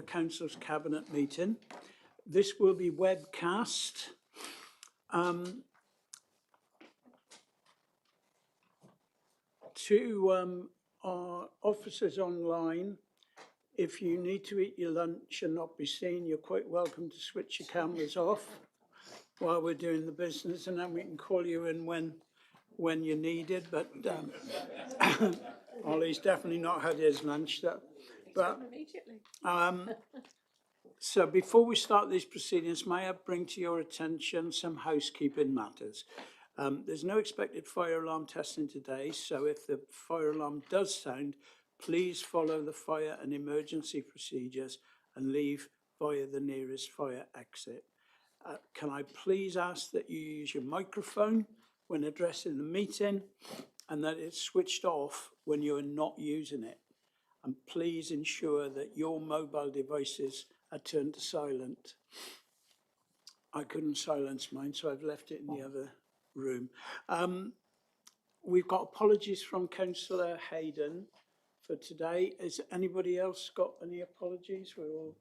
the Council's Cabinet meeting. This will be webcast. To our officers online, if you need to eat your lunch and not be seen, you're quite welcome to switch your cameras off while we're doing the business, and then we can call you in when you're needed. But Ollie's definitely not had his lunch. So before we start these proceedings, may I bring to your attention some housekeeping matters? There's no expected fire alarm testing today, so if the fire alarm does sound, please follow the fire and emergency procedures and leave via the nearest fire exit. Can I please ask that you use your microphone when addressing the meeting and that it's switched off when you're not using it? And please ensure that your mobile devices are turned to silent. I couldn't silence mine, so I've left it in the other room. We've got apologies from Councillor Hayden for today. Has anybody else got any apologies? We're all...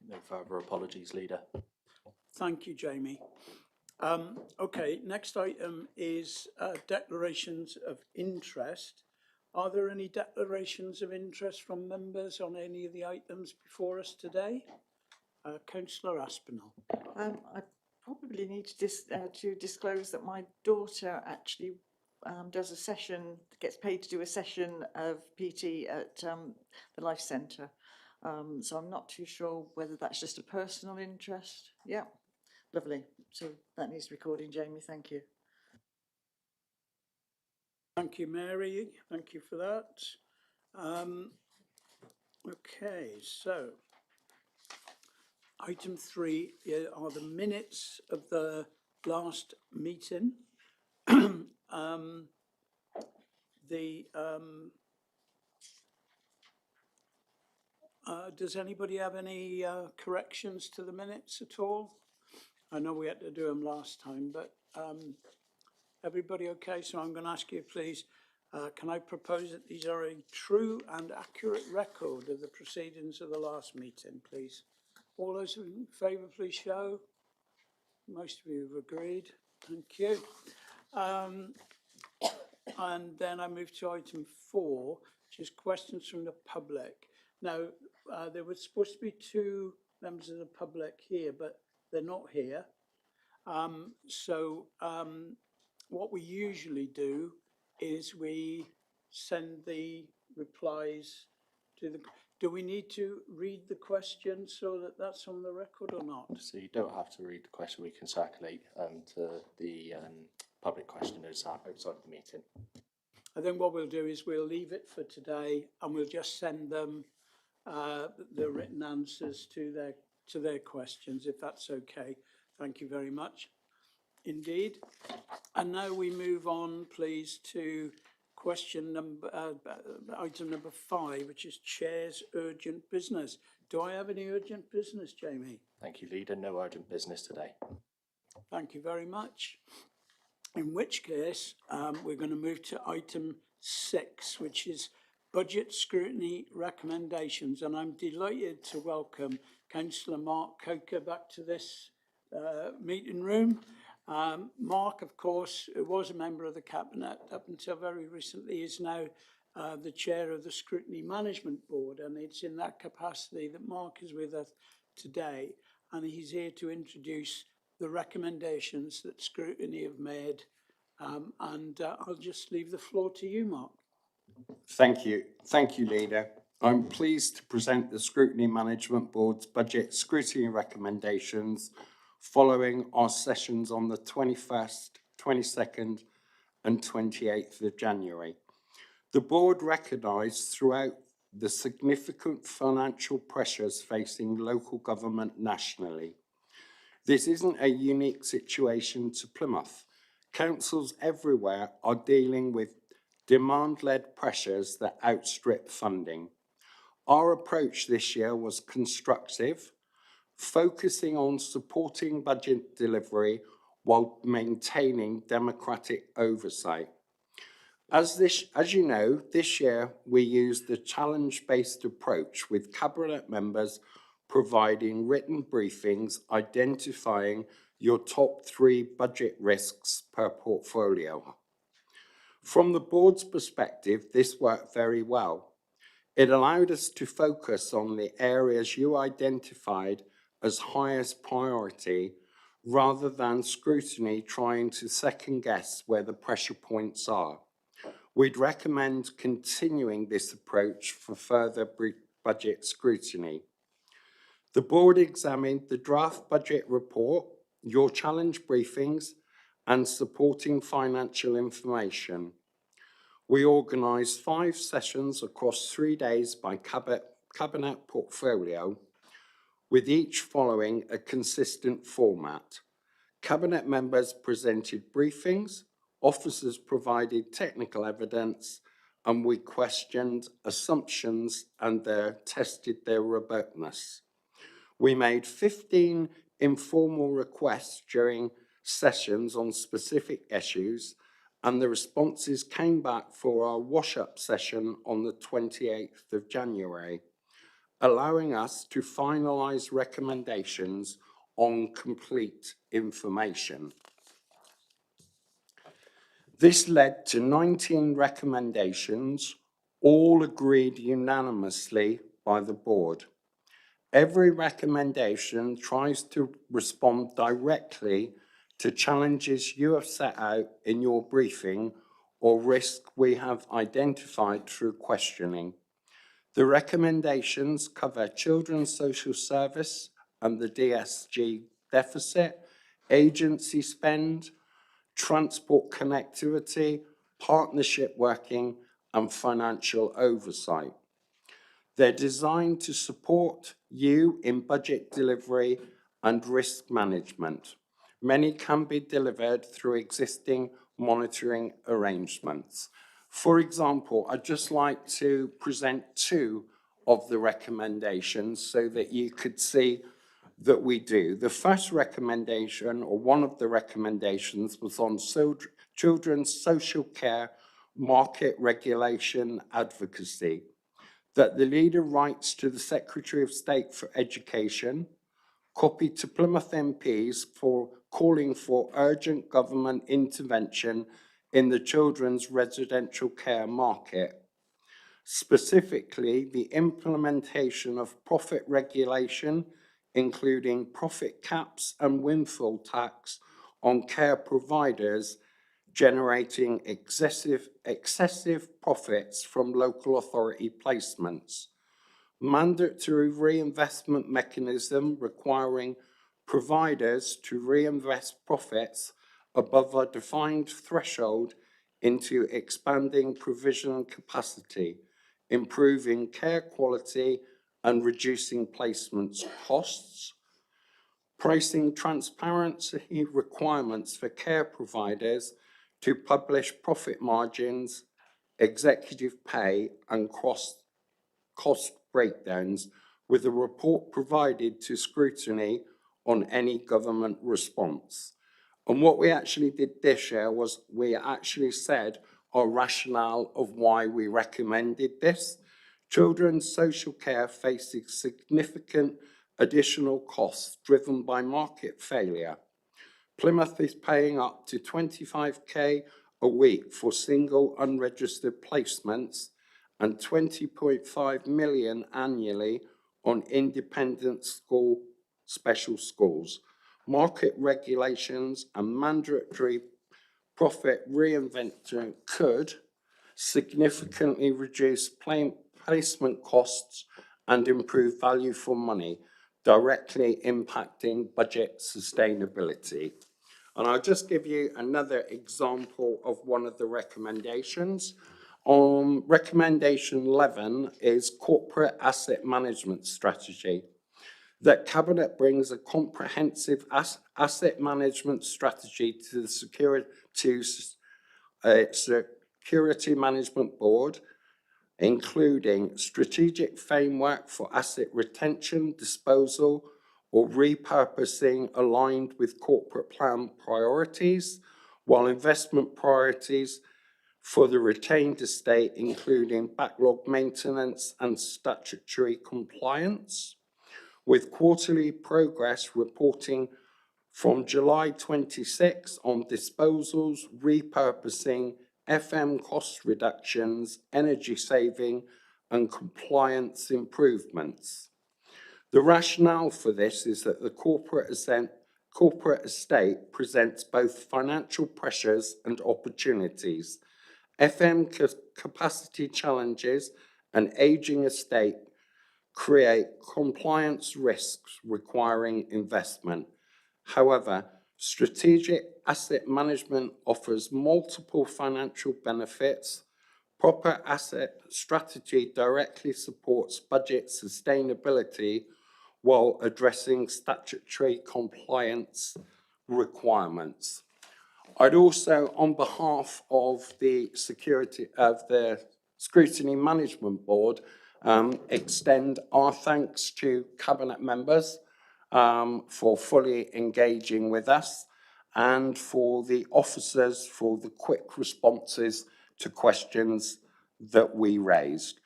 No further apologies, Leader. Thank you, Jamie. Okay, next item is declarations of interest. Are there any declarations of interest from members on any of the items before us today? Councillor Aspinall. I probably need to disclose that my daughter actually does a session, gets paid to do a session of PT at the Life Centre. So I'm not too sure whether that's just a personal interest. Yeah, lovely. So that needs recording, Jamie. Thank you. Thank you, Mary. Thank you for that. Okay, so item 3 are the minutes of the last meeting. Does anybody have any corrections to the minutes at all? I know we had to do them last time, but everybody okay? So I'm going to ask you, please, can I propose that these are a true and accurate record of the proceedings of the last meeting, please? All those in favour, please show. Most of you have agreed. Thank you. And then I move to item 4, which is questions from the public. Now, there were supposed to be 2 members of the public here, but they're not here. What we usually do is we send the replies to the... Do we need to read the question so that that's on the record or not? So you don't have to read the question. We can circulate to the public questioners outside the meeting. I think what we'll do is we'll leave it for today and we'll just send them the written answers to their questions, if that's okay. Thank you very much indeed. And now we move on, please, to item number 5, which is Chair's urgent business. Do I have any urgent business, Jamie? Thank you, Leader. No urgent business today. Thank you very much. In which case, we're going to move to item 6, which is budget scrutiny recommendations. And I'm delighted to welcome Councillor Mark Coker back to this meeting room. Mark, of course, who was a member of the Cabinet up until very recently, is now the chair of the Scrutiny Management Board, and it's in that capacity that Mark is with us today, and he's here to introduce the recommendations that Scrutiny have made, and I'll just leave the floor to you, Mark. Thank you, Leader. I'm pleased to present the Scrutiny Management Board's budget scrutiny recommendations following our sessions on the 21st, 22nd and 28th of January. The board recognised throughout the significant financial pressures facing local government nationally. This isn't a unique situation to Plymouth. Councils everywhere are dealing with demand-led pressures that outstrip funding. Our approach this year was constructive, focusing on supporting budget delivery while maintaining democratic oversight. As you know, this year we used the challenge-based approach with Cabinet members providing written briefings identifying your top 3 budget risks per portfolio. From the board's perspective, this worked very well. It allowed us to focus on the areas you identified as highest priority rather than scrutiny trying to second guess where the pressure points are. We'd recommend continuing this approach for further budget scrutiny. The board examined the draft budget report, your challenge briefings, and supporting financial information. We organised 5 sessions across 3 days by cabinet portfolio, with each following a consistent format. Cabinet members presented briefings, officers provided technical evidence, and we questioned assumptions and tested their robustness. We made 15 informal requests during sessions on specific issues, and the responses came back for our wash-up session on the 28th of January, allowing us to finalise recommendations on complete information. This led to 19 recommendations, all agreed unanimously by the board. Every recommendation tries to respond directly to challenges you have set out in your briefing or risk we have identified through questioning. The recommendations cover children's social service and the DSG deficit, agency spend, transport connectivity, partnership working, and financial oversight. They're designed to support you in budget delivery and risk management. Many can be delivered through existing monitoring arrangements. For example, I'd just like to present 2 of the recommendations so that you could see that we do. The first recommendation, or one of the recommendations, was on children's social care market regulation advocacy, that the leader writes to the Secretary of State for Education, copy to Plymouth MPs for calling for urgent government intervention in the children's residential care market, specifically the implementation of profit regulation, including profit caps and windfall tax on care providers generating excessive profits from local authority placements, mandatory reinvestment mechanism requiring providers to reinvest profits above a defined threshold into expanding provision capacity, improving care quality and reducing placements costs, pricing transparency requirements for care providers to publish profit margins, executive pay and cost breakdowns, with a report provided to scrutiny on any government response. And what we actually did this year was we actually said our rationale of why we recommended this. Children's social care faces significant additional costs driven by market failure. Plymouth is paying up to 25k a week for single unregistered placements and 20.5 million annually on independent special schools. Market regulations and mandatory profit reinvention could significantly reduce placement costs and improve value for money, directly impacting budget sustainability. And I'll just give you another example of one of the recommendations. Recommendation 11 is corporate asset management strategy. That Cabinet brings a comprehensive asset management strategy to the Security Management Board, including strategic framework for asset retention, disposal, or repurposing aligned with corporate plan priorities, while investment priorities for the retained estate, including backlog maintenance and statutory compliance. with quarterly progress reporting from July 26 on disposals, repurposing, FM cost reductions, energy saving, and compliance improvements. The rationale for this is that the corporate estate presents both financial pressures and opportunities. FM capacity challenges and ageing estate create compliance risks requiring investment. However, strategic asset management offers multiple financial benefits. Proper asset strategy directly supports budget sustainability while addressing statutory compliance requirements. I'd also, on behalf of the Scrutiny Management Board, extend our thanks to Cabinet members for fully engaging with us, and for the officers for the quick responses to questions that we raised.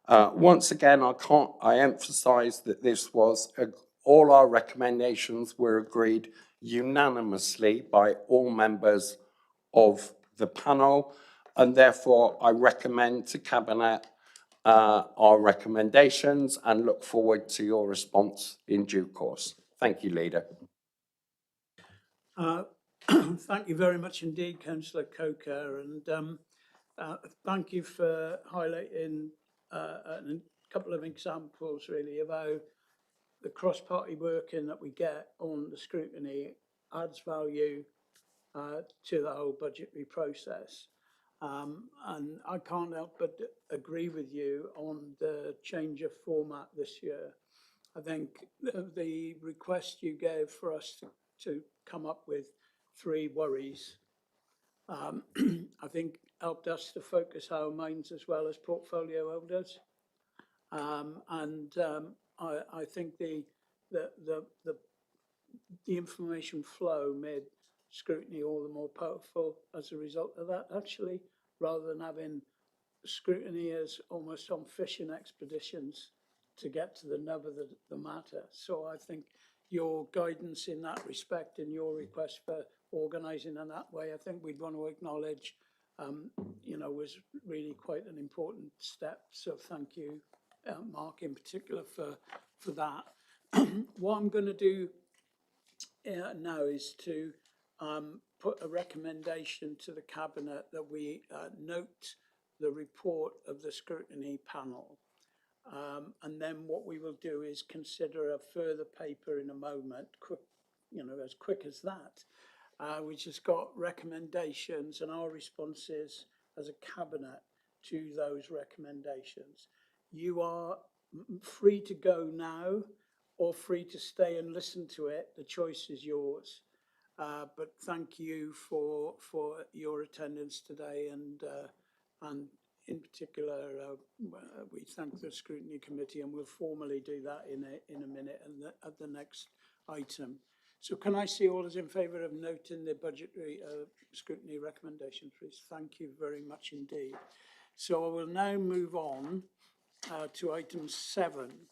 Once again, I emphasise that this was all our recommendations were agreed unanimously by all members of the panel, and therefore I recommend to Cabinet our recommendations and look forward to your response in due course. Thank you, Leader. Thank you very much indeed, Councillor Coker, and thank you for highlighting a couple of examples really of how the cross-party working that we get on the scrutiny adds value to the whole budgetary process. And I can't help but agree with you on the change of format this year. I think the request you gave for us to come up with 3 worries, I think helped us to focus our minds as well as portfolio holders. I think the information flow made scrutiny all the more powerful as a result of that, actually, rather than having scrutiny as almost on fishing expeditions to get to the nub of the matter. So I think your guidance in that respect and your request for organising in that way, I think we'd want to acknowledge, was really quite an important step. So thank you, Mark, in particular for that. What I'm going to do now is to put a recommendation to the Cabinet that we note the report of the scrutiny panel. And then what we will do is consider a further paper in a moment, as quick as that, which has got recommendations and our responses as a Cabinet to those recommendations. You are free to go now or free to stay and listen to it. The choice is yours. But thank you for your attendance today, and in particular, we thank the Scrutiny Committee, and we'll formally do that in a minute at the next item. So can I see all those in favour of noting the budgetary scrutiny recommendations, please? Thank you very much indeed. So I will now move on to item 7,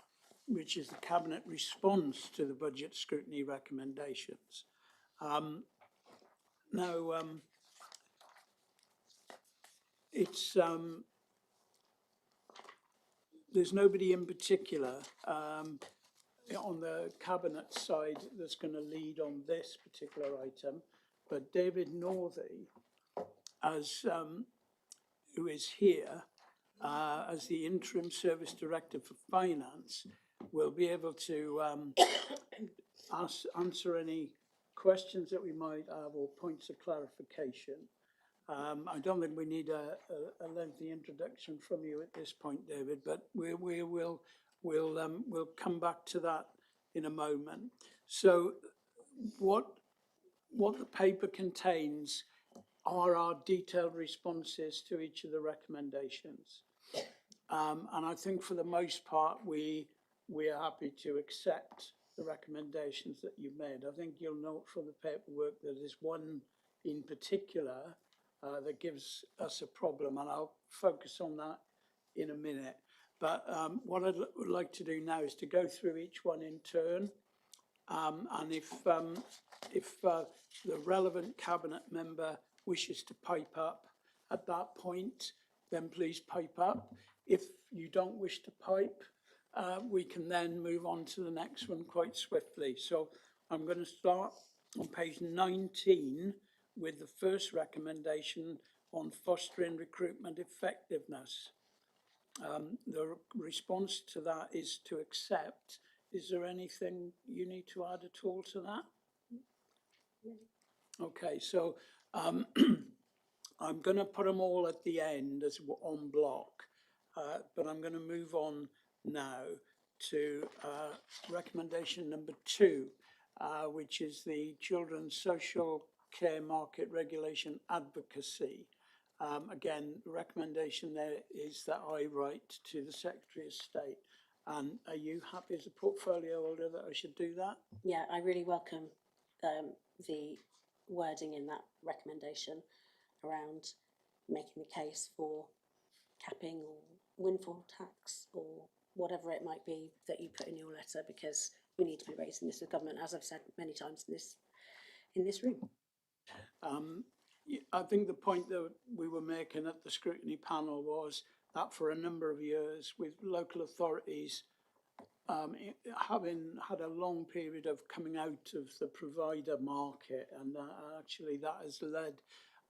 which is the Cabinet response to the budget scrutiny recommendations. It's there's nobody in particular on the Cabinet side that's going to lead on this particular item, but David Northey, who is here as the Interim Service Director for Finance, will be able to answer any questions that we might have or points of clarification. I don't think we need a lengthy introduction from you at this point, David, but we'll come back to that in a moment. So what the paper contains are our detailed responses to each of the recommendations. And I think for the most part, we are happy to accept the recommendations that you've made. I think you'll note from the paperwork that there's one in particular that gives us a problem, and I'll focus on that in a minute. But what would like to do now is to go through each one in turn. And if the relevant cabinet member wishes to pipe up at that point, then please pipe up. If you don't wish to pipe, we can then move on to the next one quite swiftly. So I'm going to start on page 19 with the first recommendation on fostering recruitment effectiveness. The response to that is to accept. Is there anything you need to add at all to that? Okay, so I'm going to put them all at the end as on block, but I'm going to move on now to recommendation number 2, which is the Children's Social Care Market Regulation Advocacy. Again, the recommendation there is that I write to the Secretary of State. And are you happy as a portfolio holder that I should do that? Yeah, I really welcome the wording in that recommendation around making the case for capping or windfall tax or whatever it might be that you put in your letter, because we need to be raising this with government, as I've said many times in this room. I think the point that we were making at the scrutiny panel was that for a number of years, with local authorities having had a long period of coming out of the provider market, and actually that has led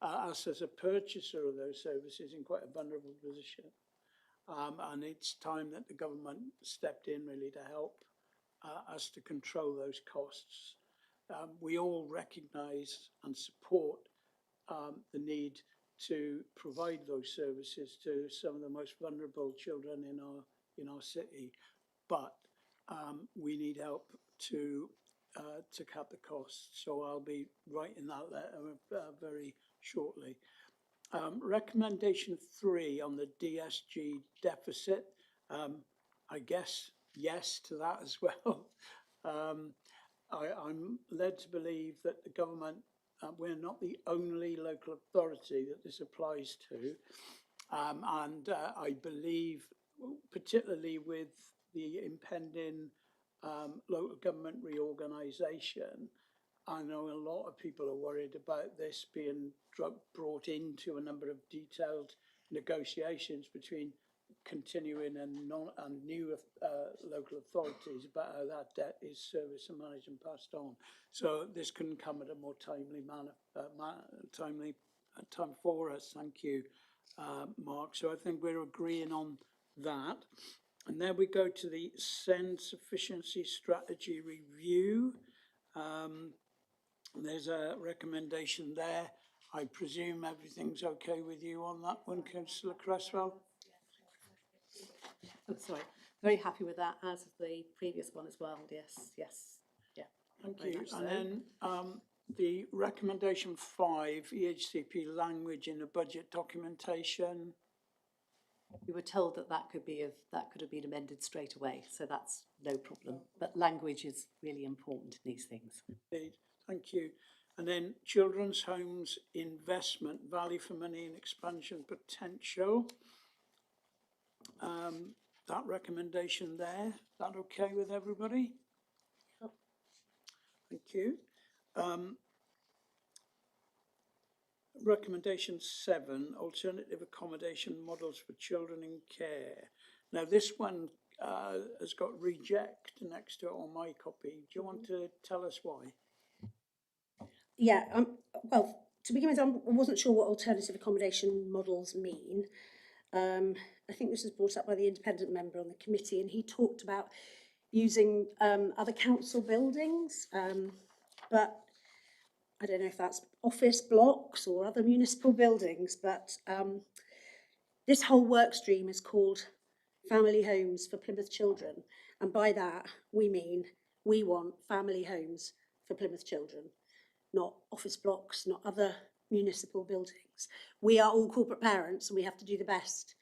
us as a purchaser of those services in quite a vulnerable position. And it's time that the government stepped in really to help us to control those costs. We all recognise and support the need to provide those services to some of the most vulnerable children in our city, but we need help to cap the costs. So I'll be writing that letter very shortly. Recommendation 3 on the DSG deficit. I guess yes to that as well. I'm led to believe that the government, we're not the only local authority that this applies to. And I believe, particularly with the impending local government reorganisation, I know a lot of people are worried about this being brought into a number of detailed negotiations between continuing and new local authorities about how that debt is serviced and managed and passed on. So this can come at a more timely time for us. Thank you, Mark. So I think we're agreeing on that. And then we go to the SEND Sufficiency Strategy Review. There's a recommendation there. I presume everything's okay with you on that one, Councillor Cresswell? Oh, sorry. Very happy with that, as the previous one as well. Yes, yes. Yeah. Thank Very you. much so. And then the recommendation 5, EHCP language in the budget documentation. We were told that that could have been amended straight away, so that's no problem. But language is really important in these things. Indeed. Thank you. And then children's homes investment, value for money and expansion potential. That recommendation there, is that okay with everybody? Yep. Thank you. Recommendation 7, alternative accommodation models for children in care. Now this one has got reject next to it on my copy. Do you want to tell us why? Yeah, well, to begin with, I wasn't sure what alternative accommodation models mean. I think this was brought up by the independent member on the committee, and he talked about using other council buildings, but I don't know if that's office blocks or other municipal buildings, but this whole work stream is called Family Homes for Plymouth Children, and by that we mean we want family homes for Plymouth children, not office blocks, not other municipal buildings. We are all corporate parents and we have to do the best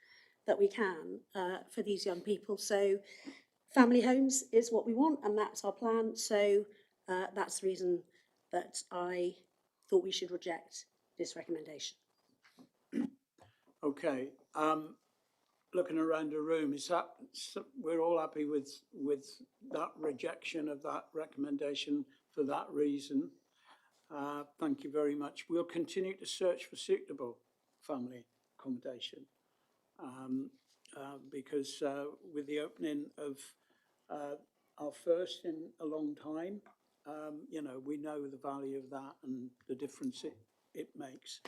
that we can for these young people. So family homes is what we want and that's our plan. So that's the reason that I thought we should reject this recommendation. Okay. looking around the room, is that, we're all happy with that rejection of that recommendation for that reason? Thank you very much. We'll continue to search for suitable family accommodation. Because with the opening of our first in a long time, you know, we know the value of that and the difference it makes.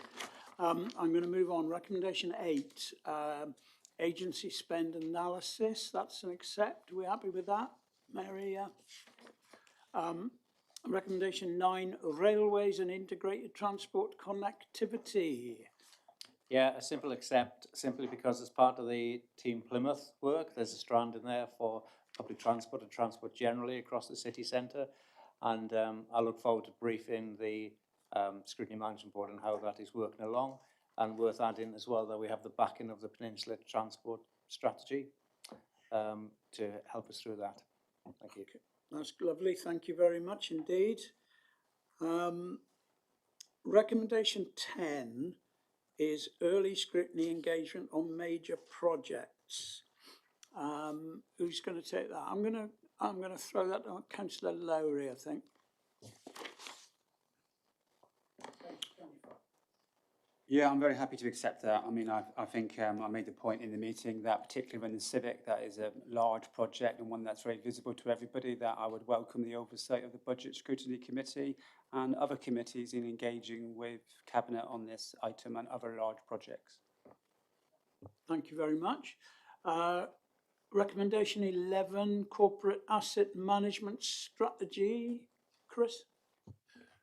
I'm going to move on. Recommendation 8, agency spend analysis. That's an accept. Are we happy with that, Mary? Recommendation 9, railways and integrated transport connectivity. Yeah, a simple accept, simply because as part of the Team Plymouth work, there's a strand in there for public transport and transport generally across the city centre. And I look forward to briefing the Scrutiny Management Board on how that is working along. And worth adding as well that we have the backing of the Peninsula Transport Strategy to help us through that. Thank you. That's lovely. Thank you very much indeed. Recommendation 10 is early scrutiny engagement on major projects. Who's going to take that? I'm going to throw that on Councillor Lowry, I think. Yeah, I'm very happy to accept that. I mean, I think I made the point in the meeting that particularly when the Civic, that is a large project and one that's very visible to everybody, that I would welcome the oversight of the Budget Scrutiny Committee and other committees in engaging with Cabinet on this item and other large projects. Thank you very much. Recommendation 11, corporate asset management strategy. Chris?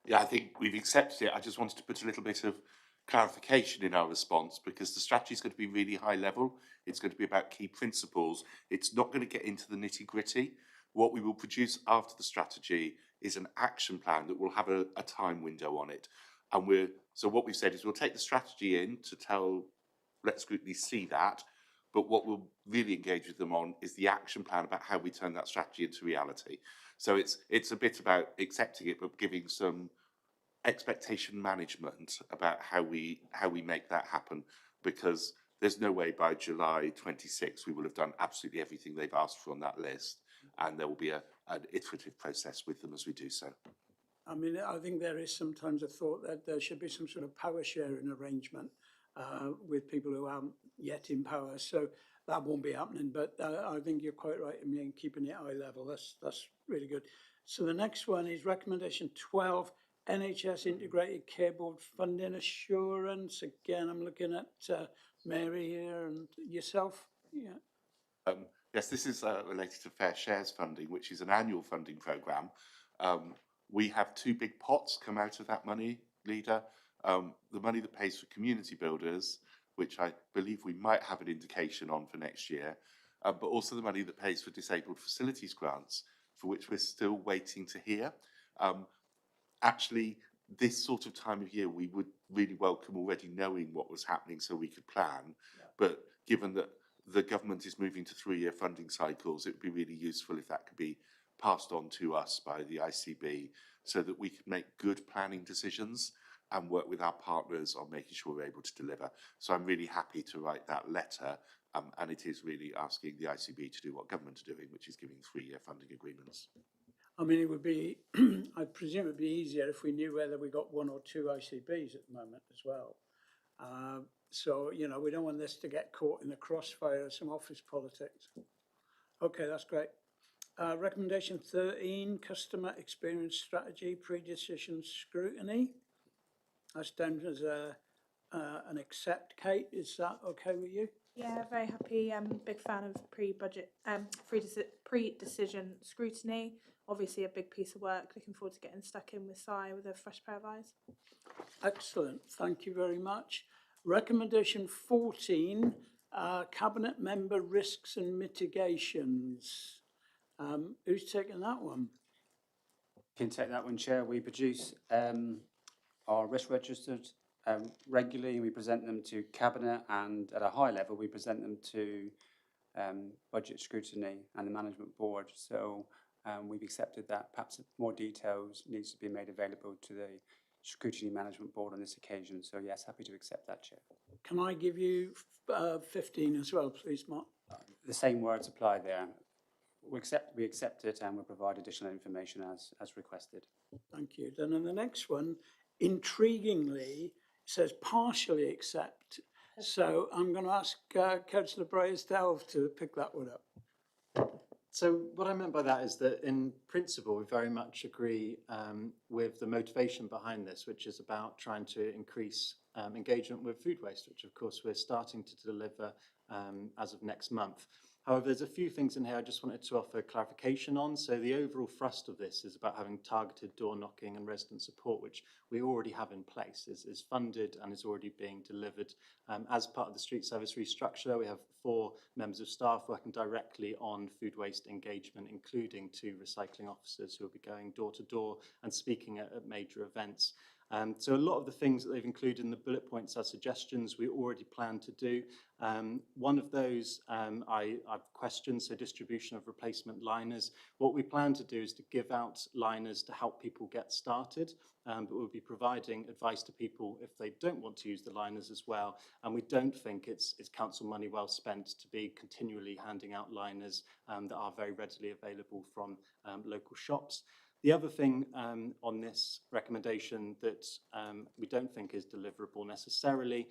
Yeah, I think we've accepted it. I just wanted to put a little bit of clarification in our response, because the strategy is going to be really high level. It's going to be about key principles. It's not going to get into the nitty gritty. What we will produce after the strategy is an action plan that will have a time window on it. And so what we've said is we'll take the strategy in to tell Let's Scrutiny see that, but what we'll really engage with them on is the action plan about how we turn that strategy into reality. So it's a bit about accepting it, but giving some expectation management about how we make that happen, because there's no way by July 26 we will have done absolutely everything they've asked for on that list, and there will be an iterative process with them as we do so. I mean, I think there is sometimes a thought that there should be some sort of power sharing arrangement with people who aren't yet in power. So that won't be happening, but I think you're quite right. I mean, keeping it high level, that's really good. So the next one is recommendation 12, NHS Integrated Care Board Funding Assurance. Again, I'm looking at Mary here and yourself. Yeah. Yes, this is related to Fair Shares funding, which is an annual funding programme. We have 2 big pots come out of that money, Leader. The money that pays for community builders, which I believe we might have an indication on for next year, but also the money that pays for disabled facilities grants, for which we're still waiting to hear. Actually, this sort of time of year, we would really welcome already knowing what was happening so we could plan. Yeah. But given that the government is moving to 3-year funding cycles, it would be really useful if that could be passed on to us by the ICB so that we could make good planning decisions and work with our partners on making sure we're able to deliver. So I'm really happy to write that letter, and it is really asking the ICB to do what government are doing, which is giving 3-year funding agreements. I mean, it would be, I presume it would be easier if we knew whether we got 1 or 2 ICBs at the moment as well. So, you know, we don't want this to get caught in the crossfire of some office politics. Okay, that's great. Recommendation 13, customer experience strategy, pre-decision scrutiny. That's down as an accept. Kate, is that okay with you? Yeah, very happy. I'm a big fan of pre-decision scrutiny. Obviously a big piece of work. Looking forward to getting stuck in with Si with a fresh pair of eyes. Excellent. Thank you very much. Recommendation 14, Cabinet Member Risks and Mitigations. Who's taking that one? Can take that one, Chair. We produce our risk registers regularly. We present them to Cabinet, and at a high level we present them to Budget Scrutiny and the Management Board. So we've accepted that perhaps more details needs to be made available to the Scrutiny Management Board on this occasion. So yes, happy to accept that, Chair. Can I give you 15 as well, please, Mark? The same words apply there. We accept it and we'll provide additional information as requested. Thank you. Then on the next one, intriguingly, it says partially accept. So I'm going to ask Councillor Bryce-Delve to pick that one up. So what I meant by that is that in principle, we very much agree with the motivation behind this, which is about trying to increase engagement with food waste, which of course we're starting to deliver as of next month. However, there's a few things in here I just wanted to offer clarification on. So the overall thrust of this is about having targeted door knocking and resident support, which we already have in place, is funded and is already being delivered. As part of the street service restructure, we have 4 members of staff working directly on food waste engagement, including 2 recycling officers who will be going door to door and speaking at major events. So a lot of the things that they've included in the bullet points are suggestions we already plan to do. One of those I've questioned, so distribution of replacement liners. What we plan to do is to give out liners to help people get started, but we'll be providing advice to people if they don't want to use the liners as well. And we don't think it's council money well spent to be continually handing out liners that are very readily available from local shops. The other thing on this recommendation that we don't think is deliverable necessarily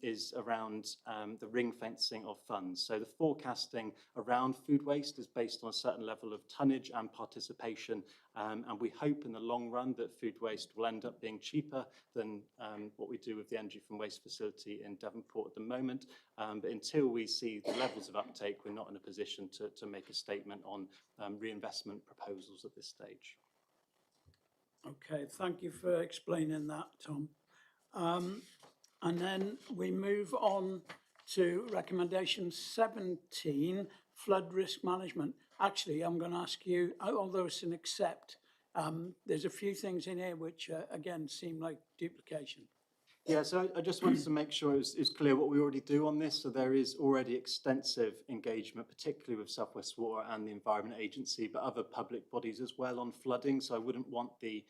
is around the ring fencing of funds. So the forecasting around food waste is based on a certain level of tonnage and participation, and we hope in the long run that food waste will end up being cheaper than what we do with the Energy from Waste facility in Devonport at the moment. But until we see the levels of uptake, we're not in a position to make a statement on reinvestment proposals at this stage. Okay, thank you for explaining that, Tom. And then we move on to recommendation 17, flood risk management. Actually, I'm going to ask you, although it's an accept, there's a few things in here which, again, seem like duplication. Yeah, so I just wanted to make sure it's clear what we already do on this. So there is already extensive engagement, particularly with South West Water and the Environment Agency, but other public bodies as well on flooding. So I wouldn't want the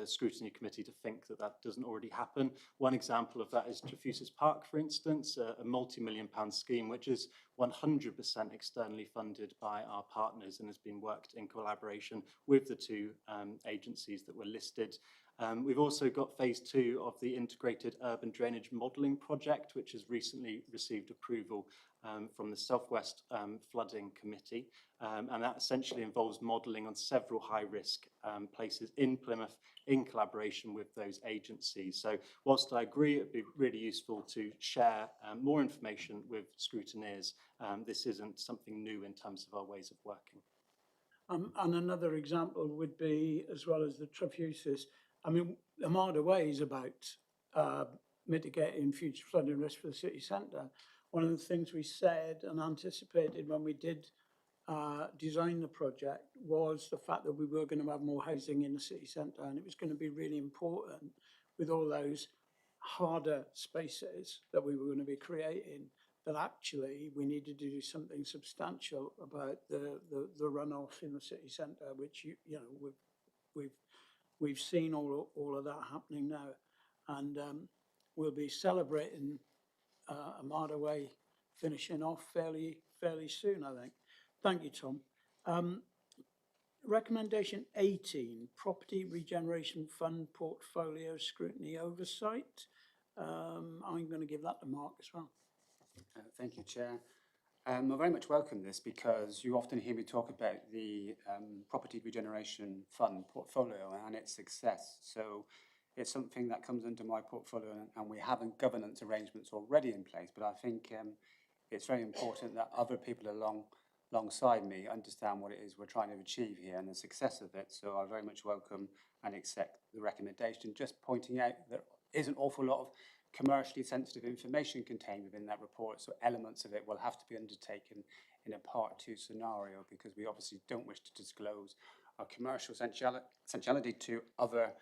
scrutiny committee to think that that doesn't already happen. One example of that is Trefusis Park, for instance, a multi-million-pound scheme, which is 100% externally funded by our partners and has been worked in collaboration with the 2 agencies that were listed. We've also got phase 2 of the Integrated Urban Drainage Modelling Project, which has recently received approval from the Southwest Flooding Committee. And that essentially involves modelling on several high-risk places in Plymouth in collaboration with those agencies. So whilst I agree it'd be really useful to share more information with scrutineers, this isn't something new in terms of our ways of working. And another example would be, as well as the Trefusis, I mean, Armada Way is about mitigating future flooding risk for the city centre. One of the things we said and anticipated when we did design the project was the fact that we were going to have more housing in the city centre, and it was going to be really important with all those harder spaces that we were going to be creating, that actually we needed to do something substantial about the runoff in the city centre, which you know we've seen all of that happening now, and we'll be celebrating Armada Way finishing off fairly soon, I think. Thank you, Tom. Recommendation 18, Property Regeneration Fund Portfolio Scrutiny Oversight. I'm going to give that to Mark as well. Thank you, Chair. I very much welcome this because you often hear me talk about the Property Regeneration Fund portfolio and its success. So it's something that comes under my portfolio, and we have governance arrangements already in place, but I think it's very important that other people alongside me understand what it is we're trying to achieve here and the success of it. So I very much welcome and accept the recommendation, just pointing out there is an awful lot of commercially sensitive information contained within that report, so elements of it will have to be undertaken in a Part 2 scenario, because we obviously don't wish to disclose our commercial essentiality to other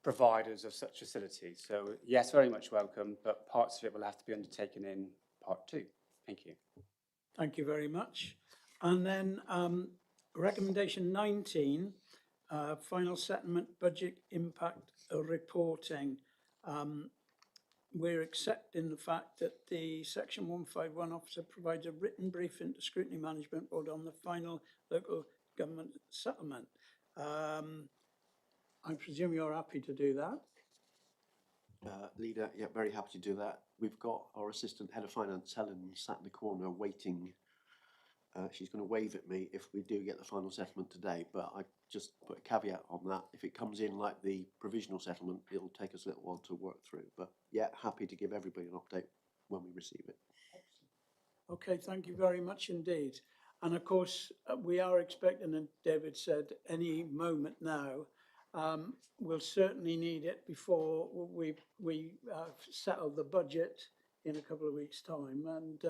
providers of such facilities. So yes, very much welcome, but parts of it will have to be undertaken in Part 2. Thank you. Thank you very much. And then recommendation 19, Final settlement budget impact reporting. We're accepting the fact that the Section 151 officer provides a written briefing to Scrutiny Management Board on the final local government settlement. I presume you're happy to do that? Leader, yeah, very happy to do that. We've got our Assistant Head of Finance, Helen, sat in the corner waiting. She's going to wave at me if we do get the final settlement today, but I just put a caveat on that. If it comes in like the provisional settlement, it'll take us a little while to work through. But yeah, happy to give everybody an update when we receive it. Okay, thank you very much indeed. And of course, we are expecting, and David said, any moment now. We'll certainly need it before we settle the budget in a couple of weeks' time. And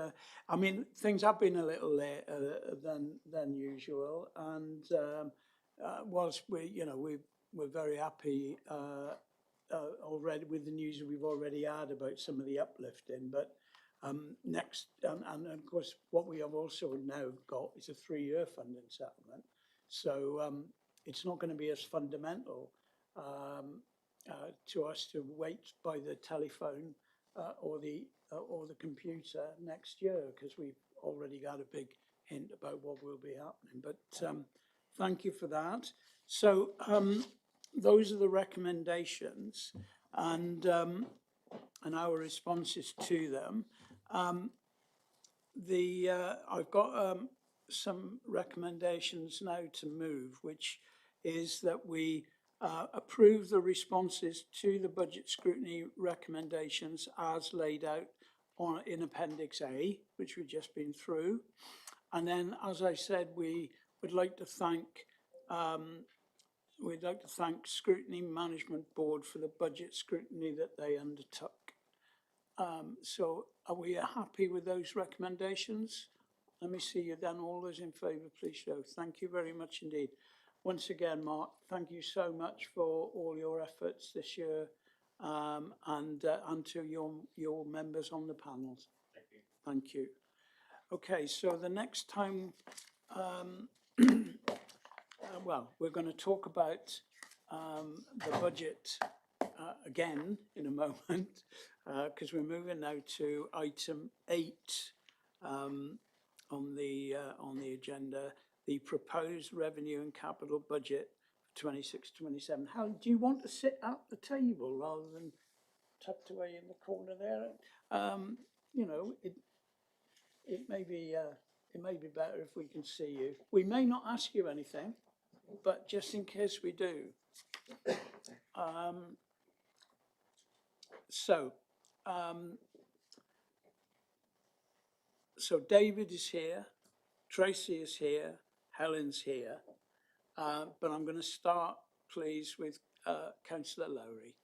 I mean, things have been a little later than usual. And whilst we're very happy already with the news we've already had about some of the uplifting, but next, and of course, what we have also now got is a 3-year funding settlement. So it's not going to be as fundamental to us to wait by the telephone or the computer next year, because we've already got a big hint about what will be happening. But thank you for that. So those are the recommendations and our responses to them. I've got some recommendations now to move, which is that we approve the responses to the budget scrutiny recommendations as laid out in Appendix A, which we've just been through. And then, as I said, we would like to thank Scrutiny Management Board for the budget scrutiny that they undertook. So are we happy with those recommendations? Let me see you then. All those in favour, please show. Thank you very much indeed. Once again, Mark, thank you so much for all your efforts this year and to your members on the panels. Thank you. Thank you. Okay, so the next time, well, we're going to talk about the budget again in a moment, because we're moving now to item 8 on the agenda, the proposed revenue and capital budget for 26-27. Helen, do you want to sit at the table rather than tucked away in the corner there? You know, it may be better if we can see you. We may not ask you anything, but just in case we do. So David is here, Tracy is here, Helen's here, but I'm going to start, please, with Councillor Lowry.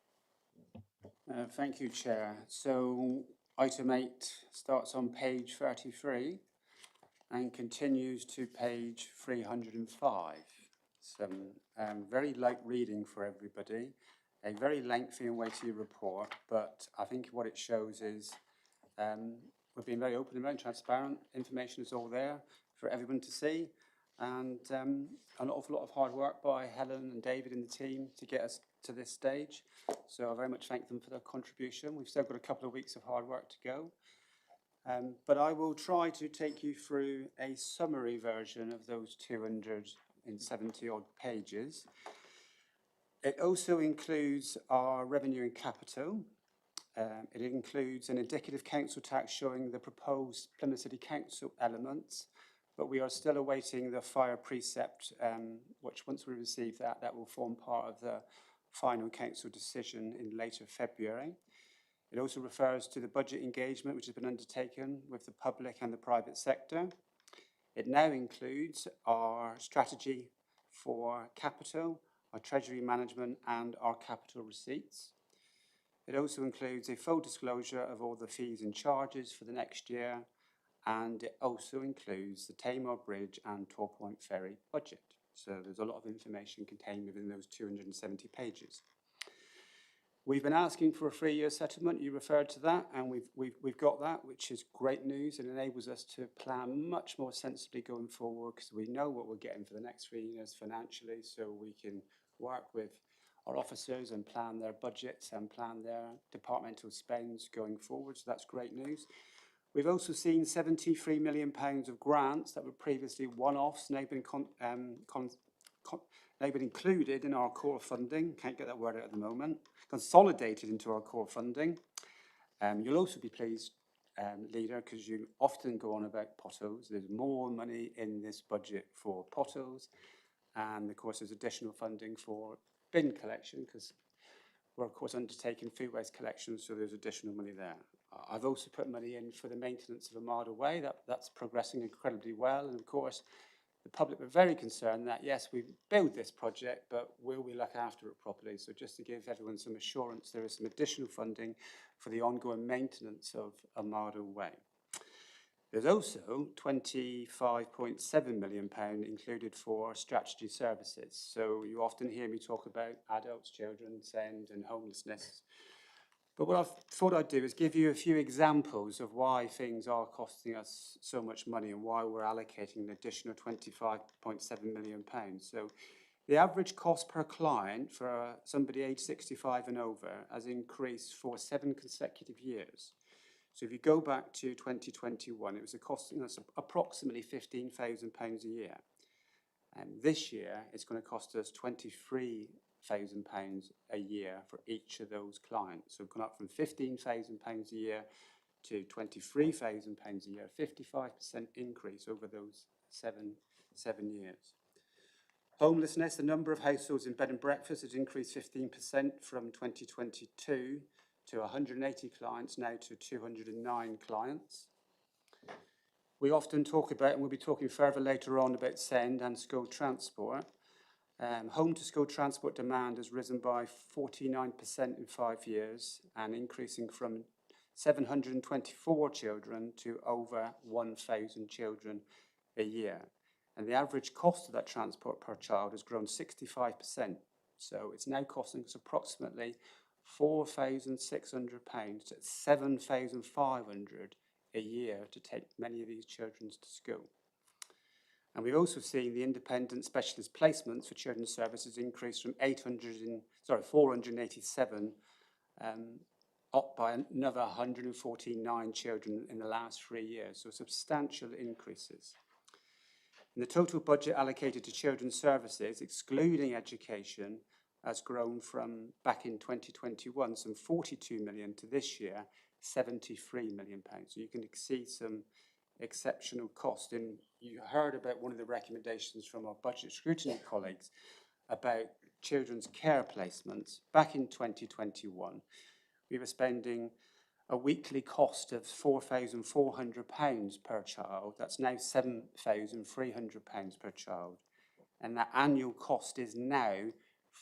Thank you, Chair. So item 8 starts on page 33 and continues to page 305. Some very light reading for everybody, a very lengthy and weighty report, but I think what it shows is we've been very open and very transparent. Information is all there for everyone to see, and an awful lot of hard work by Helen and David and the team to get us to this stage. So I very much thank them for their contribution. We've still got a couple of weeks of hard work to go. But I will try to take you through a summary version of those 270 odd pages. It also includes our revenue and capital. It includes an indicative council tax showing the proposed Plymouth City Council elements, but we are still awaiting the fire precept, which once we receive that, that will form part of the final council decision in later February. It also refers to the budget engagement which has been undertaken with the public and the private sector. It now includes our strategy for capital, our treasury management and our capital receipts. It also includes a full disclosure of all the fees and charges for the next year, and it also includes the Tamar Bridge and Tor Point Ferry budget. So there's a lot of information contained within those 270 pages. We've been asking for a 3-year settlement. You referred to that, and we've got that, which is great news. It enables us to plan much more sensibly going forward because we know what we're getting for the next 3 years financially, so we can work with our officers and plan their budgets and plan their departmental spends going forward. So that's great news. We've also seen £73 million of grants that were previously one-offs, now been included in our core funding. Can't get that word out at the moment. Consolidated into our core funding. You'll also be pleased, Leader, because you often go on about potholes. There's more money in this budget for potholes, and of course there's additional funding for bin collection because we're of course undertaking food waste collection, so there's additional money there. I've also put money in for the maintenance of Armada Way. That's progressing incredibly well, and of course the public were very concerned that, yes, we build this project, but will we look after it properly? So just to give everyone some assurance, there is some additional funding for the ongoing maintenance of Armada Way. There's also £25.7 million included for strategy services. So you often hear me talk about adults, children, SEND and homelessness. But what I thought I'd do is give you a few examples of why things are costing us so much money and why we're allocating an additional £25.7 million. So the average cost per client for somebody aged 65 and over has increased for 7 consecutive years. So if you go back to 2021, it was costing us approximately £15,000 a year. And this year, it's going to cost us £23,000 a year for each of those clients. So we've gone up from £15,000 a year to £23,000 a year, a 55% increase over those seven years. Homelessness, the number of households in bed and breakfast has increased 15% from 2022 to 180 clients, now to 209 clients. We often talk about, and we'll be talking further later on about SEND and school transport. Home to school transport demand has risen by 49% in 5 years and increasing from 724 children to over 1,000 children a year. And the average cost of that transport per child has grown 65%. So it's now costing us approximately £4,600 to £7,500 a year to take many of these children to school. And we've also seen the independent specialist placements for children's services increase from 487 up by another 149 children in the last 3 years, so substantial increases. And the total budget allocated to children's services, excluding education, has grown from back in 2021, some 42 million to this year, 73 million pounds. So you can see some exceptional cost. And you heard about one of the recommendations from our budget scrutiny colleagues about children's care placements. Back in 2021, we were spending a weekly cost of £4,400 per child. That's now £7,300 per child. And that annual cost is now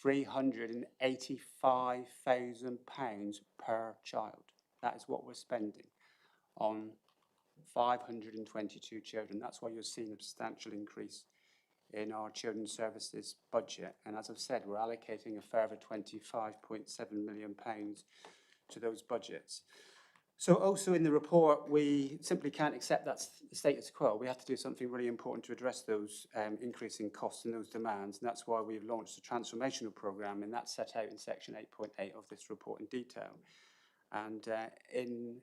£385,000 per child. That is what we're spending on 522 children. That's why you're seeing a substantial increase in our children's services budget. And as I've said, we're allocating a further £25.7 million to those budgets. So also in the report, we simply can't accept that status quo. We have to do something really important to address those increasing costs and those demands. And that's why we've launched a transformational programme, and that's set out in section 8.8 of this report in detail. And in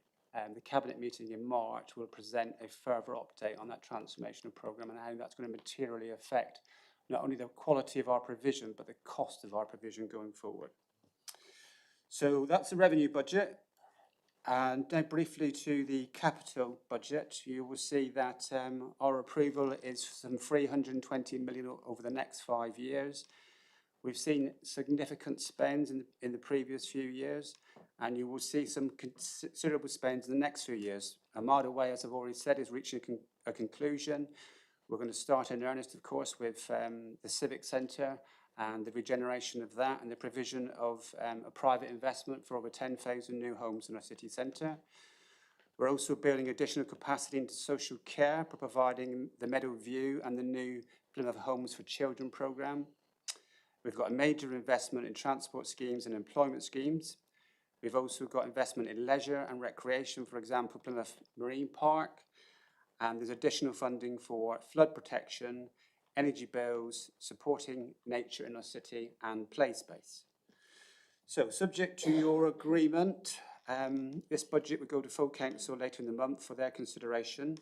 the Cabinet meeting in March, we'll present a further update on that transformational programme and how that's going to materially affect not only the quality of our provision, but the cost of our provision going forward. So that's the revenue budget. And now briefly to the capital budget, you will see that our approval is some 320 million over the next 5 years. We've seen significant spends in the previous few years, and you will see some considerable spends in the next few years. Armada Way, as I've already said, is reaching a conclusion. We're going to start in earnest, of course, with the Civic Centre and the regeneration of that and the provision of a private investment for over 10,000 new homes in our city centre. We're also building additional capacity into social care, providing the Meadow View and the new Plymouth Homes for Children programme. We've got a major investment in transport schemes and employment schemes. We've also got investment in leisure and recreation, for example, Plymouth Marine Park, and there's additional funding for flood protection, energy bills, supporting nature in our city, and play space. So, subject to your agreement, this budget will go to full council later in the month for their consideration.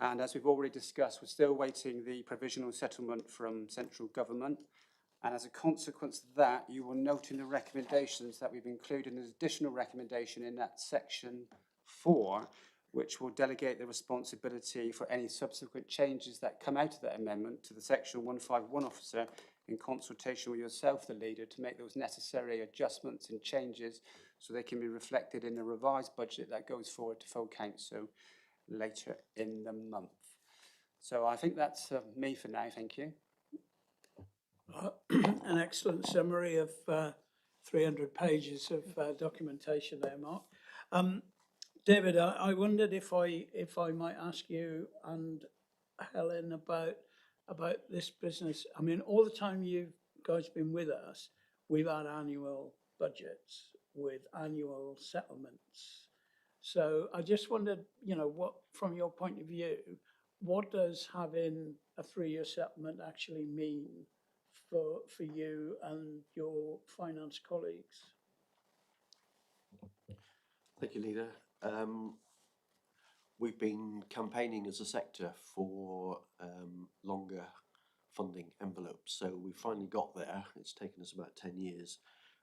And as we've already discussed, we're still waiting the provisional settlement from central government. And as a consequence of that, you will note in the recommendations that we've included an additional recommendation in that section 4, which will delegate the responsibility for any subsequent changes that come out of that amendment to the Section 151 officer in consultation with yourself, the leader, to make those necessary adjustments and changes so they can be reflected in the revised budget that goes forward to full council later in the month. So I think that's me for now, thank you. An excellent summary of 300 pages of documentation there, Mark. David, I wondered if I might ask you and Helen about this business. I mean, all the time you guys been with us, we've had annual budgets with annual settlements. So I just wondered, you know, what, from your point of view, what does having a 3-year settlement actually mean for you and your finance colleagues? Thank you, Leader. We've been campaigning as a sector for longer funding envelopes, so we finally got there. It's taken us about 10 years.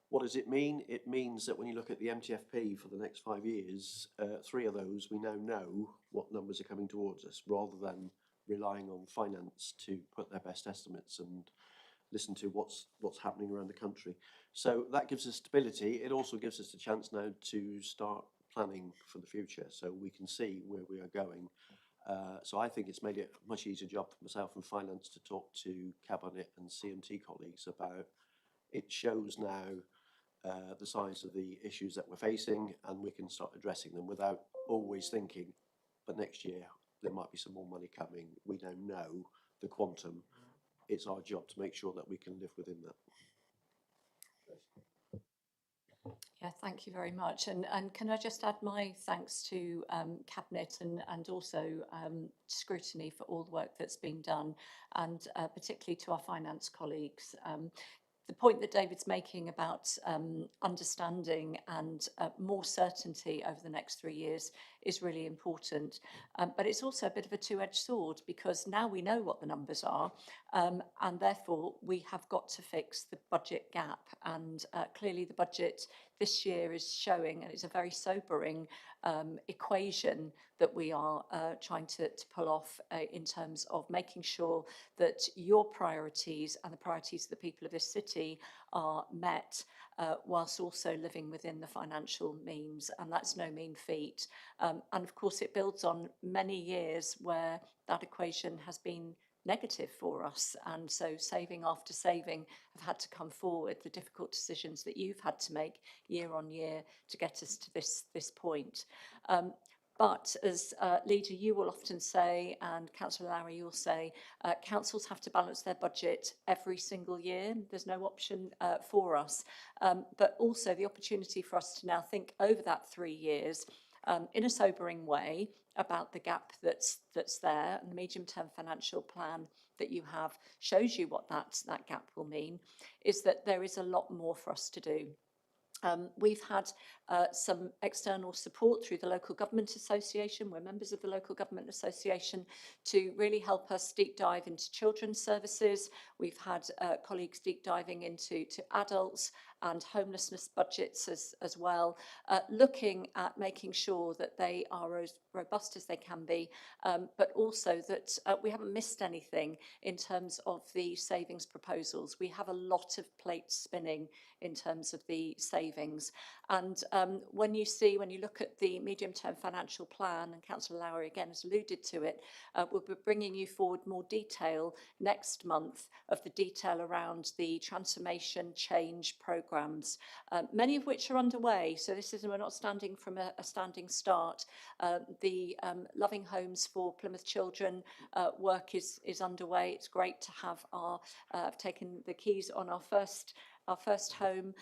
What does it mean? It means that when you look at the MTFP for the next 5 years, 3 of those we now know what numbers are coming towards us, rather than relying on finance to put their best estimates and listen to what's happening around the country. So that gives us stability. It also gives us a chance now to start planning for the future, so we can see where we are going. So I think it's made it a much easier job for myself and finance to talk to Cabinet and CMT colleagues about. It shows now the size of the issues that we're facing, and we can start addressing them without always thinking, but next year there might be some more money coming. We now know the quantum. It's our job to make sure that we can live within that. Yeah, thank you very much. And can I just add my thanks to Cabinet and also scrutiny for all the work that's been done, and particularly to our finance colleagues. The point that David's making about understanding and more certainty over the next 3 years is really important. But it's also a bit of a two-edged sword, because now we know what the numbers are, and therefore we have got to fix the budget gap. And clearly the budget this year is showing, and it's a very sobering equation that we are trying to pull off in terms of making sure that your priorities and the priorities of the people of this city are met, whilst also living within the financial means, and that's no mean feat. And of course it builds on many years where that equation has been negative for us, and so saving after saving have had to come forward, the difficult decisions that you've had to make year on year to get us to this point. But as leader, you will often say, and Councillor Lowry, you'll say, councils have to balance their budget every single year. There's no option for us, but also the opportunity for us to now think over that 3 years in a sobering way about the gap that's there, and the medium-term financial plan that you have shows you what that gap will mean, is that there is a lot more for us to do. We've had some external support through the Local Government Association. We're members of the Local Government Association, to really help us deep dive into children's services. We've had colleagues deep diving into adults and homelessness budgets as well, looking at making sure that they are as robust as they can be, but also that we haven't missed anything in terms of the savings proposals. We have a lot of plates spinning in terms of the savings. And when you look at the medium-term financial plan, and Councillor Lowry again has alluded to it, we'll be bringing you forward more detail next month of the detail around the transformation change programmes, many of which are underway. So we're not standing from a standing start. The Loving Homes for Plymouth Children work is underway. It's great to have taken the keys on our first our first home.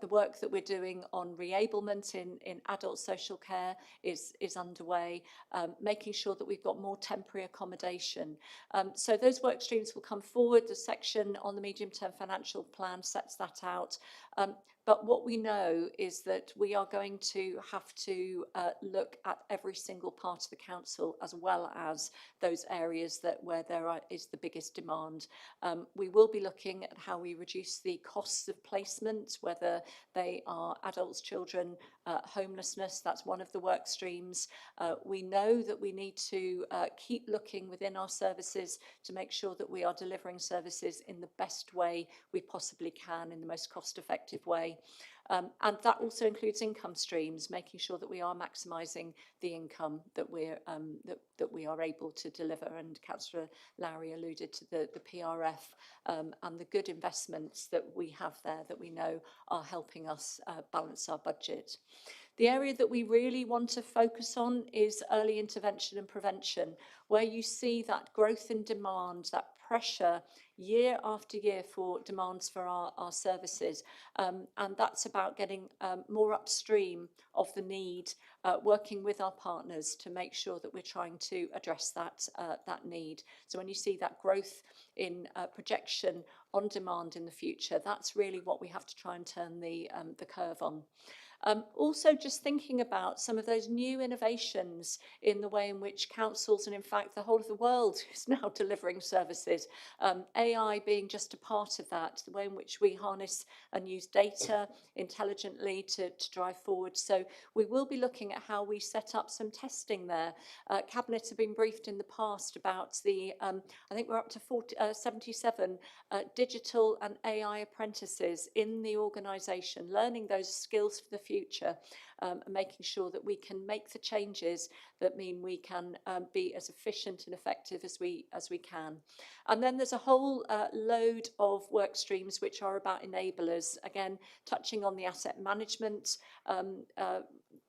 The work that we're doing on reablement in adult social care is underway, making sure that we've got more temporary accommodation. So those work streams will come forward. The section on the medium-term financial plan sets that out. But what we know is that we are going to have to look at every single part of the council, as well as those areas where is the biggest demand. We will be looking at how we reduce the costs of placement, whether they are adults, children, homelessness. That's one of the work streams. We know that we need to keep looking within our services to make sure that we are delivering services in the best way we possibly can, in the most cost-effective way. And that also includes income streams, making sure that we are maximising the income that that we are able to deliver. And Councillor Lowry alluded to the PRF and the good investments that we have there that we know are helping us balance our budget. The area that we really want to focus on is early intervention and prevention, where you see that growth in demand, that pressure year after year for demands for our services. And that's about getting more upstream of the need, working with our partners to make sure that we're trying to address that need. So when you see that growth in projection on demand in the future, that's really what we have to try and turn the curve on. Also just thinking about some of those new innovations in the way in which councils, and in fact the whole of the world, is now delivering services. AI being just a part of that, the way in which we harness and use data intelligently to drive forward. So we will be looking at how we set up some testing there. Cabinet have been briefed in the past about the, I think we're up to 77 digital and AI apprentices in the organisation, learning those skills for the future, and making sure that we can make the changes that mean we can be as efficient and effective as we can. And then there's a whole load of work streams which are about enablers, again touching on the asset management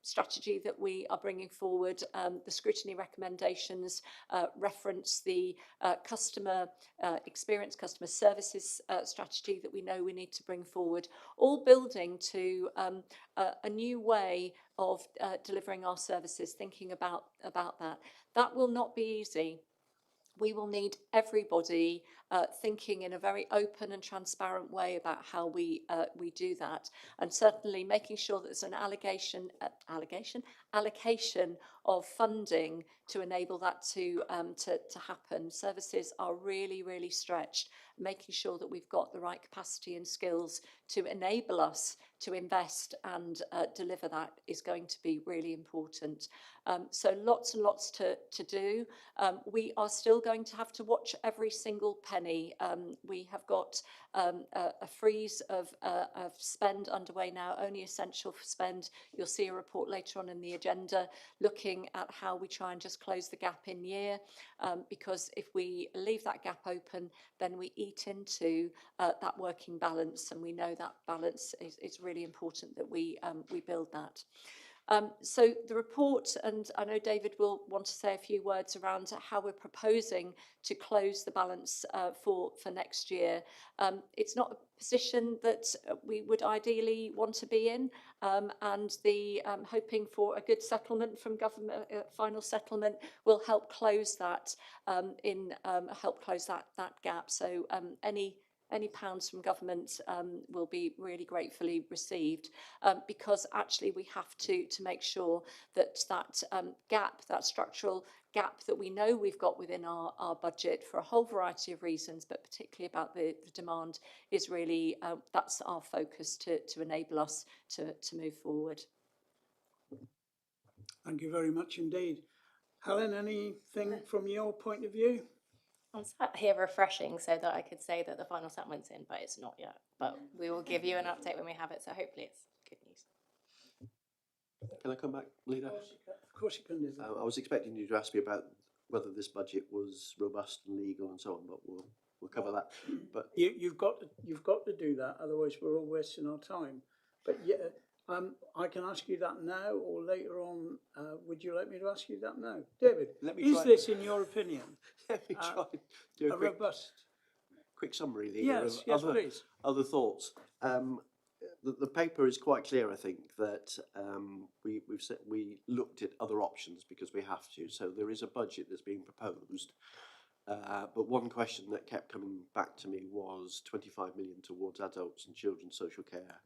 strategy that we are bringing forward. The scrutiny recommendations reference the customer experience, customer services strategy that we know we need to bring forward, all building to a new way of delivering our services, thinking about that. That will not be easy. We will need everybody thinking in a very open and transparent way about how we do that, and certainly making sure that there's an allocation of funding to enable that to happen. Services are really stretched. Making sure that we've got the right capacity and skills to enable us to invest and deliver that is going to be really important. So lots and lots to do. We are still going to have to watch every single penny. We have got a freeze of spend underway now, only essential for spend. You'll see a report later on in the agenda looking at how we try and just close the gap in year, because if we leave that gap open, then we eat into that working balance, and we know that balance is really important that we build that. So the report, and I know David will want to say a few words around how we're proposing to close the balance for next year. It's not a position that we would ideally want to be in, and the hoping for a good settlement from government, final settlement, will help close that help close that gap. So any pounds from government will be really gratefully received, because actually we have to make sure that gap, that structural gap that we know we've got within our budget for a whole variety of reasons, but particularly about the demand, is really, that's our focus to enable us to move forward. Thank you very much indeed. Helen, anything from your point of view? I'm sat here refreshing so that I could say that the final settlement's in, but it's not yet. But we will give you an update when we have it, so hopefully it's good news. Can I come back, Leader? Of course you can do that. I was expecting you to ask me about whether this budget was robust and legal and so on, but we'll cover that. But You've got to do that, otherwise we're all wasting our time. But yeah, I can ask you that now or later on. Would you like me to ask you that now, David? Let me is try. this, in your opinion, Let me try and do a robust? quick summary, Leader, Yes, of yes, please. other thoughts. The paper is quite clear, I think, that we looked at other options because we have to. So there is a budget that's being proposed. But one question that kept coming back to me was 25 million towards adults and children's social care.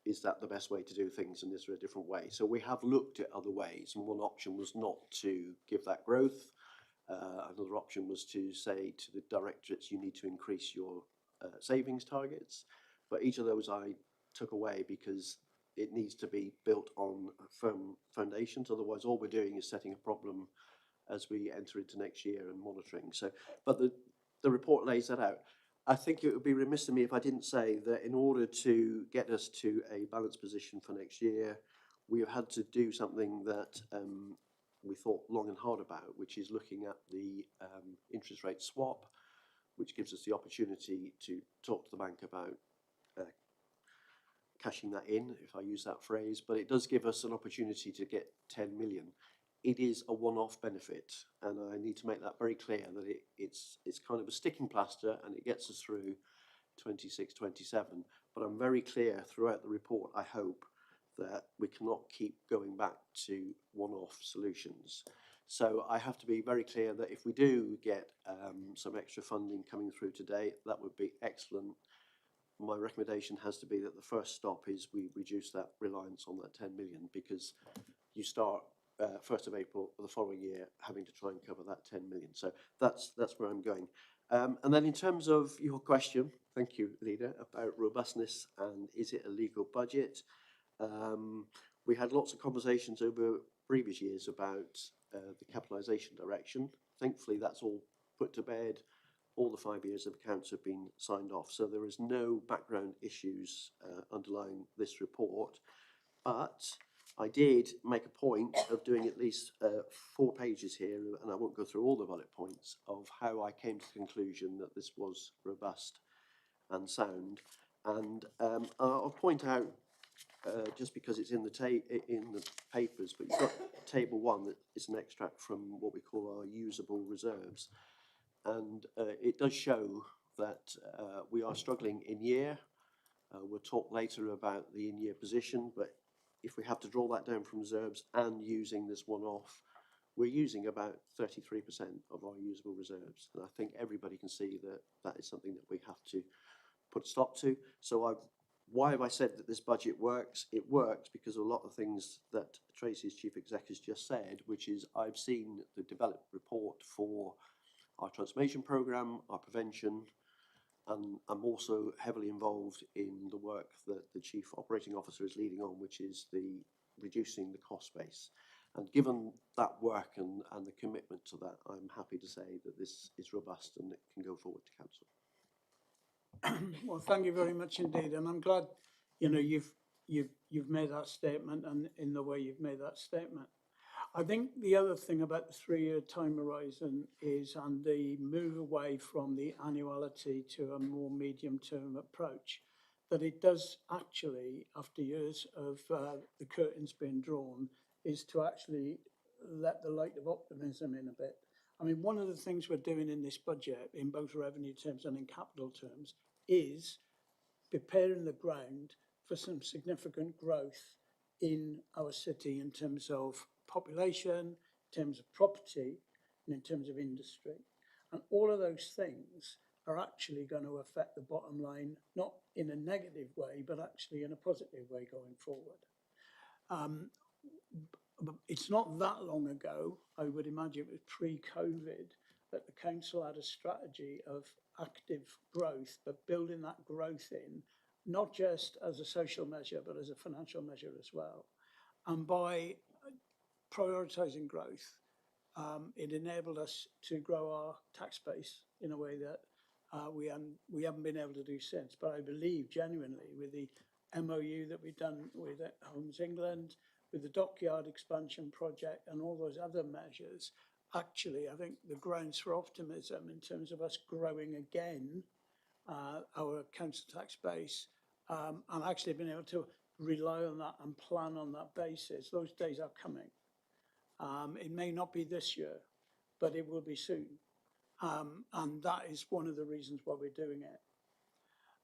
Is that the best way to do things, and is there a different way? So we have looked at other ways, and one option was not to give that growth. Another option was to say to the directorates, you need to increase your savings targets. But each of those I took away because it needs to be built on firm foundations. Otherwise, all we're doing is setting a problem as we enter into next year and monitoring. So, but the report lays that out. I think it would be remiss of me if I didn't say that in order to get us to a balanced position for next year, we have had to do something that we thought long and hard about, which is looking at the interest rate swap, which gives us the opportunity to talk to the bank about cashing that in, if I use that phrase, but it does give us an opportunity to get 10 million. It is a one-off benefit, and I need to make that very clear that it's kind of a sticking plaster and it gets us through 26, 27. But I'm very clear throughout the report, I hope, that we cannot keep going back to one-off solutions. So I have to be very clear that if we do get some extra funding coming through today, that would be excellent. My recommendation has to be that the first stop is we reduce that reliance on that 10 million, because you start 1st of April of the following year having to try and cover that 10 million. So that's where I'm going. And then in terms of your question, thank you, Leader, about robustness and is it a legal budget? We had lots of conversations over previous years about the capitalisation direction. Thankfully, that's all put to bed. All the 5 years of accounts have been signed off. So there is no background issues underlying this report. But I did make a point of doing at least 4 pages here, and I won't go through all the bullet points, of how I came to the conclusion that this was robust and sound. And I'll point out, just because it's in the papers, but you've got table 1 that is an extract from what we call our usable reserves. And it does show that we are struggling in year. We'll talk later about the in-year position, but if we have to draw that down from reserves and using this one-off, we're using about 33% of our usable reserves. And I think everybody can see that that is something that we have to put a stop to. So why have I said that this budget works? It works because of a lot of things that Tracy, as Chief Exec, has just said, which is I've seen the developed report for our transformation programme, our prevention, and I'm also heavily involved in the work that the Chief Operating Officer is leading on, which is the reducing the cost base. And given that work and the commitment to that, I'm happy to say that this is robust and it can go forward to Council. Well, thank you very much indeed, and I'm glad you've made that statement, and in the way you've made that statement. I think the other thing about the 3-year time horizon is, and the move away from the annuality to a more medium-term approach, that it does actually, after years of the curtains being drawn, is to actually let the light of optimism in a bit. I mean, one of the things we're doing in this budget, in both revenue terms and in capital terms, is preparing the ground for some significant growth in our city in terms of population, in terms of property, and in terms of industry. And all of those things are actually going to affect the bottom line, not in a negative way, but actually in a positive way going forward. It's not that long ago, I would imagine it was pre-COVID, that the council had a strategy of active growth, but building that growth in, not just as a social measure, but as a financial measure as well. And by prioritising growth, it enabled us to grow our tax base in a way that we haven't been able to do since. But I believe genuinely with the MOU that we've done with Homes England, with the dockyard expansion project and all those other measures, actually I think the grounds for optimism in terms of us growing again our council tax base and actually being able to rely on that and plan on that basis. Those days are coming. It may not be this year, but it will be soon. And that is one of the reasons why we're doing it.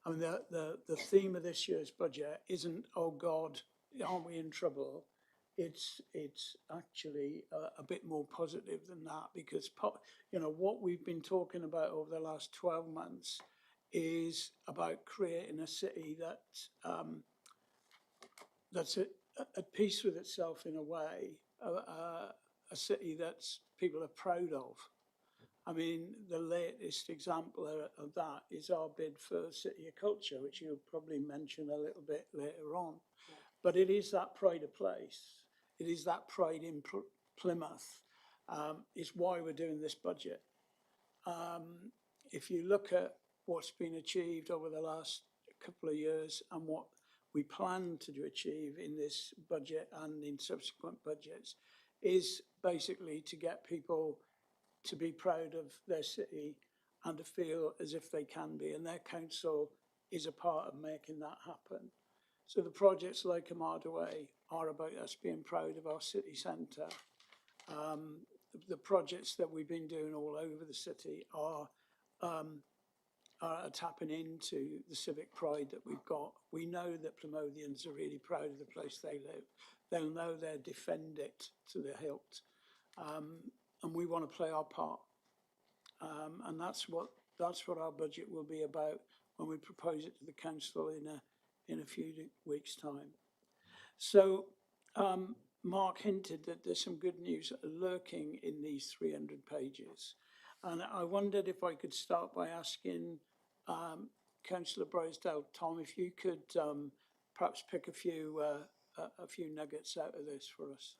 I mean, the theme of this year's budget isn't, oh God, aren't we in trouble? It's actually a bit more positive than that, because what we've been talking about over the last 12 months is about creating a city that's at peace with itself in a way, a city that people are proud of. I mean, the latest example of that is our bid for City of Culture, which you'll probably mention a little bit later on. But it is that pride of place. It is that pride in Plymouth. It's why we're doing this budget. If you look at what's been achieved over the last couple of years and what we plan to achieve in this budget and in subsequent budgets, is basically to get people to be proud of their city and to feel as if they can be, and their council is a part of making that happen. So the projects like Armada Way are about us being proud of our city centre. The projects that we've been doing all over the city are tapping into the civic pride that we've got. We know that Plymothians are really proud of the place they live. They'll know they'll defend it to the hilt. And we want to play our part. And that's what our budget will be about when we propose it to the council in a few weeks' time. So Mark hinted that there's some good news lurking in these 300 pages. And I wondered if I could start by asking Councillor Brysdale, Tom, if you could perhaps pick a few nuggets out of this for us.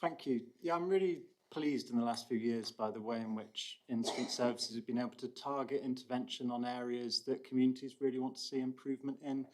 Thank you. Yeah, I'm really pleased in the last few years by the way in which in-street services have been able to target intervention on areas that communities really want to see improvement in,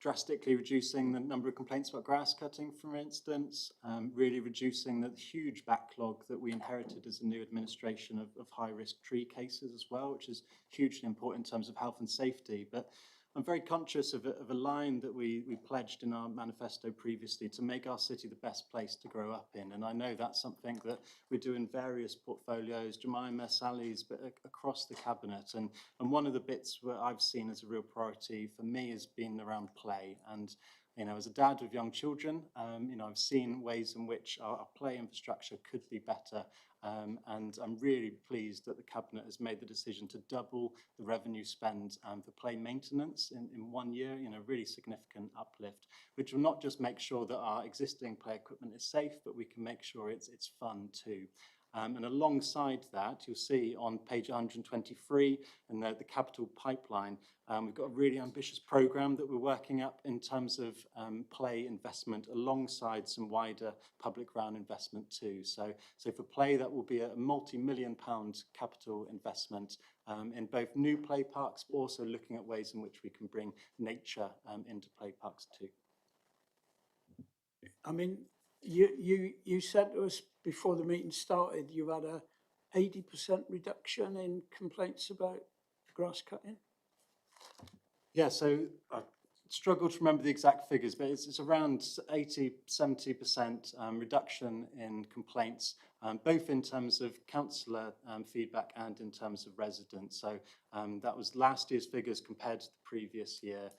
drastically reducing the number of complaints about grass cutting, for instance, really reducing the huge backlog that we inherited as a new administration of high-risk tree cases as well, which is hugely important in terms of health and safety. But I'm very conscious of a line that we pledged in our manifesto previously, to make our city the best place to grow up in. And I know that's something that we do in various portfolios, Jemima, Sally's, but across the cabinet. And one of the bits where I've seen as a real priority for me has been around play. And as a dad of young children, I've seen ways in which our play infrastructure could be better. And I'm really pleased that the Cabinet has made the decision to double the revenue spend for play maintenance in 1 year, really significant uplift, which will not just make sure that our existing play equipment is safe, but we can make sure it's fun too. And alongside that, you'll see on page 123 in the capital pipeline, we've got a really ambitious programme that we're working up in terms of play investment alongside some wider public ground investment too. So for play, that will be a multi-million-pound capital investment in both new play parks, but also looking at ways in which we can bring nature into play parks too. I mean, you said to us before the meeting started, you had a 80% reduction in complaints about grass cutting. Yeah, so I struggle to remember the exact figures, but it's around 80–70% reduction in complaints, both in terms of councillor feedback and in terms of residents. So that was last year's figures compared to the previous year,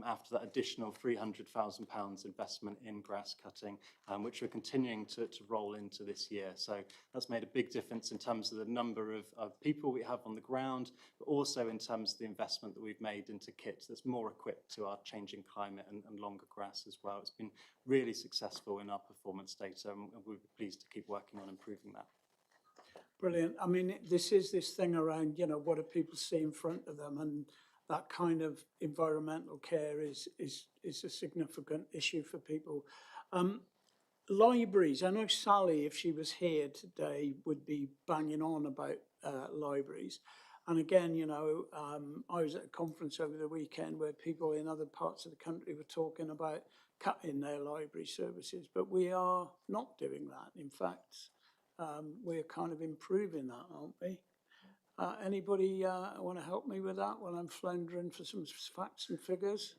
after that additional £300,000 investment in grass cutting, which we're continuing to roll into this year. So that's made a big difference in terms of the number of people we have on the ground, but also in terms of the investment that we've made into kits that's more equipped to our changing climate and longer grass as well. It's been really successful in our performance data, and we're pleased to keep working on improving that. Brilliant. I mean, this is this thing around, what do people see in front of them, and that kind of environmental care is a significant issue for people. Libraries, I know Sally, if she was here today, would be banging on about libraries. And again, I was at a conference over the weekend where people in other parts of the country were talking about cutting their library services, but we are not doing that. In fact, we're kind of improving that, aren't we? Anybody want to help me with that while I'm floundering for some facts and figures?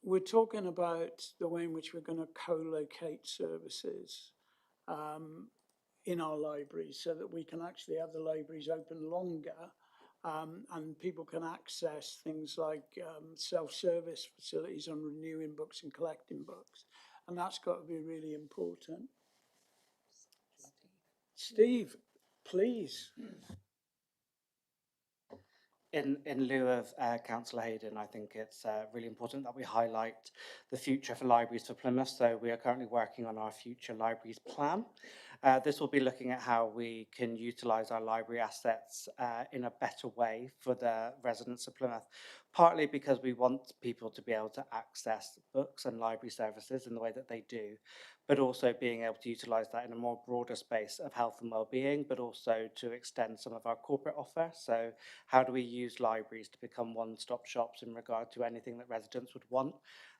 We're talking about the way in which we're going to co-locate services. in our libraries so that we can actually have the libraries open longer, and people can access things like self-service facilities on renewing books and collecting books. And that's got to be really important. Steve, please. In lieu of Councillor Hayden, I think it's really important that we highlight the future for libraries for Plymouth. So we are currently working on our future libraries plan. This will be looking at how we can utilise our library assets in a better way for the residents of Plymouth, partly because we want people to be able to access books and library services in the way that they do, but also being able to utilise that in a more broader space of health and well-being, but also to extend some of our corporate offer. So how do we use libraries to become one-stop shops in regard to anything that residents would want?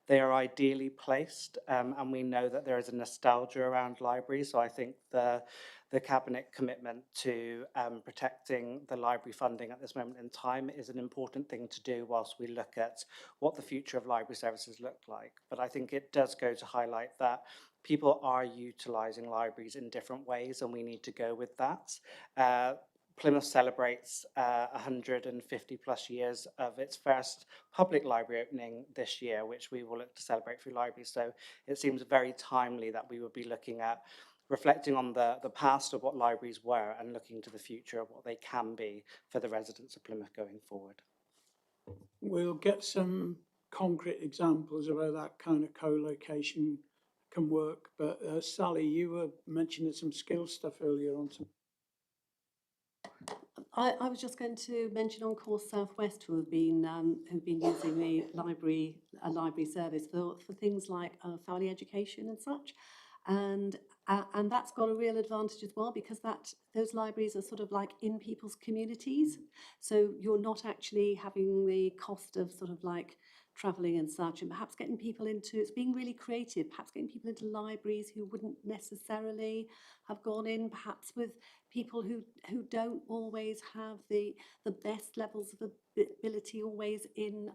They are ideally placed, and we know that there is a nostalgia around libraries. So I think the Cabinet commitment to protecting the library funding at this moment in time is an important thing to do whilst we look at what the future of library services look like. But I think it does go to highlight that people are utilising libraries in different ways, and we need to go with that. Plymouth celebrates 150 plus years of its first public library opening this year, which we will look to celebrate through libraries. So it seems very timely that we would be looking at reflecting on the past of what libraries were and looking to the future of what they can be for the residents of Plymouth going forward. We'll get some concrete examples of how that kind of co-location can work. But Sally, you were mentioning some skill stuff earlier on. I was just going to mention On Course Southwest, who've been using the library service for things like family education and such, and that's got a real advantage as well, because those libraries are sort of like in people's communities, so you're not actually having the cost of sort of like travelling and such, and perhaps getting people into, it's being really creative, perhaps getting people into libraries who wouldn't necessarily have gone in, perhaps with people who don't always have the best levels of ability always in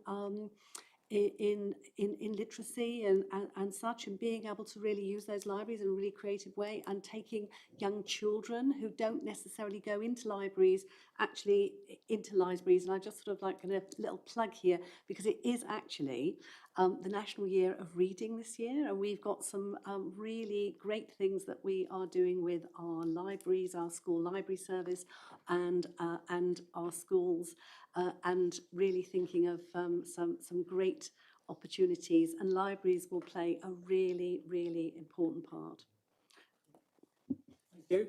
literacy and such, and being able to really use those libraries in a really creative way, and taking young children who don't necessarily go into libraries actually into libraries. And I just sort of like a little plug here, because it is actually the National Year of Reading this year, and we've got some really great things that we are doing with our libraries, our school library service, and our schools, and really thinking of some great opportunities, and libraries will play a really, really important part. Thank you.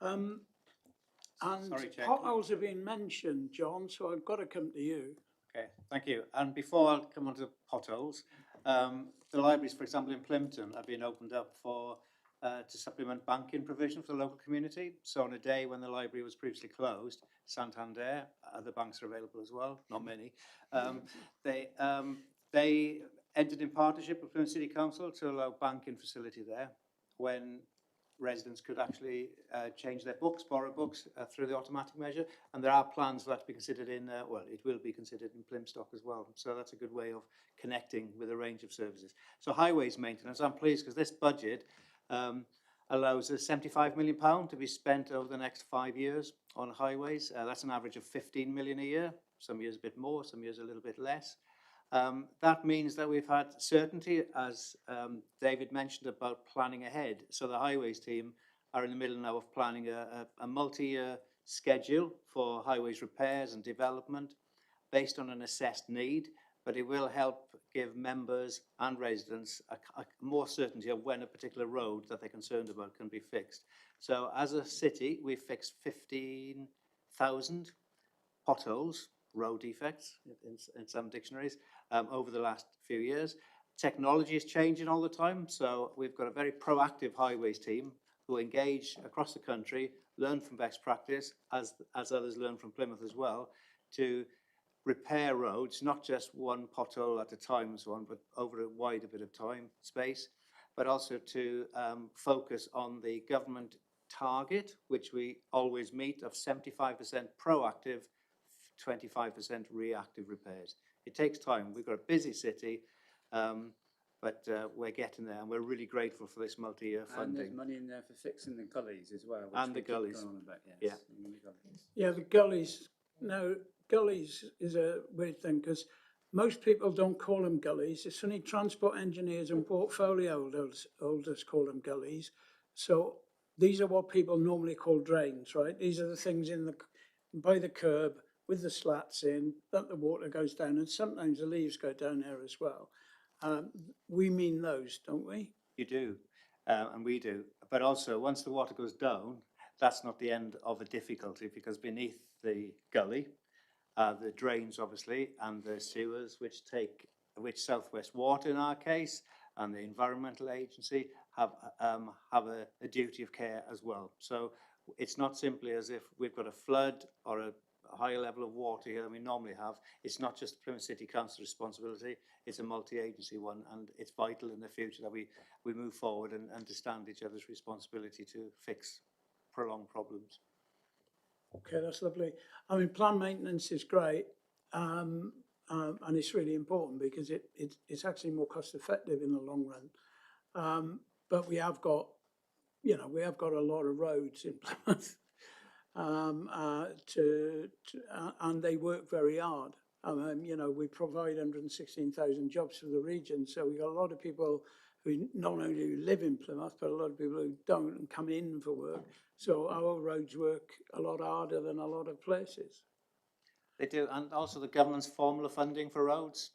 And Sorry, Chair. potholes have been mentioned, John, so I've got to come to you. Okay, thank you. And before I come on to the potholes, the libraries, for example, in Plymouth have been opened up for to supplement banking provision for the local community. So on a day when the library was previously closed, Santander, other banks are available as well, not many, they entered in partnership with Plymouth City Council to allow banking facility there when residents could actually change their books, borrow books through the automatic measure. And there are plans for that to be considered in, well, it will be considered in Plymstock as well. So that's a good way of connecting with a range of services. So highways maintenance, I'm pleased because this budget allows us £75 million to be spent over the next 5 years on highways. That's an average of 15 million a year. Some years a bit more, some years a little bit less. That means that we've had certainty, as David mentioned, about planning ahead. So the highways team are in the middle now of planning a multi-year schedule for highways repairs and development based on an assessed need, but it will help give members and residents a more certainty of when a particular road that they're concerned about can be fixed. So as a city, we've fixed 15,000 potholes, road defects in some dictionaries, over the last few years. Technology is changing all the time, so we've got a very proactive highways team who engage across the country, learn from best practice, as others learn from Plymouth as well, to repair roads, not just one pothole at a time and so on, but over a wider bit of time, space, but also to focus on the government target, which we always meet, of 75% proactive, 25% reactive repairs. It takes time. We've got a busy city, but we're getting there, and we're really grateful for this multi-year And there's funding. money in there for fixing the gullies as well. Which And the we keep gullies. going on about, yes. Yeah. And the gullies. Yeah, the gullies. Now, gullies is a weird thing because most people don't call them gullies. It's only transport engineers and portfolio holders call them gullies. So these are what people normally call drains, right? These are the things by the curb with the slats in that the water goes down, and sometimes the leaves go down there as well. We mean those, don't we? You do, and we do. But also, once the water goes down, that's not the end of the difficulty, because beneath the gully, the drains, obviously, and the sewers, which South West Water in our case, and the Environmental Agency have a duty of care as well. So it's not simply as if we've got a flood or a higher level of water here than we normally have. It's not just Plymouth City Council responsibility, it's a multi-agency one, and it's vital in the future that we move forward and understand each other's responsibility to fix prolonged problems. Okay, that's lovely. I mean, planned maintenance is great, and it's really important because it's actually more cost effective in the long run. But we have got a lot of roads in Plymouth, and they work very hard. We provide 116,000 jobs for the region, so we got a lot of people who not only live in Plymouth, but a lot of people who don't and come in for work. So our roads work a lot harder than a lot of places. They do, and also the government's formula funding for roads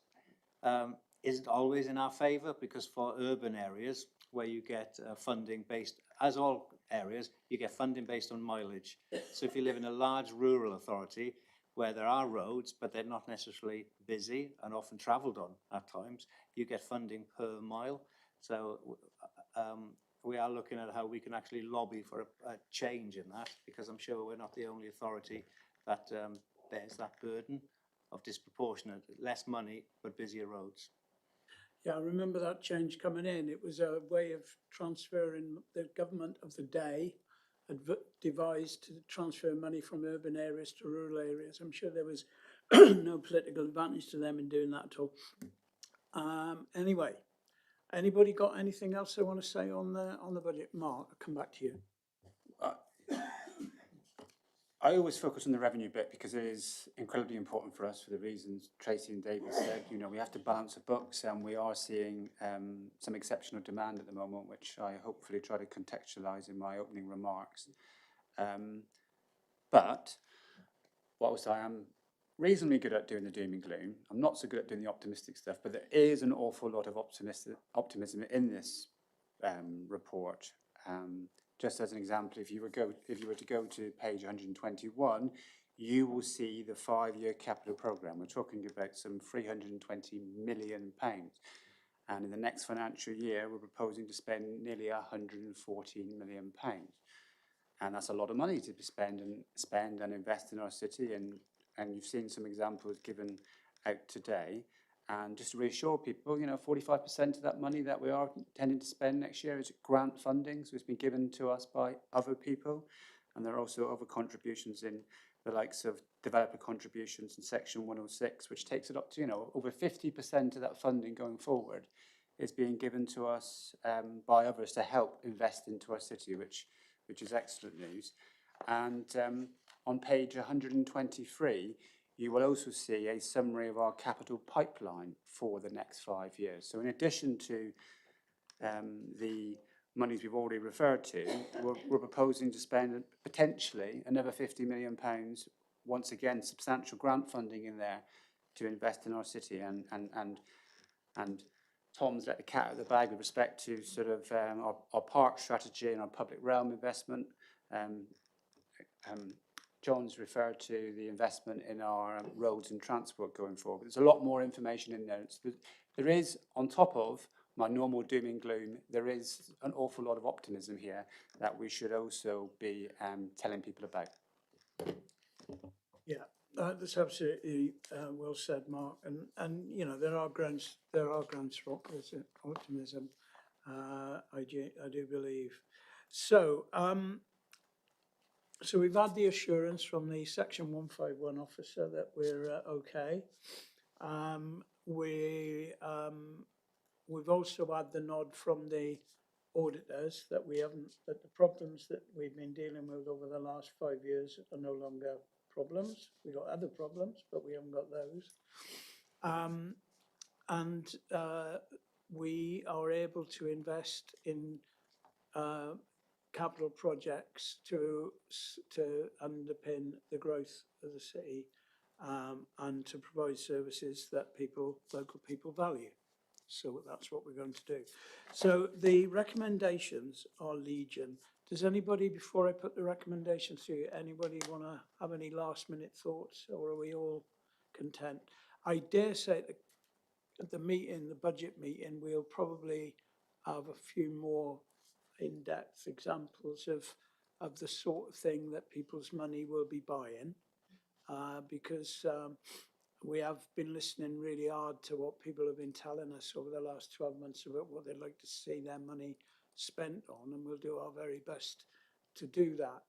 isn't always in our favour, because for urban areas where you get funding based, as all areas, you get funding based on mileage. So if you live in a large rural authority where there are roads, but they're not necessarily busy and often travelled on at times, you get funding per mile. So we are looking at how we can actually lobby for a change in that, because I'm sure we're not the only authority that bears that burden of disproportionate, less money, but busier roads. Yeah, I remember that change coming in. It was a way of transferring. The government of the day had devised to transfer money from urban areas to rural areas. I'm sure there was no political advantage to them in doing that at all. Anyway, anybody got anything else they want to say on the budget? Mark, I'll come back to you. I always focus on the revenue bit because it is incredibly important for us for the reasons Tracy and David said. We have to balance the books, and we are seeing some exceptional demand at the moment, which I hopefully try to contextualise in my opening remarks. But whilst I am reasonably good at doing the doom and gloom, I'm not so good at doing the optimistic stuff, but there is an awful lot of optimism in this report. Just as an example, if you were to go to page 121, you will see the 5-year capital programme. We're talking about some £320 million. And in the next financial year, we're proposing to spend nearly £114 million. And that's a lot of money to spend and invest in our city. And you've seen some examples given out today. And just to reassure people, 45% of that money that we are intending to spend next year is grant funding. So it's been given to us by other people. And there are also other contributions in the likes of developer contributions in Section 106, which takes it up to, over 50% of that funding going forward is being given to us by others to help invest into our city, which is excellent news. And on page 123, you will also see a summary of our capital pipeline for the next 5 years. So in addition to the monies we've already referred to, we're proposing to spend potentially another £50 million, once again, substantial grant funding in there to invest in our city. And Tom's let the cat out of the bag with respect to sort of our park strategy and our public realm investment. John's referred to the investment in our roads and transport going forward. There's a lot more information in there. There is, on top of my normal doom and gloom, there is an awful lot of optimism here that we should also be telling people about. Yeah, that's absolutely well said, Mark. And there are grounds for optimism. I do believe. So we've had the assurance from the Section 151 officer that we're okay. we've also had the nod from the auditors that that the problems that we've been dealing with over the last 5 years are no longer problems. We've got other problems, but we haven't got those. We are able to invest in capital projects to underpin the growth of the city and to provide services that local people value. So that's what we're going to do. So the recommendations are legion. Does anybody, before I put the recommendations to you, anybody want to have any last minute thoughts, or are we all content? I dare say that at the meeting, the budget meeting, we'll probably have a few more in-depth examples of the sort of thing that people's money will be buying, because we have been listening really hard to what people have been telling us over the last 12 months about what they'd like to see their money spent on, and we'll do our very best to do that.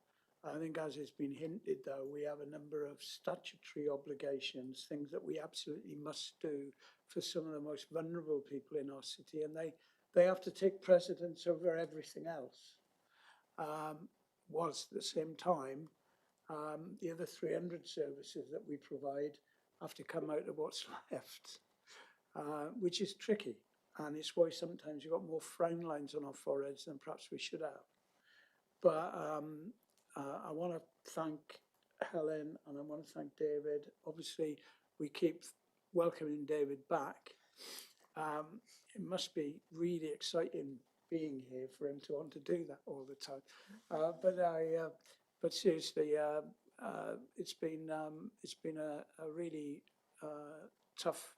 I think, as has been hinted, though, we have a number of statutory obligations, things that we absolutely must do for some of the most vulnerable people in our city, and they have to take precedence over everything else. Whilst at the same time, the other 300 services that we provide have to come out of what's left, which is tricky. And it's why sometimes you've got more frown lines on our foreheads than perhaps we should have. But I want to thank Helen and I want to thank David. Obviously, we keep welcoming David back. It must be really exciting being here for him to want to do that all the time. But seriously, it's been a really tough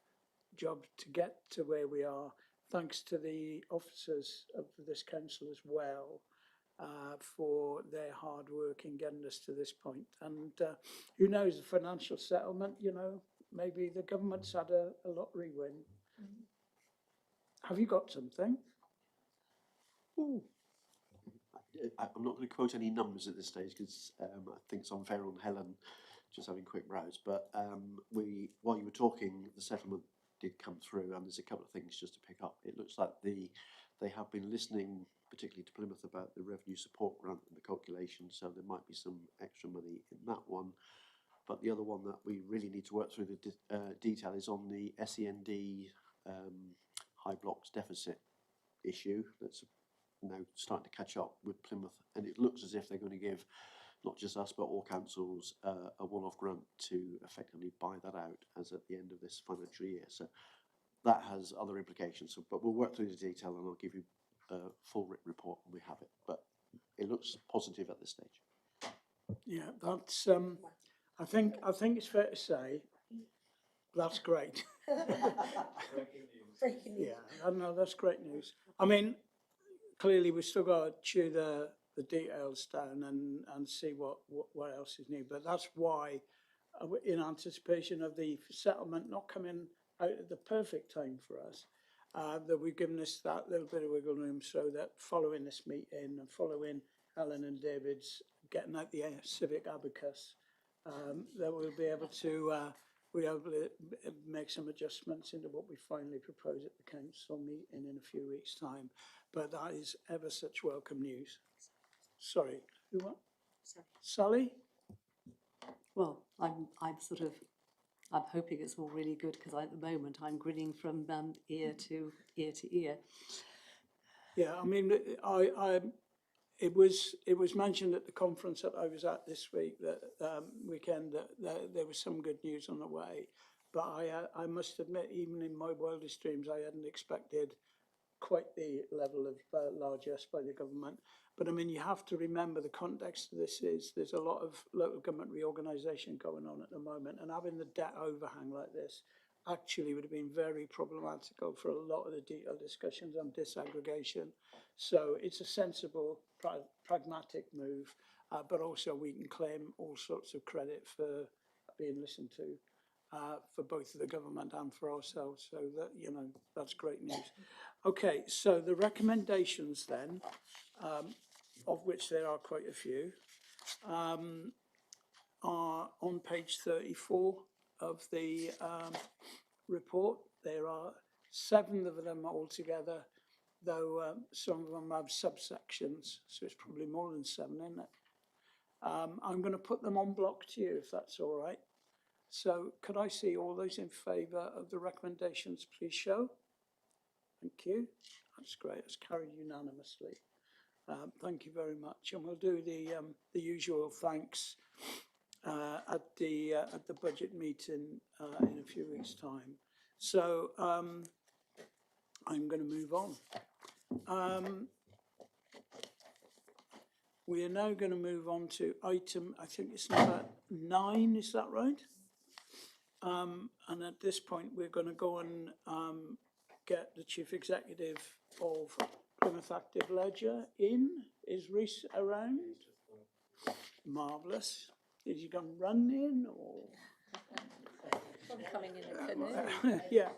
job to get to where we are. Thanks to the officers of this council as well for their hard work in getting us to this point. And who knows, the financial settlement, maybe the government's had a lottery win. Mm-hmm. Have you got something? Ooh. I'm not going to quote any numbers at this stage because I think it's unfair on Helen just having a quick browse. But while you were talking, the settlement did come through, and there's a couple of things just to pick up. It looks like they have been listening, particularly to Plymouth, about the revenue support grant and the calculation, so there might be some extra money in that one. But the other one that we really need to work through the detail is on the SEND high blocks deficit issue that's now starting to catch up with Plymouth, and it looks as if they're going to give not just us but all councils a one-off grant to effectively buy that out as at the end of this financial year. So that has other implications. So, but we'll work through the detail and I'll give you a full written report when we have it. But it looks positive at this stage. Yeah, that's. I think it's fair to say that's great. Breaking news. Yeah, I know that's great news. I mean, clearly we've still got to chew the details down and see what else is new. But that's why, in anticipation of the settlement not coming out at the perfect time for us, that we've given us that little bit of wiggle room, so that following this meeting and following Helen and David's getting out the civic abacus, that we'll be able to make some adjustments into what we finally propose at the council meeting in a few weeks' time. But that is ever such welcome news. Sorry, who what? Sally? Well, I'm hoping it's all really good because at the moment I'm grinning from ear to ear. Yeah, I mean, it was mentioned at the conference that I was at this week that weekend that there was some good news on the way, but I must admit, even in my wildest dreams, I hadn't expected quite the level of largesse by the government. But I mean, you have to remember the context of this is there's a lot of local government reorganisation going on at the moment, and having the debt overhang like this actually would have been very problematical for a lot of the detailed discussions on disaggregation. So it's a sensible, pragmatic move, but also we can claim all sorts of credit for being listened to for both the government and for ourselves. So that, that's great news. Okay, so the recommendations then, of which there are quite a few, are on page 34 of the report. There are 7 of them altogether, though some of them have subsections, so it's probably more than 7, isn't it? I'm going to put them on block to you, if that's all right. So could I see all those in favour of the recommendations, please show? Thank you. That's great. It's carried unanimously. Thank you very much, and we'll do the usual thanks at the budget meeting in a few weeks' time. So I'm going to move on. We are now going to move on to item, I think it's number 9, is that right? And at this point, we're going to go and get the Chief Executive of Plymouth Active Ledger in. Is Rhys around? Marvellous. Is he going to run in or? I'm coming in a canoe. Yeah.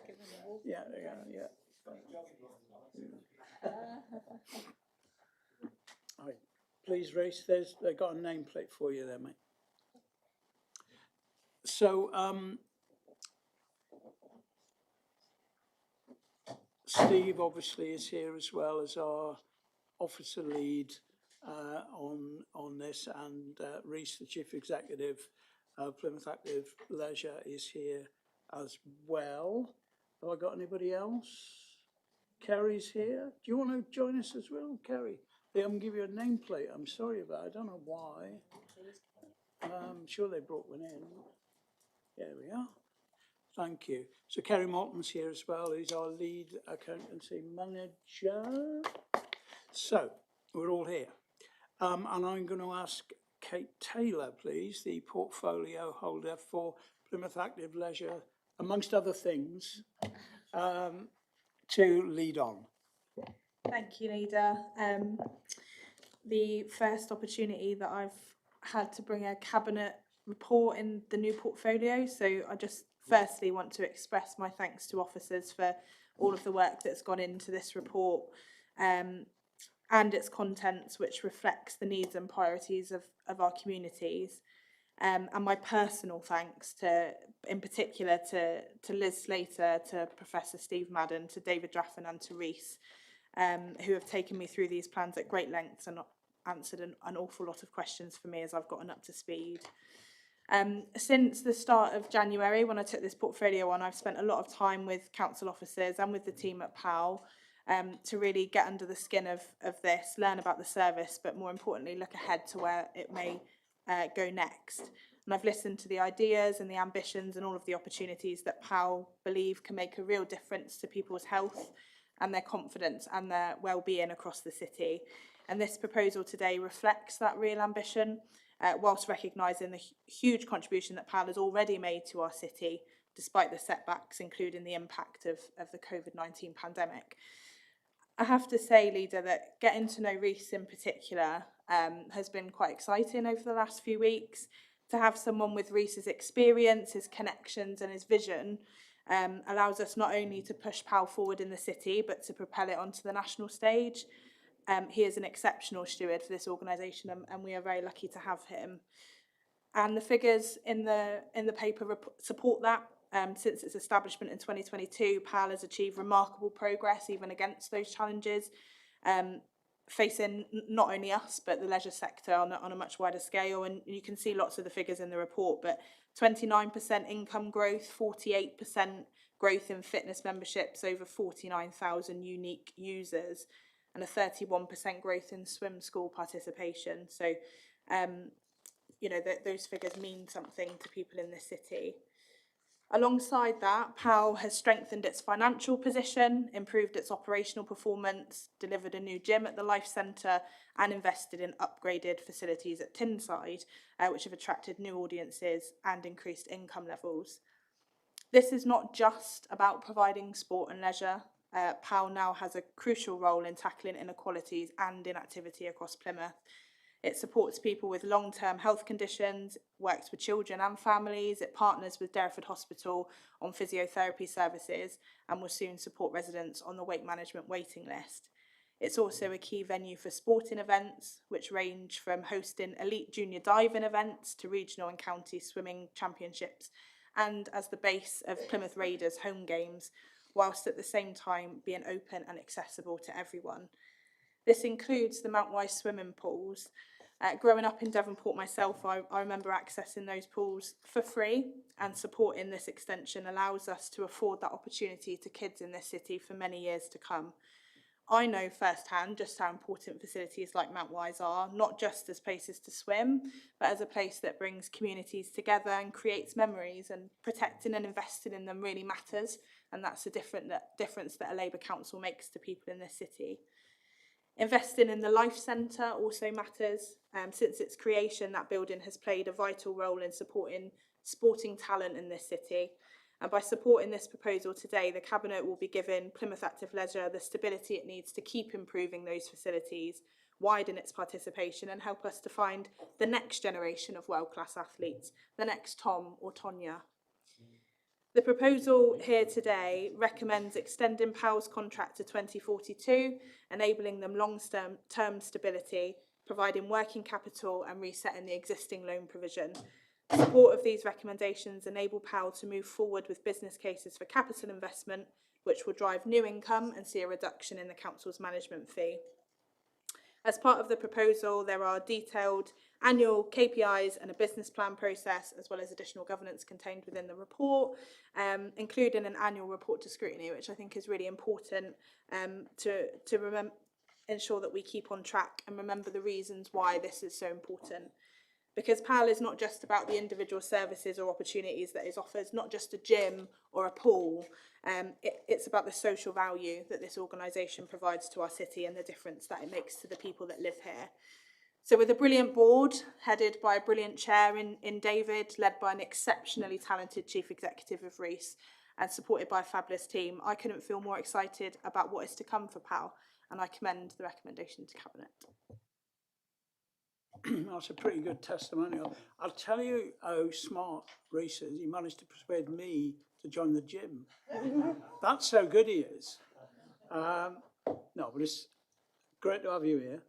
All right. Please, Rhys, they've got a nameplate for you there, mate. So, Steve obviously is here as well as our officer lead on this, and Rhys, the Chief Executive of Plymouth Active Leisure, is here as well. Have I got anybody else? Kerry's here. Do you want to join us as well, Kerry? They haven't given you a nameplate. I'm sorry about it. I don't know why. I'm sure they brought one in. There we are. Thank you. So Kerry Morton's here as well. He's our lead accountancy manager. So we're all here. And I'm going to ask Kate Taylor, please, the portfolio holder for Plymouth Active Leisure, amongst other things, to lead on. Thank you, Leader. The first opportunity that I've had to bring a cabinet report in the new portfolio, so I just firstly want to express my thanks to officers for all of the work that's gone into this report and its contents, which reflects the needs and priorities of our communities. And my personal thanks to, in particular, to Liz Slater, to Professor Steve Madden, to David Draffen and to Rhys, who have taken me through these plans at great lengths and answered an awful lot of questions for me as I've gotten up to speed. Since the start of January, when I took this portfolio on, I've spent a lot of time with council officers and with the team at PAL to really get under the skin of this, learn about the service, but more importantly, look ahead to where it may go next. And I've listened to the ideas and the ambitions and all of the opportunities that PAL believe can make a real difference to people's health and their confidence and their well-being across the city. And this proposal today reflects that real ambition, whilst recognising the huge contribution that PAL has already made to our city, despite the setbacks, including the impact of the COVID-19 pandemic. I have to say, Leader, that getting to know Rhys in particular has been quite exciting over the last few weeks. To have someone with Rhys's experience, his connections and his vision allows us not only to push PAL forward in the city, but to propel it onto the national stage. He is an exceptional steward for this organisation, and we are very lucky to have him. And the figures in the paper support that. Since its establishment in 2022, PAL has achieved remarkable progress even against those challenges, facing not only us but the leisure sector on a much wider scale. And you can see lots of the figures in the report, but 29% income growth, 48% growth in fitness memberships, over 49,000 unique users, and a 31% growth in swim school participation. So, those figures mean something to people in the city. Alongside that, PAL has strengthened its financial position, improved its operational performance, delivered a new gym at the Life Centre, and invested in upgraded facilities at Tyneside, which have attracted new audiences and increased income levels. This is not just about providing sport and leisure. PAL now has a crucial role in tackling inequalities and inactivity across Plymouth. It supports people with long-term health conditions, works with children and families, it partners with Derriford Hospital on physiotherapy services, and will soon support residents on the weight management waiting list. It's also a key venue for sporting events, which range from hosting elite junior diving events to regional and county swimming championships, and as the base of Plymouth Raiders home games, whilst at the same time being open and accessible to everyone. This includes the Mount Wise swimming pools. Growing up in Devonport myself, I remember accessing those pools for free, and supporting this extension allows us to afford that opportunity to kids in this city for many years to come. I know firsthand just how important facilities like Mount Wise are, not just as places to swim, but as a place that brings communities together and creates memories, and protecting and investing in them really matters, and that's the difference that a Labour council makes to people in this city. Investing in the Life Centre also matters. Since its creation, that building has played a vital role in supporting sporting talent in this city. And by supporting this proposal today, the Cabinet will be giving Plymouth Active Leisure the stability it needs to keep improving those facilities, widen its participation, and help us to find the next generation of world-class athletes, the next Tom or Tonya. The proposal here today recommends extending PAL's contract to 2042, enabling them long-term stability, providing working capital and resetting the existing loan provision. Support of these recommendations enable PAL to move forward with business cases for capital investment, which will drive new income and see a reduction in the council's management fee. As part of the proposal, there are detailed annual KPIs and a business plan process, as well as additional governance contained within the report, including an annual report to scrutiny, which I think is really important to ensure that we keep on track and remember the reasons why this is so important. Because PAL is not just about the individual services or opportunities that it offers, not just a gym or a pool. It's about the social value that this organisation provides to our city and the difference that it makes to the people that live here. So with a brilliant board, headed by a brilliant chair in David, led by an exceptionally talented chief executive of Reece, and supported by a fabulous team, I couldn't feel more excited about what is to come for PAL, and I commend the recommendation to Cabinet. That's a pretty good testimonial. I'll tell you how smart Reece is. He managed to persuade me to join the gym. That's how good he is. No, but it's great to have you here.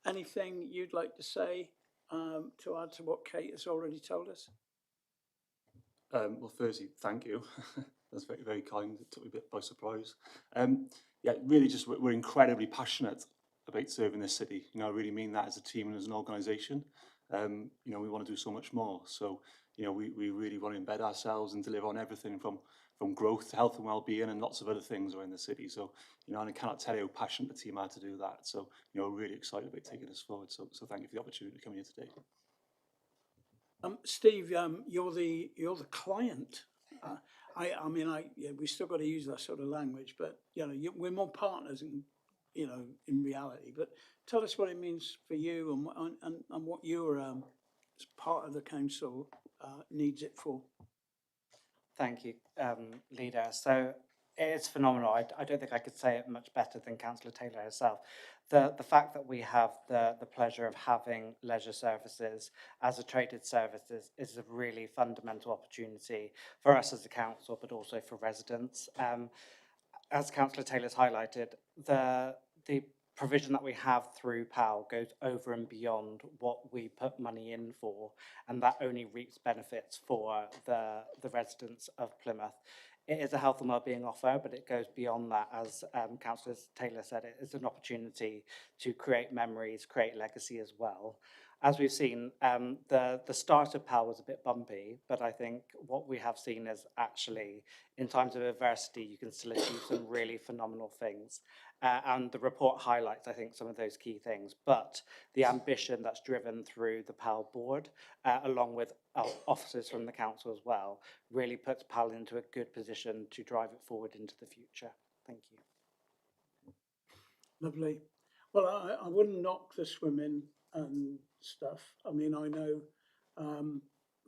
Anything you'd like to say to add to what Kate has already told us? Well, firstly, thank you. That's very, very kind. It took me a bit by surprise. Yeah, really just we're incredibly passionate about serving this city. You know, I really mean that as a team and as an organisation. You know, we want to do so much more. So, you know, we really want to embed ourselves and deliver on everything from growth to health and well-being and lots of other things around the city. So, you know, and I cannot tell you how passionate the team are to do that. So, you know, we're really excited about taking this forward. So thank you for the opportunity to come here today. Steve, you're the client. I mean, we still got to use that sort of language, but you know, we're more partners, in reality. But tell us what it means for you and what your as part of the council needs it for. Thank you, Leader. So it's phenomenal. I don't think I could say it much better than Councillor Taylor herself. The fact that we have the pleasure of having leisure services as a traded service is a really fundamental opportunity for us as a council, but also for residents. As Councillor Taylor's highlighted, the provision that we have through PAL goes over and beyond what we put money in for, and that only reaps benefits for the residents of Plymouth. It is a health and wellbeing offer, but it goes beyond that. As Councillor Taylor said, it is an opportunity to create memories, create legacy as well. As we've seen, the start of PAL was a bit bumpy, but I think what we have seen is actually, in times of adversity, you can still achieve some really phenomenal things. And the report highlights, I think, some of those key things. But the ambition that's driven through the PAL board, along with officers from the council as well, really puts PAL into a good position to drive it forward into the future. Thank you. Lovely. Well, I wouldn't knock the swimming and stuff. I mean, I know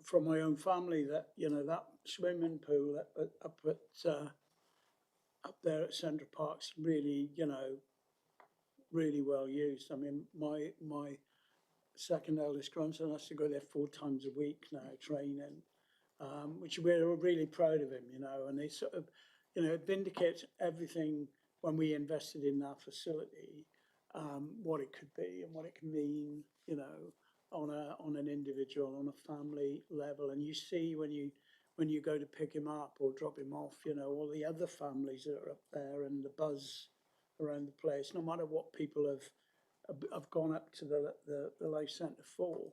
from my own family that, you know, that swimming pool up there at Central Park's really, you know, really well used. I mean, my second eldest grandson has to go there 4 times a week now training, which we're really proud of him, you know, and it sort of, you know, it vindicates everything when we invested in that facility, what it could be and what it can mean, you know, on an individual, on a family level. And you see when when you go to pick him up or drop him off, you know, all the other families that are up there and the buzz around the place, no matter what people have gone up to the Life Centre for.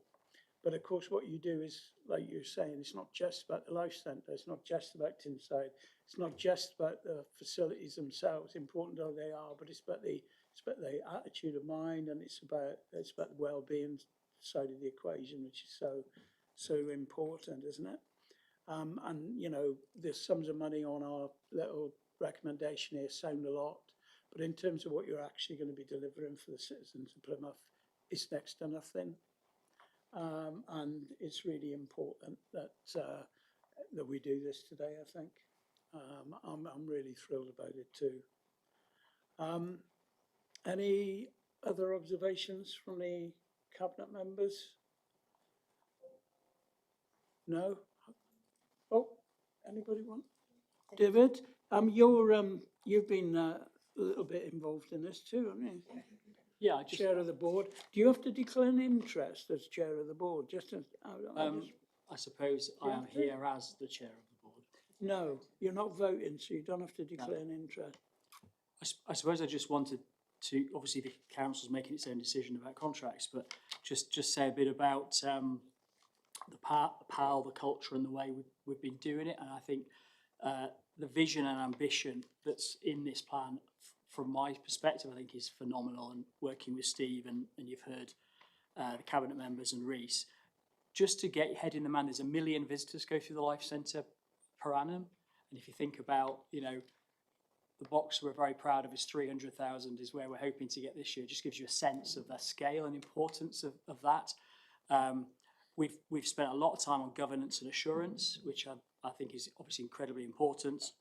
But of course, what you do is, like you're saying, it's not just about the Life Centre, it's not just about Tinside, it's not just about the facilities themselves, important though they are, but it's about the attitude of mind, and it's about the well-being side of the equation, which is so important, isn't it? And you know, the sums of money on our little recommendation here sound a lot, but in terms of what you're actually going to be delivering for the citizens of Plymouth, it's next to nothing. And it's really important that we do this today, I think. I'm really thrilled about it too. Any other observations from the cabinet members? No? Oh, anybody want? David, you've been a little bit involved in this too, haven't you? Yeah, Chair of the board. Do you have to declare an interest as chair of the board? I suppose I am here as the chair of the board. No, you're not voting, so you don't have to declare an interest. I suppose I just wanted to, obviously the council's making its own decision about contracts, but just say a bit about the PAL, the culture and the way we've been doing it. And I think the vision and ambition that's in this plan, from my perspective, I think is phenomenal. And working with Steve and you've heard the cabinet members and Reece, just to get your head in the man, there's 1 million visitors go through the Life Centre per annum. And if you think about, you know, the box we're very proud of is 300,000 is where we're hoping to get this year. It just gives you a sense of the scale and importance of that. We've spent a lot of time on governance and assurance, which I think is obviously incredibly important.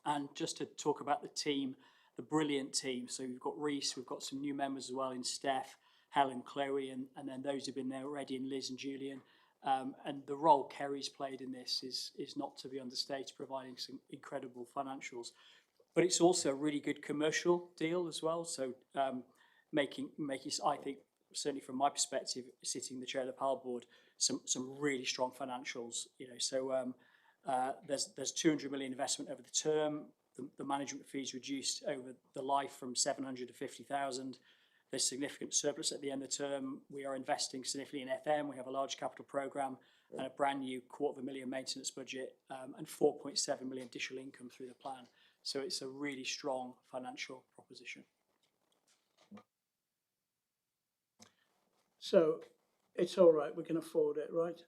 And just to talk about the team, the brilliant team. So we've got Reece, we've got some new members as well in Steph, Helen, Chloe, and then those who've been there already in Liz and Julian. And the role Kerry's played in this is not to be understated, providing some incredible financials. But it's also a really good commercial deal as well. So making, I think, certainly from my perspective, sitting the chair of the PAL board, some really strong financials. You know, so there's 200 million investment over the term. The management fees reduced over the life from 700 to 50,000. There's significant surplus at the end of the term. We are investing significantly in FM. We have a large capital programme and a brand new £250,000 maintenance budget and 4.7 million additional income through the plan. So it's a really strong financial proposition. So it's all right, we can afford it, right?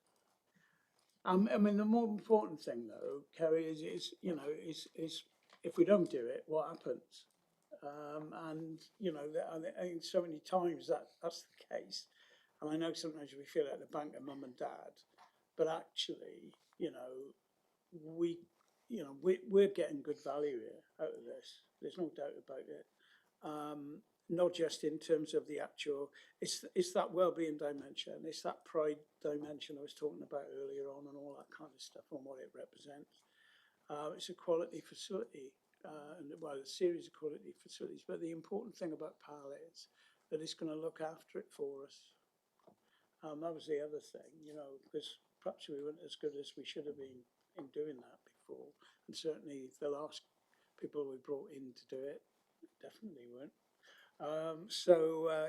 I mean, the more important thing though, Kerry, is if we don't do it, what happens? And you know, I think so many times that's the case. And I know sometimes we feel like the bank of mum and dad, but actually, you know, we're getting good value here out of this. There's no doubt about it. Not just in terms of the actual, it's that well-being dimension, it's that pride dimension I was talking about earlier on, and all that kind of stuff, and what it represents. It's a quality facility, and well, a series of quality facilities. But the important thing about PAL is that it's going to look after it for us. That was the other thing, you know, because perhaps we weren't as good as we should have been in doing that before, and certainly the last people we brought in to do it definitely weren't.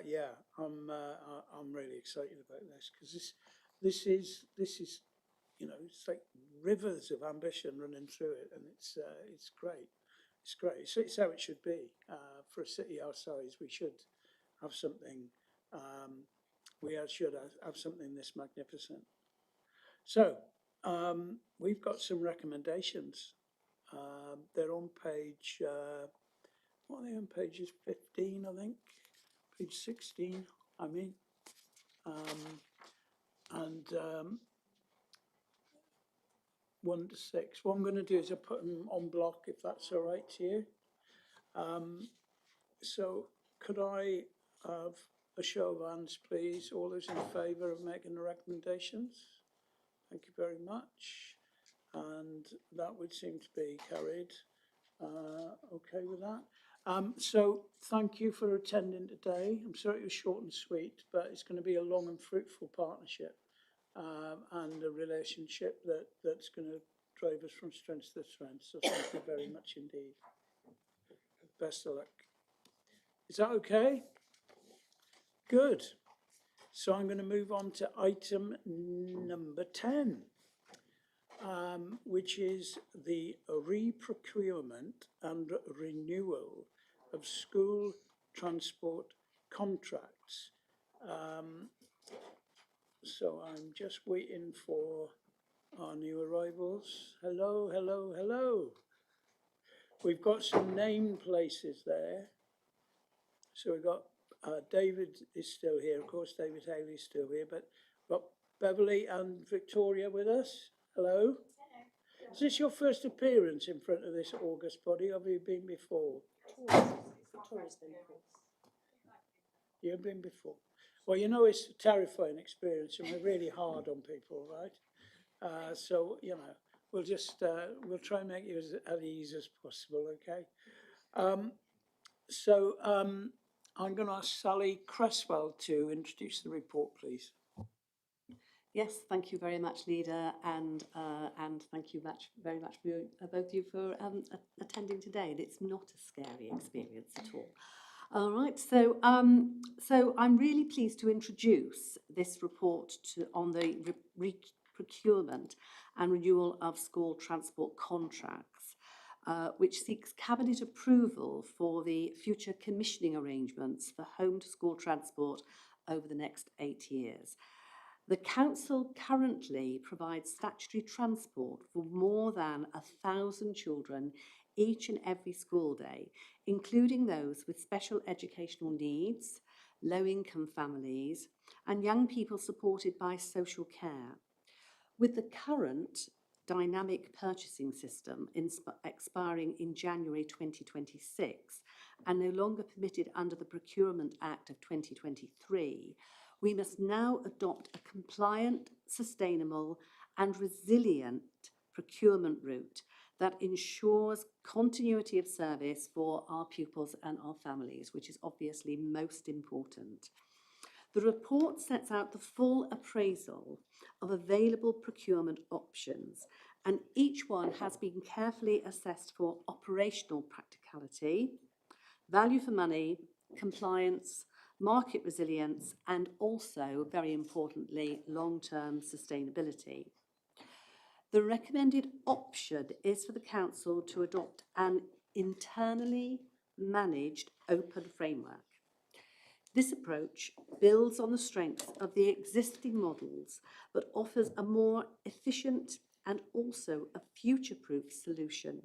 Yeah, I'm really excited about this, because this is you know, it's like rivers of ambition running through it, and it's great. It's great. So it's how it should be for a city our size. We should have something. Should have something this magnificent. So we've got some recommendations. They're on page. What are they on? Pages 15, I think. Page 16. I mean, and 1 to 6. What I'm going to do is I put them on block, if that's all right to you. So could I have a show of hands, please? All those in favour of making the recommendations? Thank you very much. And that would seem to be carried. Okay with that. So thank you for attending today. I'm sorry it was short and sweet, but it's going to be a long and fruitful partnership and a relationship that's going to drove us from strength to strength. So thank you very much indeed. Best of luck. Is that okay? Good. So I'm going to move on to item number 10, which is the re-procurement and renewal of school transport contracts. So I'm just waiting for our new arrivals. Hello, hello, hello. We've got some named places there. So we've got David is still here, of course, David Haley is still here, but we've got Beverly and Victoria with us. Hello. Hello. Is this your first appearance in front of this August body, or have you been before? Victoria's been before. You've been before. Well, you know, it's a terrifying experience and we're really hard on people, right? So, you know, we'll just, we'll try and make you as at ease as possible, okay? I'm going to ask Sally Cresswell to introduce the report, please. Yes, thank you very much, Leader, and thank you very much for both of you for attending today. And it's not a scary experience at all. All right, so I'm really pleased to introduce this report on the procurement and renewal of school transport contracts, which seeks Cabinet approval for the future commissioning arrangements for home-to-school transport over the next 8 years. The Council currently provides statutory transport for more than 1,000 children each and every school day, including those with special educational needs, low-income families, and young people supported by social care. With the current dynamic purchasing system expiring in January 2026 and no longer permitted under the Procurement Act of 2023, we must now adopt a compliant, sustainable and resilient procurement route that ensures continuity of service for our pupils and our families, which is obviously most important. The report sets out the full appraisal of available procurement options, and each one has been carefully assessed for operational practicality, value for money, compliance, market resilience, and also, very importantly, long-term sustainability. The recommended option is for the Council to adopt an internally managed open framework. This approach builds on the strengths of the existing models, but offers a more efficient and also a future-proof solution.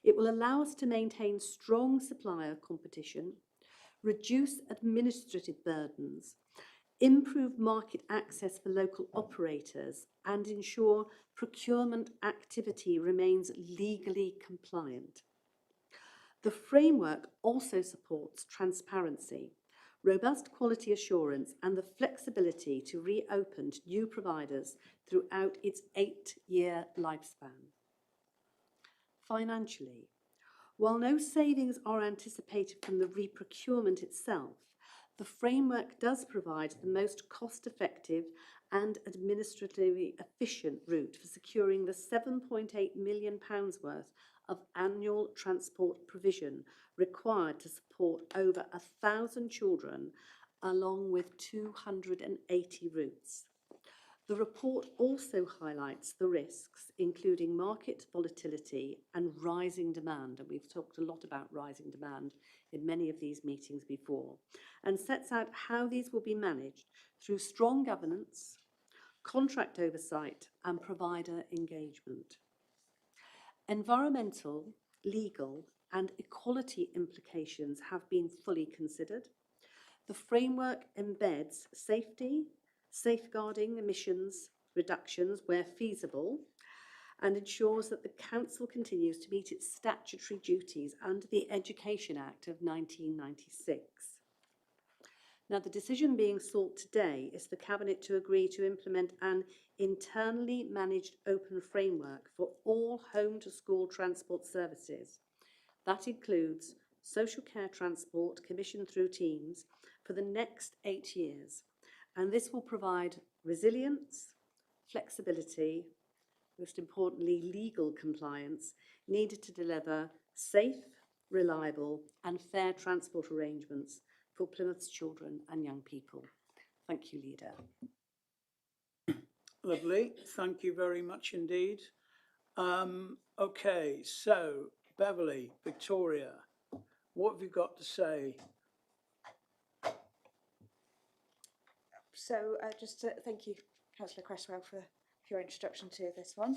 It will allow us to maintain strong supplier competition, reduce administrative burdens, improve market access for local operators, and ensure procurement activity remains legally compliant. The framework also supports transparency, robust quality assurance, and the flexibility to reopen to new providers throughout its 8-year lifespan. Financially, while no savings are anticipated from the re-procurement itself, the framework does provide the most cost-effective and administratively efficient route for securing the £7.8 million worth of annual transport provision required to support over 1,000 children along with 280 routes. The report also highlights the risks, including market volatility and rising demand, and we've talked a lot about rising demand in many of these meetings before, and sets out how these will be managed through strong governance, contract oversight, and provider engagement. Environmental, legal, and equality implications have been fully considered. The framework embeds safety, safeguarding emissions reductions where feasible, and ensures that the Council continues to meet its statutory duties under the Education Act of 1996. Now, the decision being sought today is for Cabinet to agree to implement an internally managed open framework for all home-to-school transport services. That includes social care transport commissioned through teams for the next 8 years, and this will provide resilience, flexibility, most importantly, legal compliance needed to deliver safe, reliable and fair transport arrangements for Plymouth's children and young people. Thank you, Leader. Lovely, thank you very much indeed. Okay, so Beverly, Victoria, what have you got to say? So just to thank you, Councillor Cresswell, for your introduction to this one.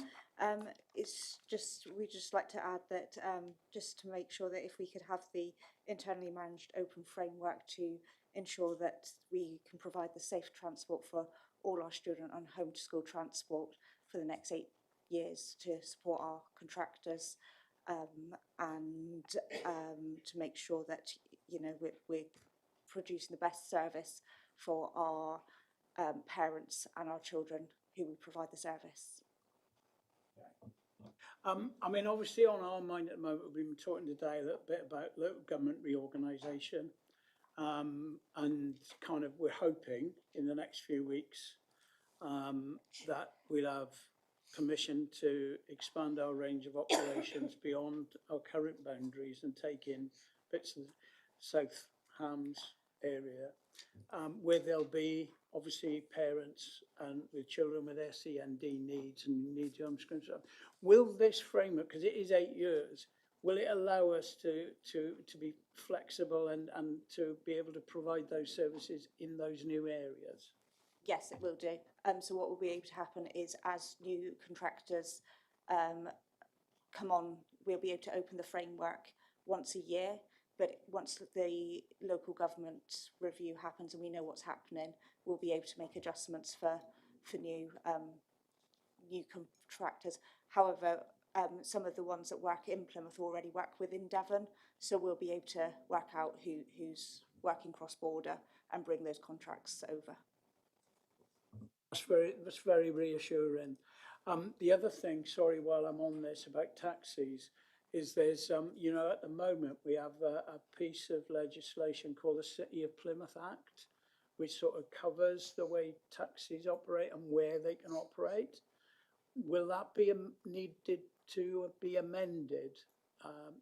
It's just, we just like to add that just to make sure that if we could have the internally managed open framework to ensure that we can provide the safe transport for all our student on home to school transport for the next 8 years to support our contractors and to make sure that, you know, we're producing the best service for our parents and our children who we provide the service. I mean, obviously on our mind at the moment, we've been talking today a little bit about local government reorganisation and kind of we're hoping in the next few weeks that we'll have permission to expand our range of operations beyond our current boundaries and take in bits of South Hams area where there'll be obviously parents and with children with SEND needs and needs on screen stuff. Will this framework, because it is 8 years, will it allow us to be flexible and to be able to provide those services in those new areas? Yes, it will do. So what will be able to happen is as new contractors come on, we'll be able to open the framework once a year. But once the local government review happens and we know what's happening, we'll be able to make adjustments for new contractors. However, some of the ones that work in Plymouth already work within Devon, so we'll be able to work out who's working cross-border and bring those contracts over. That's very reassuring. The other thing, sorry, while I'm on this about taxis, is there's, you know, at the moment we have a piece of legislation called the City of Plymouth Act, which sort of covers the way taxis operate and where they can operate. Will that be needed to be amended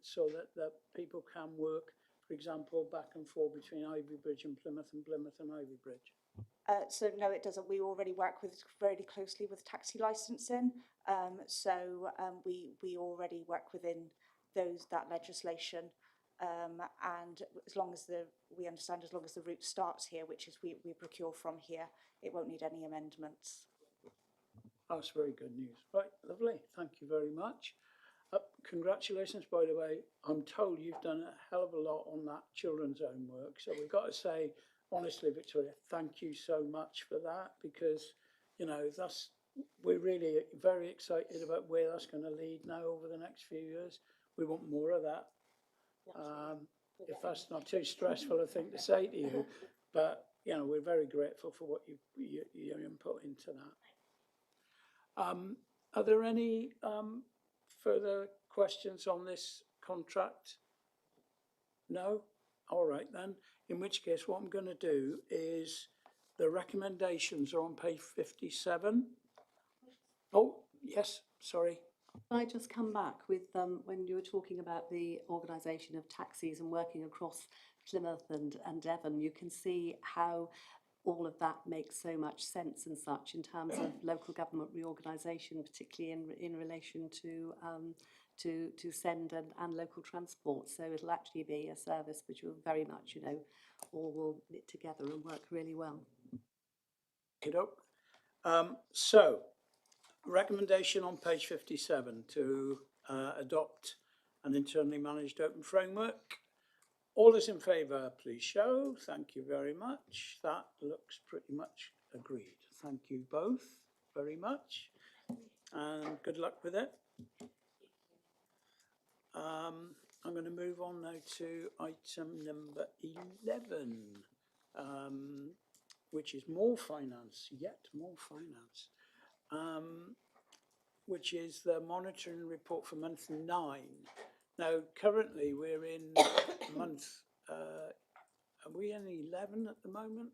so that people can work, for example, back and forth between Ivy Bridge and Plymouth and Ivy Bridge? So no, it doesn't. We already work very closely with taxi licensing. We already work within that legislation. And as long as we understand, as long as the route starts here, which is we procure from here, it won't need any amendments. That's very good news. Right, lovely. Thank you very much. Congratulations, by the way. I'm told you've done a hell of a lot on that children's own work. So we've got to say, honestly, Victoria, thank you so much for that because, you know, we're really very excited about where that's going to lead now over the next few years. We want more of that. If that's not too stressful a thing to say to you, but, you know, we're very grateful for what your input into that. Are there any further questions on this contract? No? All right then. In which case, what I'm going to do is the recommendations are on page 57. Oh, yes, sorry. Can I just come back with when you were talking about the organisation of taxis and working across Plymouth and Devon, you can see how all of that makes so much sense and such in terms of local government reorganisation, particularly in relation to send and local transport. So it'll actually be a service which will very much, you know, all will knit together and work really well. So, recommendation on page 57 to adopt an internally managed open framework. All those in favour, please show. Thank you very much. That looks pretty much agreed. Thank you both very much and good luck with it. I'm going to move on now to item number 11, which is more finance, which is the monitoring report for month 9. Now, currently we're in month, are we in 11 at the moment?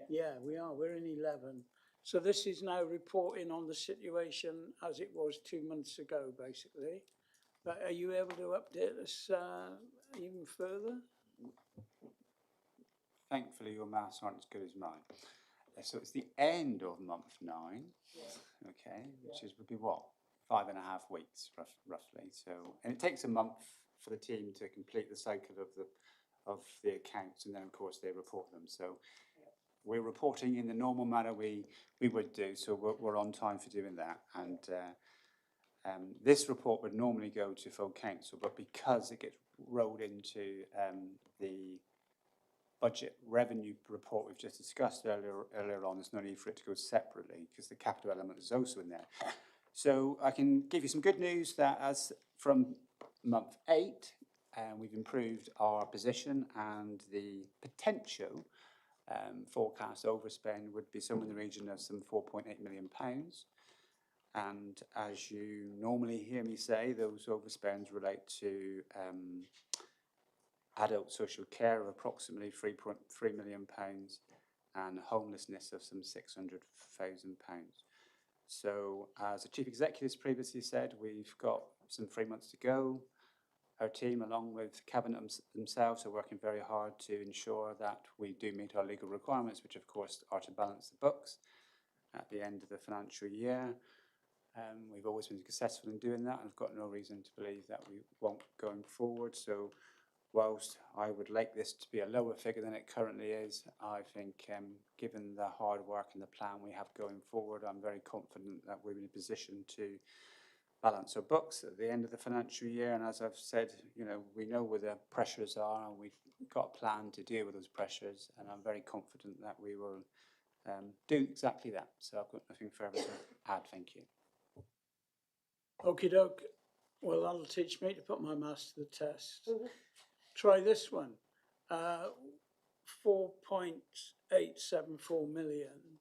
Yeah, we are. We're in 11. So this is now reporting on the situation as it was 2 months ago, basically. But are you able to update us even further? Thankfully, your maths aren't as good as mine. So it's the end of month 9, okay, which is would be what, 5.5 weeks roughly. So, and it takes a month for the team to complete the cycle of the accounts, and then of course they report them. So we're reporting in the normal manner we would do. So we're on time for doing that. And this report would normally go to full council, but because it gets rolled into the budget revenue report we've just discussed earlier on, there's no need for it to go separately because the capital element is also in there. So I can give you some good news that as from month 8, we've improved our position, and the potential forecast overspend would be somewhere in the region of some £4.8 million. And as you normally hear me say, those overspends relate to adult social care of approximately £3.3 million and homelessness of some £600,000. So as the Chief Executive's previously said, we've got some 3 months to go. Our team, along with Cabinet themselves, are working very hard to ensure that we do meet our legal requirements, which of course are to balance the books at the end of the financial year. We've always been successful in doing that, and I've got no reason to believe that we won't going forward. So whilst I would like this to be a lower figure than it currently is, I think given the hard work and the plan we have going forward, I'm very confident that we're in a position to balance our books at the end of the financial year. And as I've said, you know, we know where the pressures are, and we've got a plan to deal with those pressures, and I'm very confident that we will do exactly that. So I've got nothing further to add. Thank you. Okie doke. Well, that'll teach me to put my maths to the test. Try this one. 4.874 million.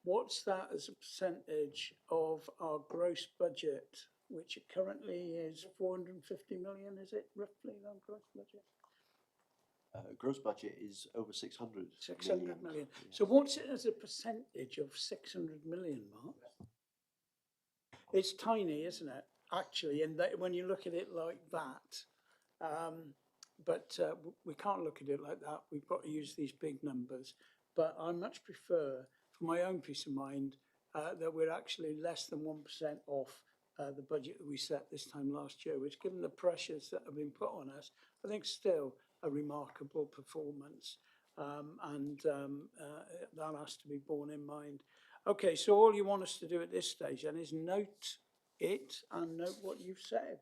What's that as a percentage of our gross budget, which currently is 450 million, is it roughly, our gross budget? Gross budget is over 600 million. So what's it as a percentage of 600 million, Mark? It's tiny, isn't it? Actually, and that, when you look at it like that, but we can't look at it like that. We've got to use these big numbers. But I much prefer, for my own peace of mind, that we're actually less than 1% off the budget that we set this time last year, which, given the pressures that have been put on us, I think still a remarkable performance. That has to be borne in mind. Okay, so all you want us to do at this stage then is note it and note what you've said.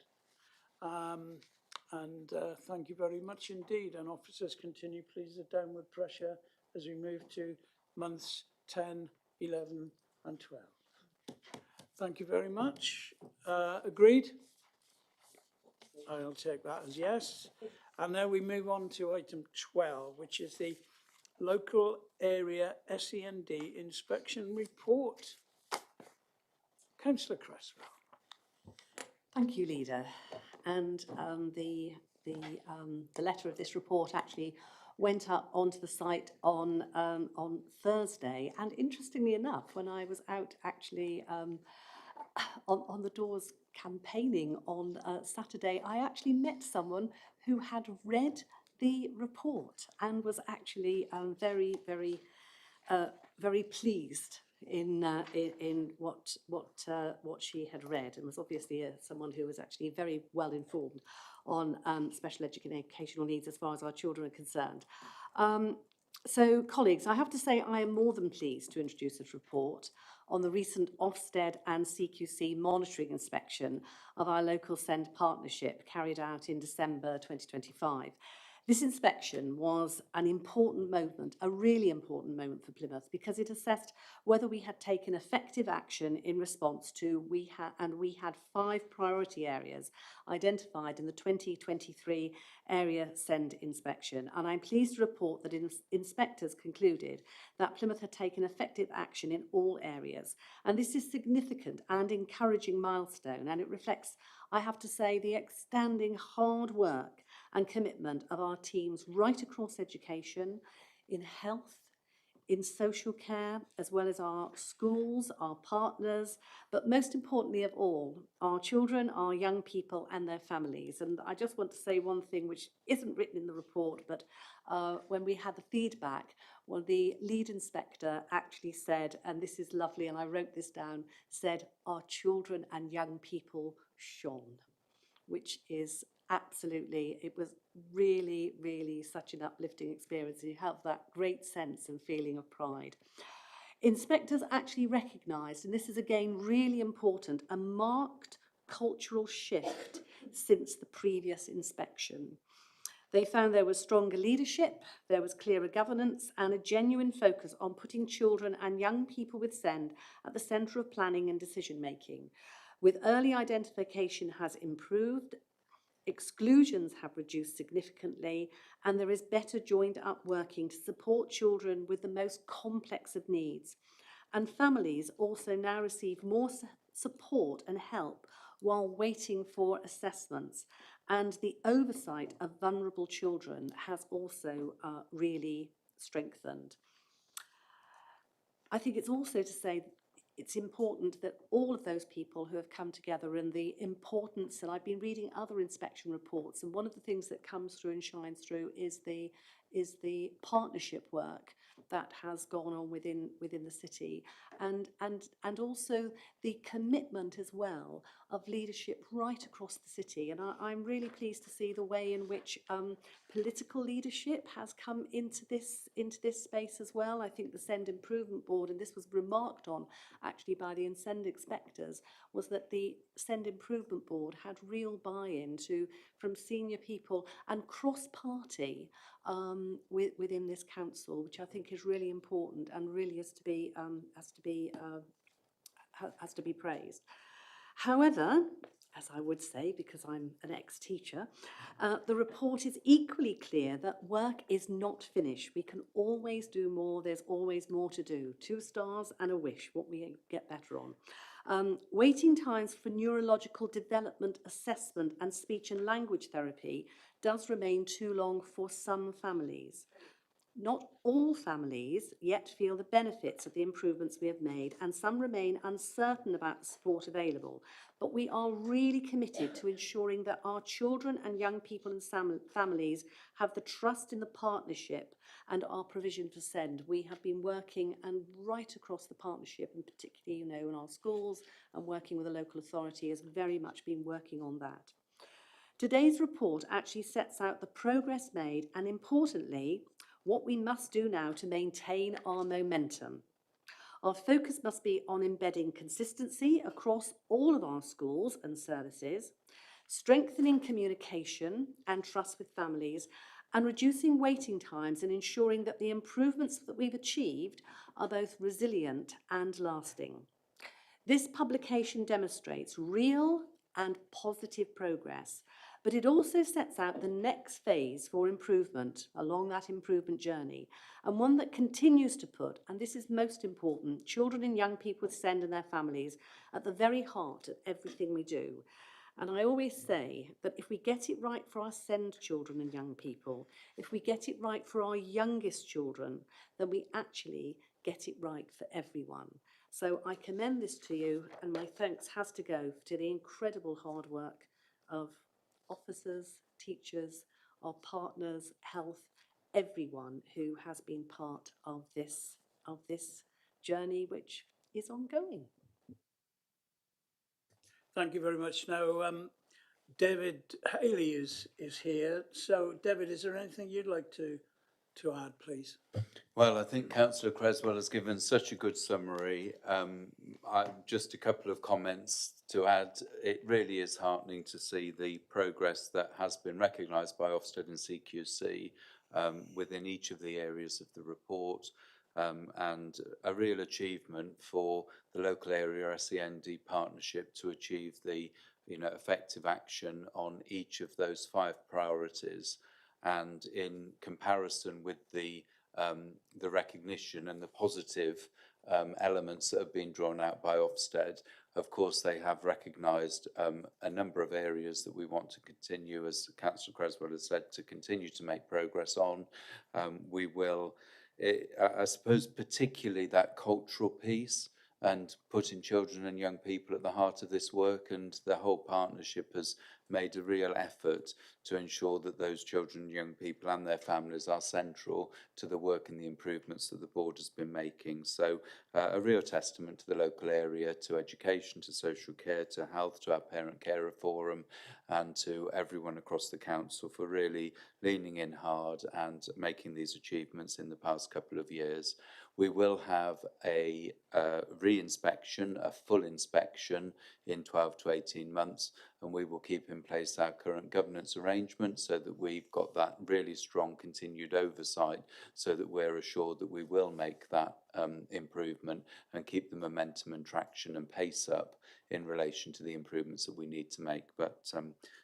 Thank you very much indeed. And officers, continue please the downward pressure as we move to months 10, 11 and 12. Thank you very much. Agreed? I'll take that as yes. And now we move on to item 12, which is the local area SEND inspection report. Councillor Cresswell. Thank you, Leader. And the letter of this report actually went up onto the site on Thursday. And interestingly enough, when I was out actually on the doors campaigning on Saturday, I actually met someone who had read the report and was actually very, very, very pleased in what she had read, and was obviously someone who was actually very well informed on special educational needs as far as our children are concerned. So, colleagues, I have to say I am more than pleased to introduce this report on the recent Ofsted and CQC monitoring inspection of our local SEND partnership carried out in December 2025. This inspection was an important moment, a really important moment for Plymouth, because it assessed whether we had taken effective action in response to, we had 5 priority areas identified in the 2023 area SEND inspection. And I'm pleased to report that inspectors concluded that Plymouth had taken effective action in all areas. And this is significant and encouraging milestone, and it reflects, I have to say, the outstanding hard work and commitment of our teams right across education, in health, in social care, as well as our schools, our partners, but most importantly of all, our children, our young people and their families. And I just want to say one thing which isn't written in the report, but when we had the feedback, well, the lead inspector actually said, and this is lovely, and I wrote this down, said, our children and young people shone, which is absolutely, it was really, really such an uplifting experience. You have that great sense and feeling of pride. Inspectors actually recognised, and this is again really important, a marked cultural shift since the previous inspection. They found there was stronger leadership, there was clearer governance and a genuine focus on putting children and young people with SEND at the centre of planning and decision making. With early identification has improved, exclusions have reduced significantly, and there is better joined up working to support children with the most complex of needs. And families also now receive more support and help while waiting for assessments. And the oversight of vulnerable children has also really strengthened. I think it's also to say it's important that all of those people who have come together and the importance, and I've been reading other inspection reports, and one of the things that comes through and shines through is the partnership work that has gone on within the city, and also the commitment as well of leadership right across the city. And I'm really pleased to see the way in which political leadership has come into this space as well. I think the SEND Improvement Board, and this was remarked on actually by the SEND inspectors, was that the SEND Improvement Board had real buy-in from senior people and cross-party within this council, which I think is really important and really has to be praised. However, as I would say, because I'm an ex-teacher, the report is equally clear that work is not finished. We can always do more. There's always more to do. 2 stars and a wish, what we get better on. Waiting times for neurological development assessment and speech and language therapy does remain too long for some families. Not all families yet feel the benefits of the improvements we have made, and some remain uncertain about the support available. But we are really committed to ensuring that our children and young people and families have the trust in the partnership and our provision for SEND. We have been working and right across the partnership, and particularly, in our schools and working with the local authority, has very much been working on that. Today's report actually sets out the progress made and, importantly, what we must do now to maintain our momentum. Our focus must be on embedding consistency across all of our schools and services, strengthening communication and trust with families, and reducing waiting times and ensuring that the improvements that we've achieved are both resilient and lasting. This publication demonstrates real and positive progress, but it also sets out the next phase for improvement along that improvement journey, and one that continues to put, and this is most important, children and young people with SEND and their families at the very heart of everything we do. And I always say that if we get it right for our SEND children and young people, if we get it right for our youngest children, then we actually get it right for everyone. So I commend this to you, and my thanks has to go to the incredible hard work of officers, teachers, our partners, health, everyone who has been part of this journey, which is ongoing. Thank you very much. Now, David Haley is here. So, David, is there anything you'd like to add, please? Well, I think Councillor Creswell has given such a good summary. Just a couple of comments to add. It really is heartening to see the progress that has been recognised by Ofsted and CQC within each of the areas of the report, and a real achievement for the local area SEND partnership to achieve the effective action on each of those 5 priorities. And in comparison with the recognition and the positive elements that have been drawn out by Ofsted, of course they have recognised a number of areas that we want to continue, as Councillor Creswell has said, to continue to make progress on. We will I suppose particularly that cultural piece and putting children and young people at the heart of this work, and the whole partnership has made a real effort to ensure that those children and young people and their families are central to the work and the improvements that the board has been making. So a real testament to the local area, to education, to social care, to health, to our parent carer forum, and to everyone across the council for really leaning in hard and making these achievements in the past couple of years. We will have a re-inspection, a full inspection in 12 to 18 months, and we will keep in place our current governance arrangement so that we've got that really strong continued oversight, so that we're assured that we will make that improvement and keep the momentum and traction and pace up in relation to the improvements that we need to make. But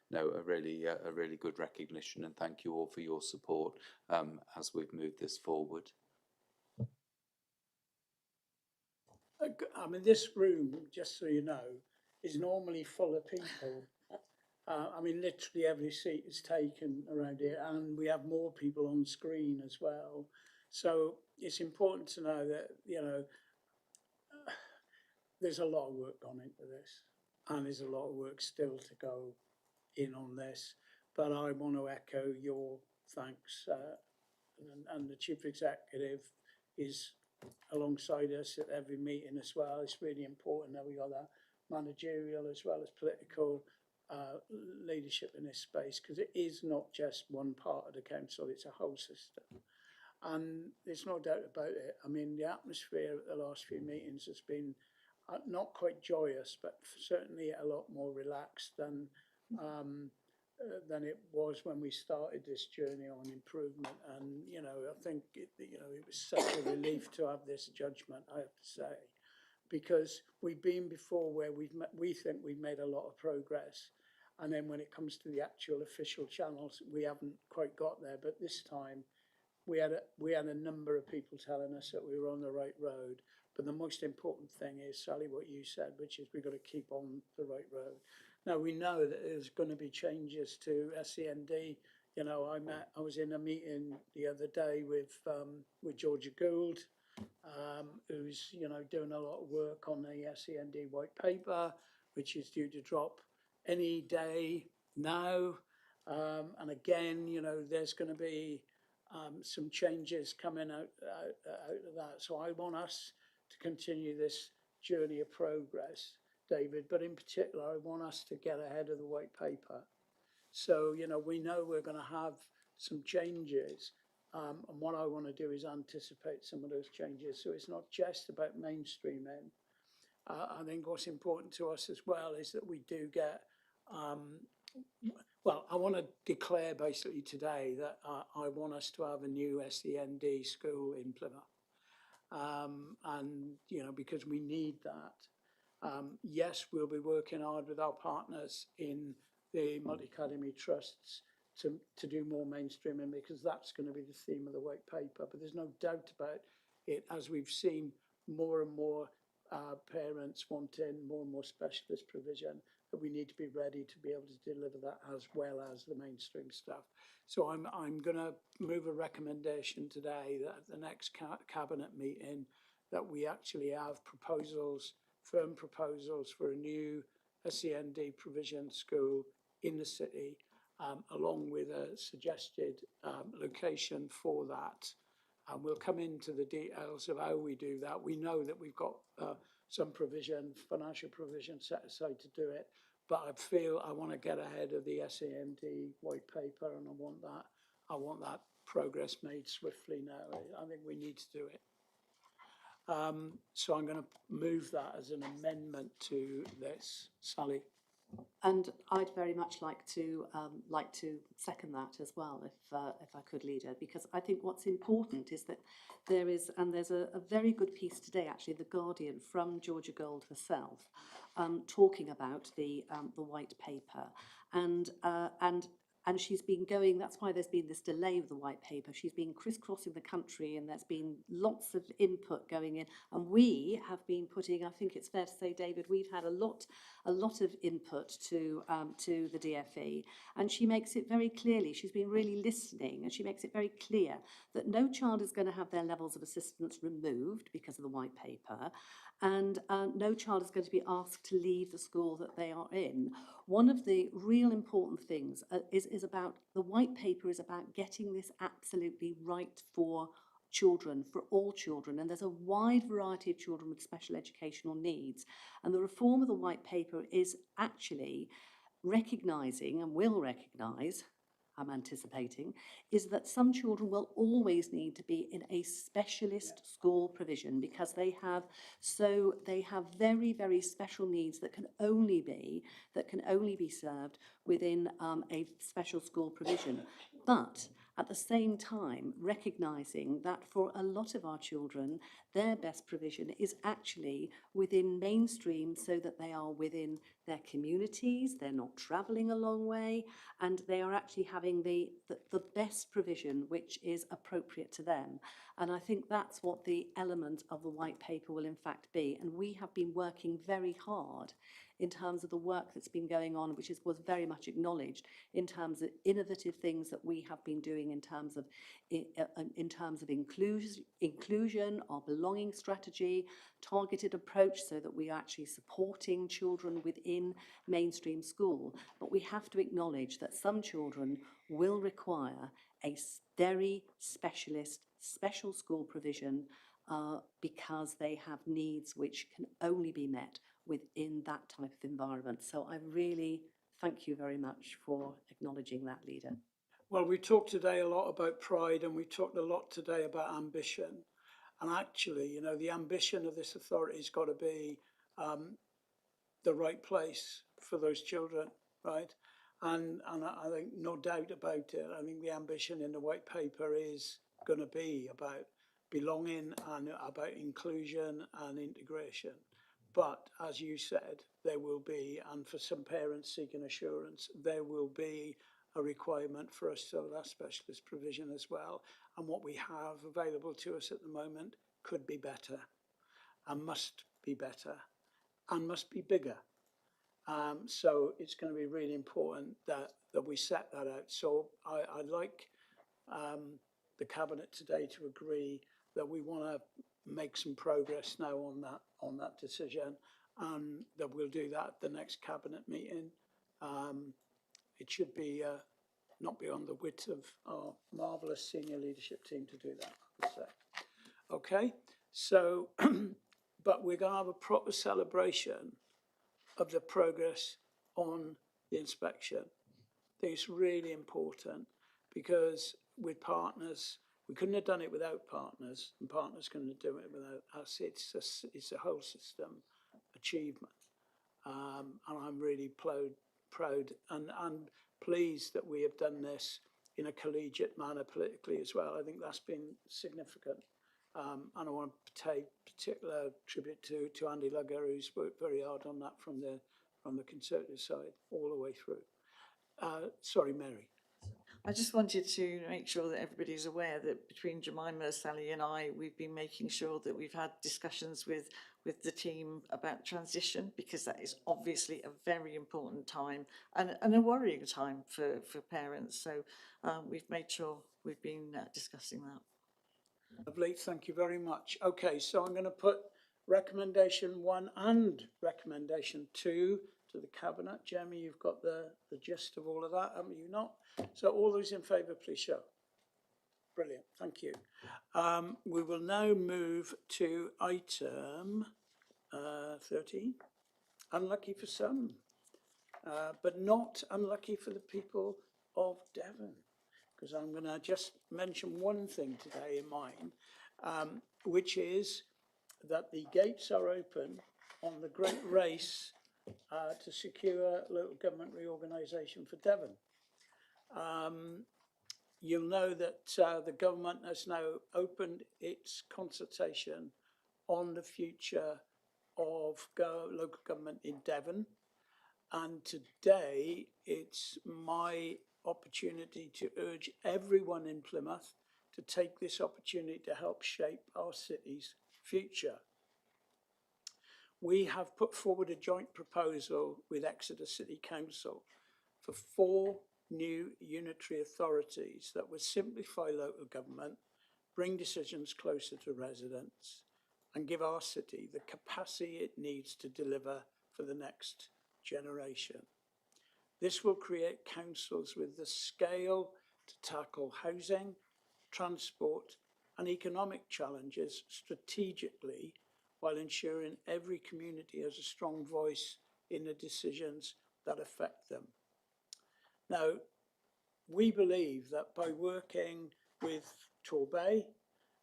no, a really good recognition, and thank you all for your support as we've moved this forward. I mean, this room, just so you know, is normally full of people. I mean, literally every seat is taken around here, and we have more people on screen as well. So it's important to know that, you know, there's a lot of work gone into this, and there's a lot of work still to go in on this. But I want to echo your thanks, and the Chief Executive is alongside us at every meeting as well. It's really important that we got that managerial as well as political leadership in this space, because it is not just one part of the council, it's a whole system. And there's no doubt about it. I mean, the atmosphere at the last few meetings has been not quite joyous, but certainly a lot more relaxed than it was when we started this journey on improvement. And, you know, I think, it was such a relief to have this judgment, I have to say, because we've been before where we think we've made a lot of progress. And then when it comes to the actual official channels, we haven't quite got there. But this time we had a number of people telling us that we were on the right road. But the most important thing is, Sally, what you said, which is we've got to keep on the right road. Now, we know that there's going to be changes to SEND. You know, I was in a meeting the other day with Georgia Gould, who's, you know, doing a lot of work on the SEND white paper, which is due to drop any day now. And again, you know, there's going to be some changes coming out of that. So I want us to continue this journey of progress, David, but in particular, I want us to get ahead of the white paper. So, you know, we know we're going to have some changes, and what I want to do is anticipate some of those changes. So it's not just about mainstreaming. I think what's important to us as well is that we do get, well, I want to declare basically today that I want us to have a new SEND school in Plymouth. And, you know, because we need that. Yes, we'll be working hard with our partners in the multi-academy trusts to do more mainstreaming, because that's going to be the theme of the white paper. But there's no doubt about it, as we've seen more and more parents wanting more and more specialist provision, that we need to be ready to be able to deliver that as well as the mainstream stuff. So I'm going to move a recommendation today that at the next cabinet meeting that we actually have proposals, firm proposals for a new SEND provision school in the city, along with a suggested location for that. And we'll come into the details of how we do that. We know that we've got some provision, financial provision set aside to do it, but I feel I want to get ahead of the SEND white paper, and I want that progress made swiftly now. I think we need to do it. So I'm going to move that as an amendment to this. Sally? And I'd very much like to second that as well, if I could, leader, because I think what's important is that there's a very good piece today, actually, The Guardian, from Georgia Gould herself, talking about the white paper, and and she's been going, that's why there's been this delay with the white paper. She's been crisscrossing the country and there's been lots of input going in. And we have been putting, I think it's fair to say, David, we've had a lot of input to the DFE. And she makes it very clearly, she's been really listening, and she makes it very clear that no child is going to have their levels of assistance removed because of the white paper. And no child is going to be asked to leave the school that they are in. One of the real important things is about, the white paper is about getting this absolutely right for children, for all children, and there's a wide variety of children with special educational needs. And the reform of the white paper is actually recognising, and will recognise, I'm anticipating, is that some children will always need to be in a specialist school provision because they have very, very special needs that can only be served within a special school provision. But at the same time, recognising that for a lot of our children, their best provision is actually within mainstream, so that they are within their communities, they're not travelling a long way, and they are actually having the best provision which is appropriate to them. And I think that's what the element of the white paper will in fact be. And we have been working very hard in terms of the work that's been going on, which was very much acknowledged in terms of innovative things that we have been doing in terms of inclusion, our belonging strategy, targeted approach, so that we are actually supporting children within mainstream school. But we have to acknowledge that some children will require a very specialist, special school provision because they have needs which can only be met within that type of environment. So I really thank you very much for acknowledging that, Leader. Well, we talked today a lot about pride, and we talked a lot today about ambition. And actually, you know, the ambition of this authority has got to be the right place for those children, right? And I think no doubt about it, I think the ambition in the white paper is going to be about belonging and about inclusion and integration. But as you said, there will be, and for some parents seeking assurance, there will be a requirement for us to have that specialist provision as well. And what we have available to us at the moment could be better, and must be better, and must be bigger. So it's going to be really important that we set that out. So I'd like the Cabinet today to agree that we want to make some progress now on that decision, and that we'll do that at the next Cabinet meeting. It should be not beyond the wit of our marvellous senior leadership team to do that, I would say. Okay, so, but we're going to have a proper celebration of the progress on the inspection. I think it's really important, because with partners, we couldn't have done it without partners, and partners couldn't do it without us. It's a whole system achievement. And I'm really proud and pleased that we have done this in a collegiate manner politically as well. I think that's been significant. And I want to pay particular tribute to Andy Lugger, who's worked very hard on that from the Conservative side all the way through. Sorry, Mary. I just wanted to make sure that everybody's aware that between Jemima, Sally and I, we've been making sure that we've had discussions with the team about transition, because that is obviously a very important time and a worrying time for parents. So we've made sure we've been discussing that. Lovely, thank you very much. Okay, so I'm going to put recommendation 1 and recommendation 2 to the Cabinet. Jeremy, you've got the gist of all of that, haven't you not? So all those in favour, please show. Brilliant, thank you. We will now move to item 13. Unlucky for some, but not unlucky for the people of Devon, because I'm going to just mention one thing today in mine, which is that the gates are open on the great race to secure local government reorganisation for Devon. You'll know that the government has now opened its consultation on the future of local government in Devon. And today it's my opportunity to urge everyone in Plymouth to take this opportunity to help shape our city's future. We have put forward a joint proposal with Exeter City Council for 4 new unitary authorities that would simplify local government, bring decisions closer to residents, and give our city the capacity it needs to deliver for the next generation. This will create councils with the scale to tackle housing, transport, and economic challenges strategically, while ensuring every community has a strong voice in the decisions that affect them. Now, we believe that by working with Torbay,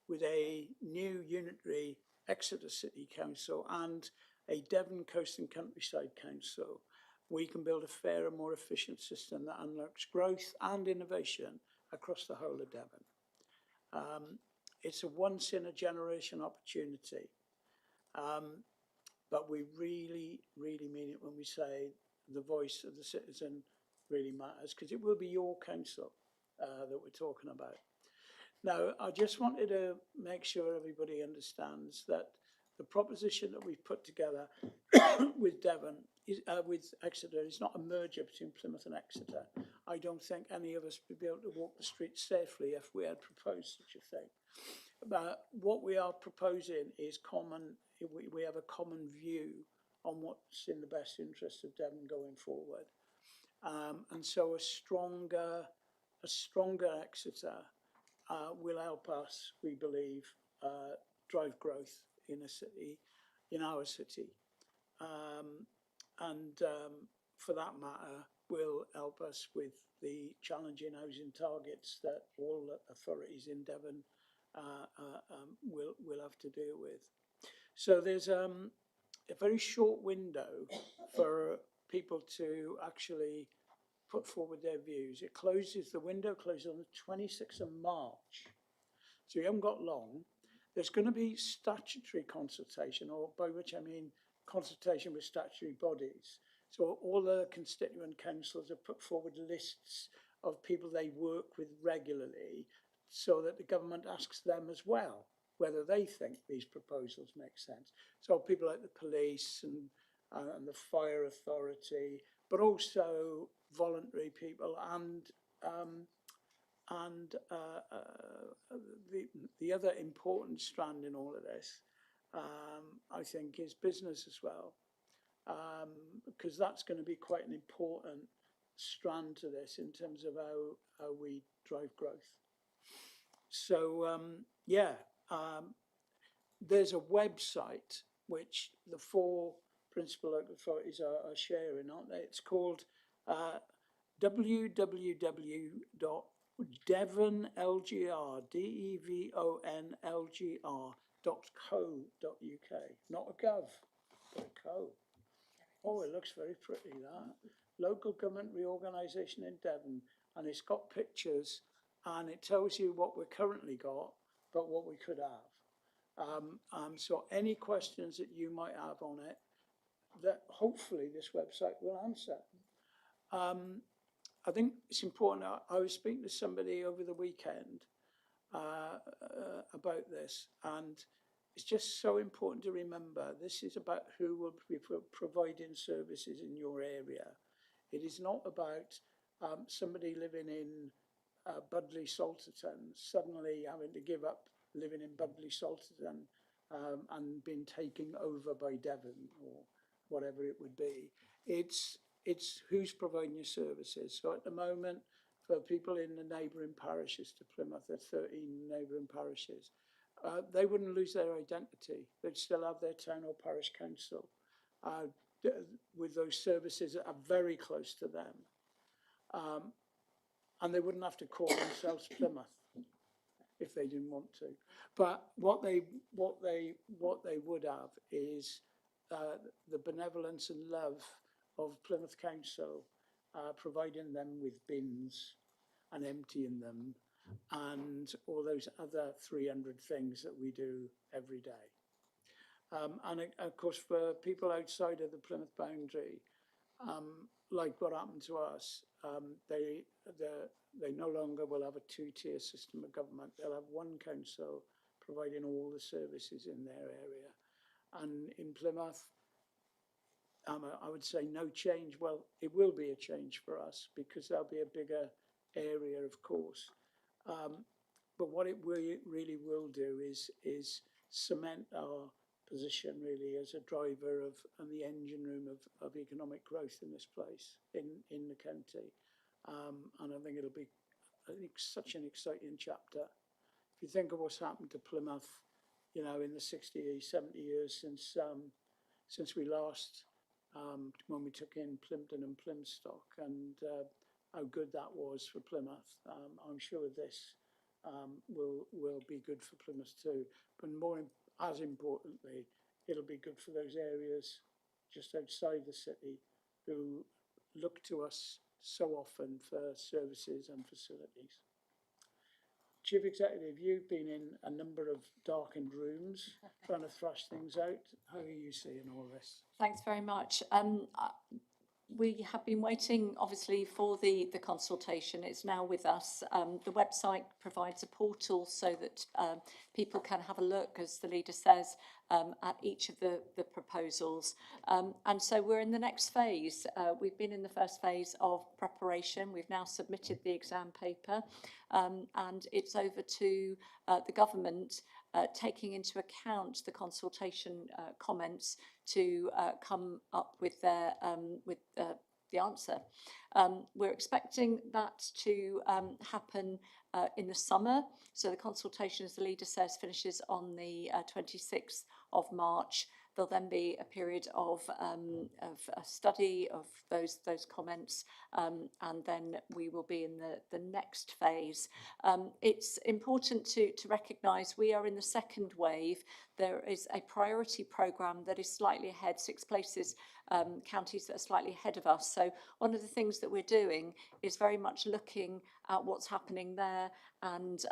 with a new unitary Exeter City Council and a Devon Coast and Countryside Council, we can build a fairer, more efficient system that unlocks growth and innovation across the whole of Devon. It's a once in a generation opportunity, but we really, really mean it when we say the voice of the citizen really matters, because it will be your council that we're talking about. Now, I just wanted to make sure everybody understands that the proposition that we've put together with Devon, with Exeter, is not a merger between Plymouth and Exeter. I don't think any of us would be able to walk the streets safely if we had proposed such a thing. But what we are proposing is common. We have a common view on what's in the best interest of Devon going forward, and so a stronger Exeter will help us, we believe, drive growth in a city, in our city, and for that matter, will help us with the challenging housing targets that all authorities in Devon will have to deal with. So there's a very short window for people to actually put forward their views. The window closes on the 26th of March. So you haven't got long. There's going to be statutory consultation, or by which I mean consultation with statutory bodies. So all the constituent councils have put forward lists of people they work with regularly, so that the government asks them as well whether they think these proposals make sense. So people like the police and the fire authority, but also voluntary people and the other important strand in all of this, I think, is business as well, because that's going to be quite an important strand to this in terms of how we drive growth. So there's a website which the 4 principal local authorities are sharing, aren't they? It's called www.devonlgr.co.uk. Not a gov, but a co. Oh, it looks very pretty, that. Local government reorganisation in Devon. And it's got pictures and it tells you what we've currently got, but what we could have. So any questions that you might have on it, that hopefully this website will answer. I think it's important. I was speaking to somebody over the weekend about this, and it's just so important to remember this is about who will be providing services in your area. It is not about somebody living in Budley Salterton suddenly having to give up living in Budley Salterton and being taken over by Devon or whatever it would be. It's who's providing your services. So at the moment, for people in the neighbouring parishes to Plymouth, there are 13 neighbouring parishes, they wouldn't lose their identity. They'd still have their town or parish council with those services that are very close to them. And they wouldn't have to call themselves Plymouth if they didn't want to. But what they would have is the benevolence and love of Plymouth Council, providing them with bins and emptying them and all those other 300 things that we do every day. And of course, for people outside of the Plymouth boundary, like what happened to us, they no longer will have a two-tier system of government. They'll have one council providing all the services in their area. And in Plymouth, I would say no change. Well, it will be a change for us because there'll be a bigger area, of course. But what it really will do is cement our position really as a driver of and the engine room of economic growth in this place, in the county. And I think it'll be such an exciting chapter. If you think of what's happened to Plymouth, you know, in the 60, 70 years since we last, when we took in Plimpton and Plymstock, and how good that was for Plymouth. I'm sure this will be good for Plymouth too. But as importantly, it'll be good for those areas just outside the city who look to us so often for services and facilities. Chief Executive, you've been in a number of darkened rooms trying to thrash things out. How are you seeing all this? Thanks very much. We have been waiting, obviously, for the consultation. It's now with us. The website provides a portal so that people can have a look, as the leader says, at each of the proposals. And so we're in the next phase. We've been in the first phase of preparation. We've now submitted the exam paper, and it's over to the government taking into account the consultation comments to come up with their the answer. We're expecting that to happen in the summer. So the consultation, as the leader says, finishes on the 26th of March. There'll then be a period of a study of those comments, and then we will be in the next phase. It's important to recognise we are in the second wave. There is a priority programme that is slightly ahead, 6 places, counties that are slightly ahead of us. So one of the things that we're doing is very much looking at what's happening there and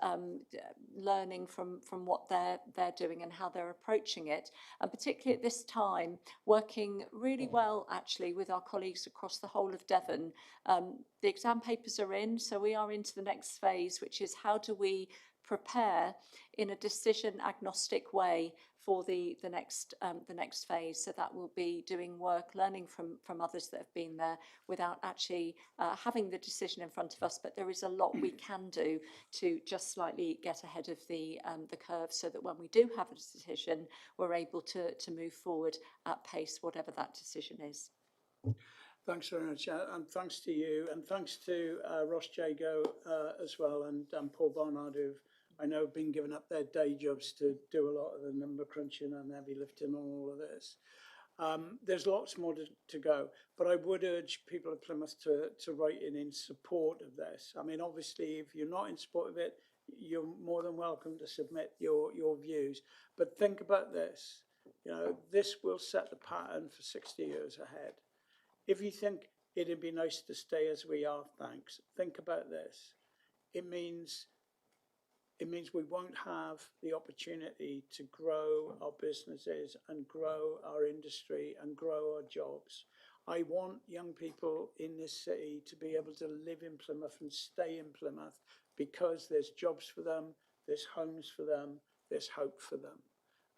learning from what they're doing and how they're approaching it. And particularly at this time, working really well actually with our colleagues across the whole of Devon. The exam papers are in, so we are into the next phase, which is how do we prepare in a decision agnostic way for the next phase. So that will be doing work, learning from others that have been there without actually having the decision in front of us. But there is a lot we can do to just slightly get ahead of the curve, so that when we do have a decision, we're able to move forward at pace, whatever that decision is. Thanks very much, and thanks to you, and thanks to Ross Jago as well, and Paul Barnard, who I know have been giving up their day jobs to do a lot of the number crunching and heavy lifting on all of this. There's lots more to go, but I would urge people of Plymouth to write in support of this. I mean, obviously, if you're not in support of it, you're more than welcome to submit your views. But think about this. You know, this will set the pattern for 60 years ahead. If you think it'd be nice to stay as we are, thanks. Think about this. It means we won't have the opportunity to grow our businesses and grow our industry and grow our jobs. I want young people in this city to be able to live in Plymouth and stay in Plymouth because there's jobs for them, there's homes for them, there's hope for them.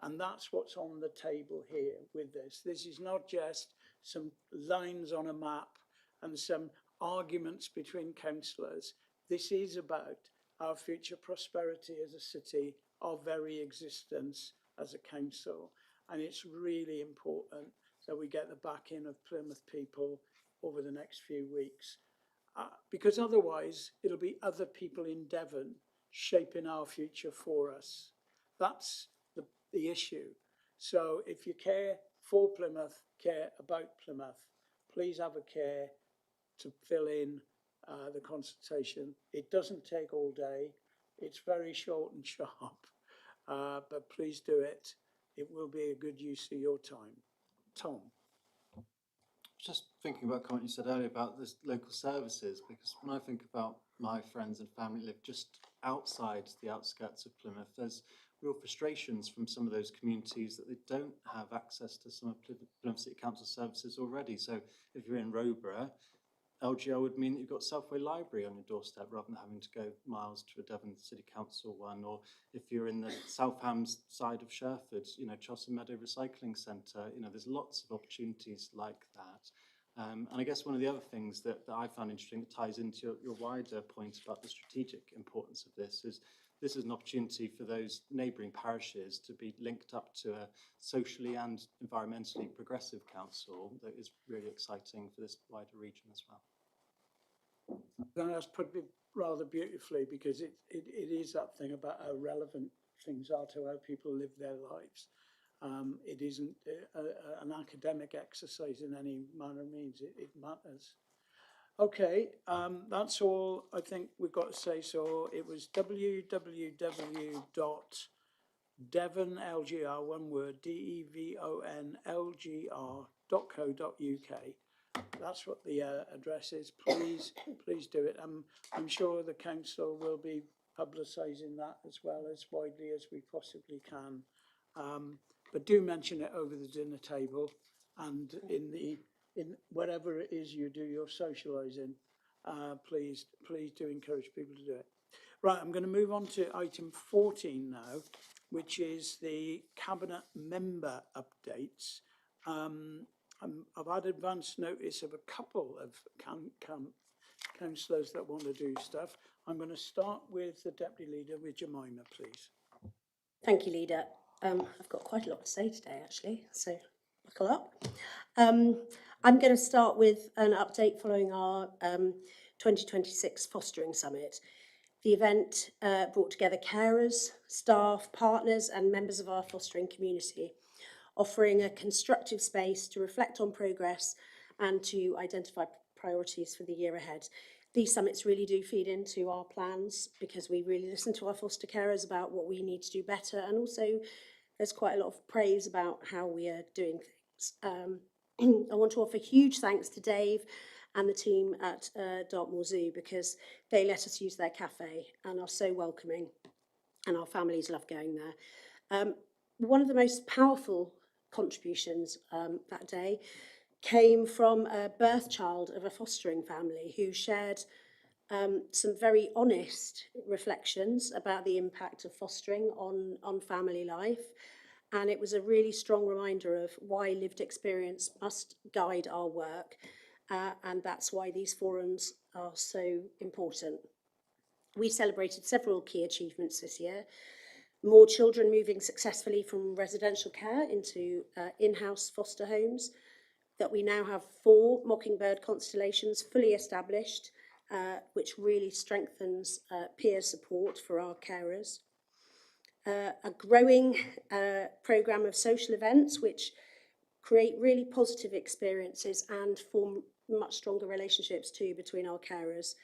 And that's what's on the table here with this. This is not just some lines on a map and some arguments between councillors. This is about our future prosperity as a city, our very existence as a council. And it's really important that we get the backing of Plymouth people over the next few weeks. Because otherwise, it'll be other people in Devon shaping our future for us. That's the issue. So if you care for Plymouth, care about Plymouth, please have a care to fill in the consultation. It doesn't take all day. It's very short and sharp, but please do it. It will be a good use of your time. Tom. Just thinking about a comment you said earlier about the local services, because when I think about my friends and family live just outside the outskirts of Plymouth, real frustrations from some of those communities that they don't have access to some of Plymouth City Council services already. So if you're in Rowborough, LGR would mean that you've got Southway Library on your doorstep rather than having to go miles to a Devon City Council one. Or if you're in the South Hams side of Sherford, you know, Chelsea Meadow Recycling Centre, you know, there's lots of opportunities like that. And I guess one of the other things that I found interesting that ties into your wider point about the strategic importance of this is an opportunity for those neighbouring parishes to be linked up to a socially and environmentally progressive council that is really exciting for this wider region as well. And that's put it rather beautifully, because it is that thing about how relevant things are to how people live their lives. It isn't an academic exercise in any manner of means, it matters. Okay, that's all I think we've got to say. So it was www.devonlgr, one word, devonlgr.co.uk. That's what the address is. Please do it. I'm sure the council will be publicising that as well as widely as we possibly can. But do mention it over the dinner table and in whatever it is you do your socialising. Please do encourage people to do it. Right, I'm going to move on to item 14 now, which is the cabinet member updates. I've had advance notice of a couple of councillors that want to do stuff. I'm going to start with the Deputy Leader, with Jemima, please. Thank you, Leader. I've got quite a lot to say today, actually, so buckle up. I'm going to start with an update following our 2026 Fostering Summit. The event brought together carers, staff, partners and members of our fostering community, offering a constructive space to reflect on progress and to identify priorities for the year ahead. These summits really do feed into our plans, because we really listen to our foster carers about what we need to do better, and also there's quite a lot of praise about how we are doing things. I want to offer huge thanks to Dave and the team at Dartmoor Zoo, because they let us use their cafe and are so welcoming, and our families love going there. One of the most powerful contributions that day came from a birth child of a fostering family who shared some very honest reflections about the impact of fostering on family life. And it was a really strong reminder of why lived experience must guide our work. And that's why these forums are so important. We celebrated several key achievements this year. More children moving successfully from residential care into in-house foster homes, that we now have 4 Mockingbird constellations fully established, which really strengthens peer support for our carers. A growing programme of social events which create really positive experiences and form much stronger relationships too between our carers.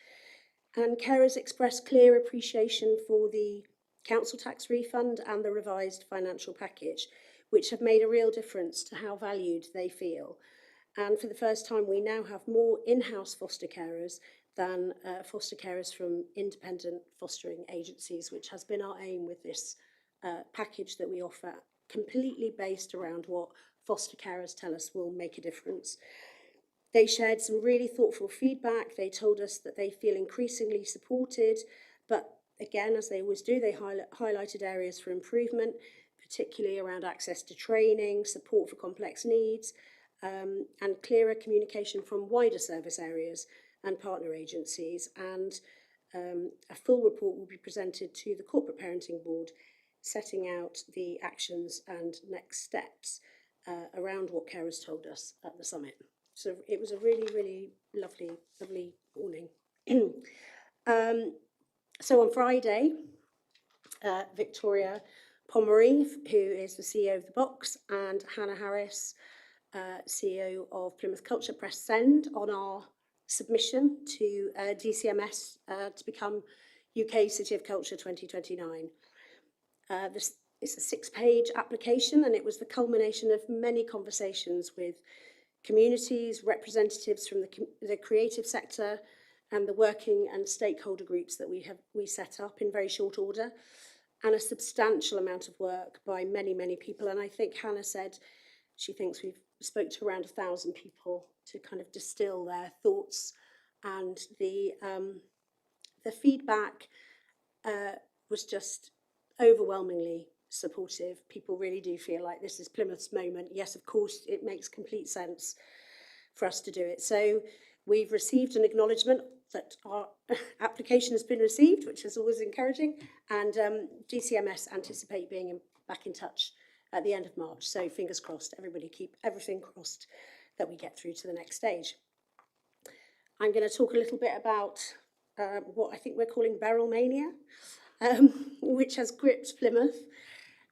And carers express clear appreciation for the council tax refund and the revised financial package, which have made a real difference to how valued they feel. And for the first time, we now have more in-house foster carers than foster carers from independent fostering agencies, which has been our aim with this package that we offer, completely based around what foster carers tell us will make a difference. They shared some really thoughtful feedback. They told us that they feel increasingly supported, but again, as they always do, they highlighted areas for improvement, particularly around access to training, support for complex needs, and clearer communication from wider service areas and partner agencies. And a full report will be presented to the Corporate Parenting Board, setting out the actions and next steps around what carers told us at the summit. So it was a really, really lovely morning. So on Friday, Victoria Pomeroy, who is the CEO of The Box, and Hannah Harris, CEO of Plymouth Culture, pressed send on our submission to DCMS to become UK City of Culture 2029. This is a 6-page application, and it was the culmination of many conversations with communities, representatives from the creative sector, and the working and stakeholder groups that we set up in very short order. and a substantial amount of work by many, many people. And I think Hannah said she thinks we've spoke to around 1,000 people to kind of distill their thoughts, and the feedback was just overwhelmingly supportive. People really do feel like this is Plymouth's moment. Yes, of course, it makes complete sense for us to do it. So we've received an acknowledgement that our application has been received, which is always encouraging, and DCMS anticipate being back in touch at the end of March. So fingers crossed, everybody keep everything crossed that we get through to the next stage. I'm going to talk a little bit about what I think we're calling Beryl Mania, which has gripped Plymouth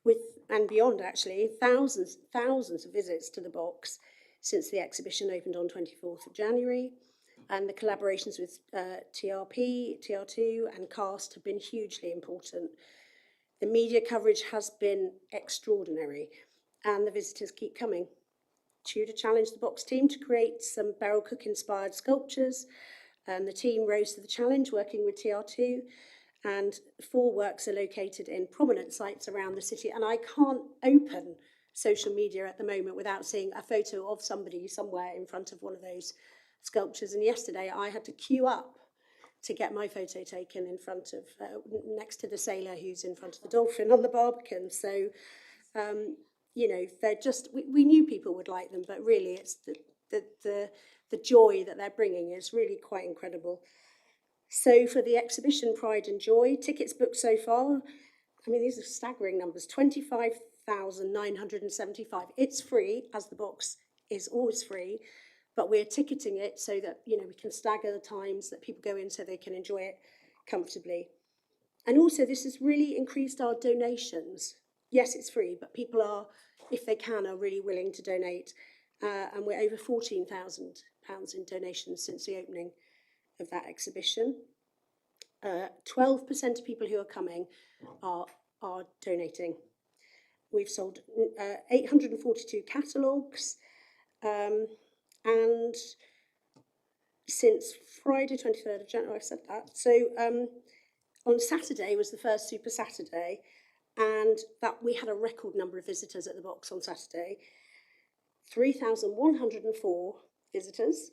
with, and beyond actually, thousands of visits to the box since the exhibition opened on 24th of January. And the collaborations with TRP, TR2 and CAST have been hugely important. The media coverage has been extraordinary, and the visitors keep coming. Tudor challenged the box team to create some Beryl Cook-inspired sculptures, and the team rose to the challenge, working with TR2, and 4 works are located in prominent sites around the city. And I can't open social media at the moment without seeing a photo of somebody somewhere in front of one of those sculptures. And yesterday I had to queue up to get my photo taken in front of, next to the sailor who's in front of the dolphin on the Barbican. So, you know, they're just, we knew people would like them, but really it's the joy that they're bringing is really quite incredible. So for the exhibition Pride and Joy, tickets booked so far, I mean, these are staggering numbers, 25,975. It's free, as the box is always free, but we're ticketing it so that, you know, we can stagger the times that people go in so they can enjoy it comfortably. And also this has really increased our donations. Yes, it's free, but people are, if they can, are really willing to donate. And we're over £14,000 in donations since the opening of that exhibition. 12% of people who are coming are donating. We've sold 842 catalogues, and since Friday 23rd of January, I've said that. So on Saturday was the first Super Saturday, and that we had a record number of visitors at the box on Saturday, 3,104 visitors.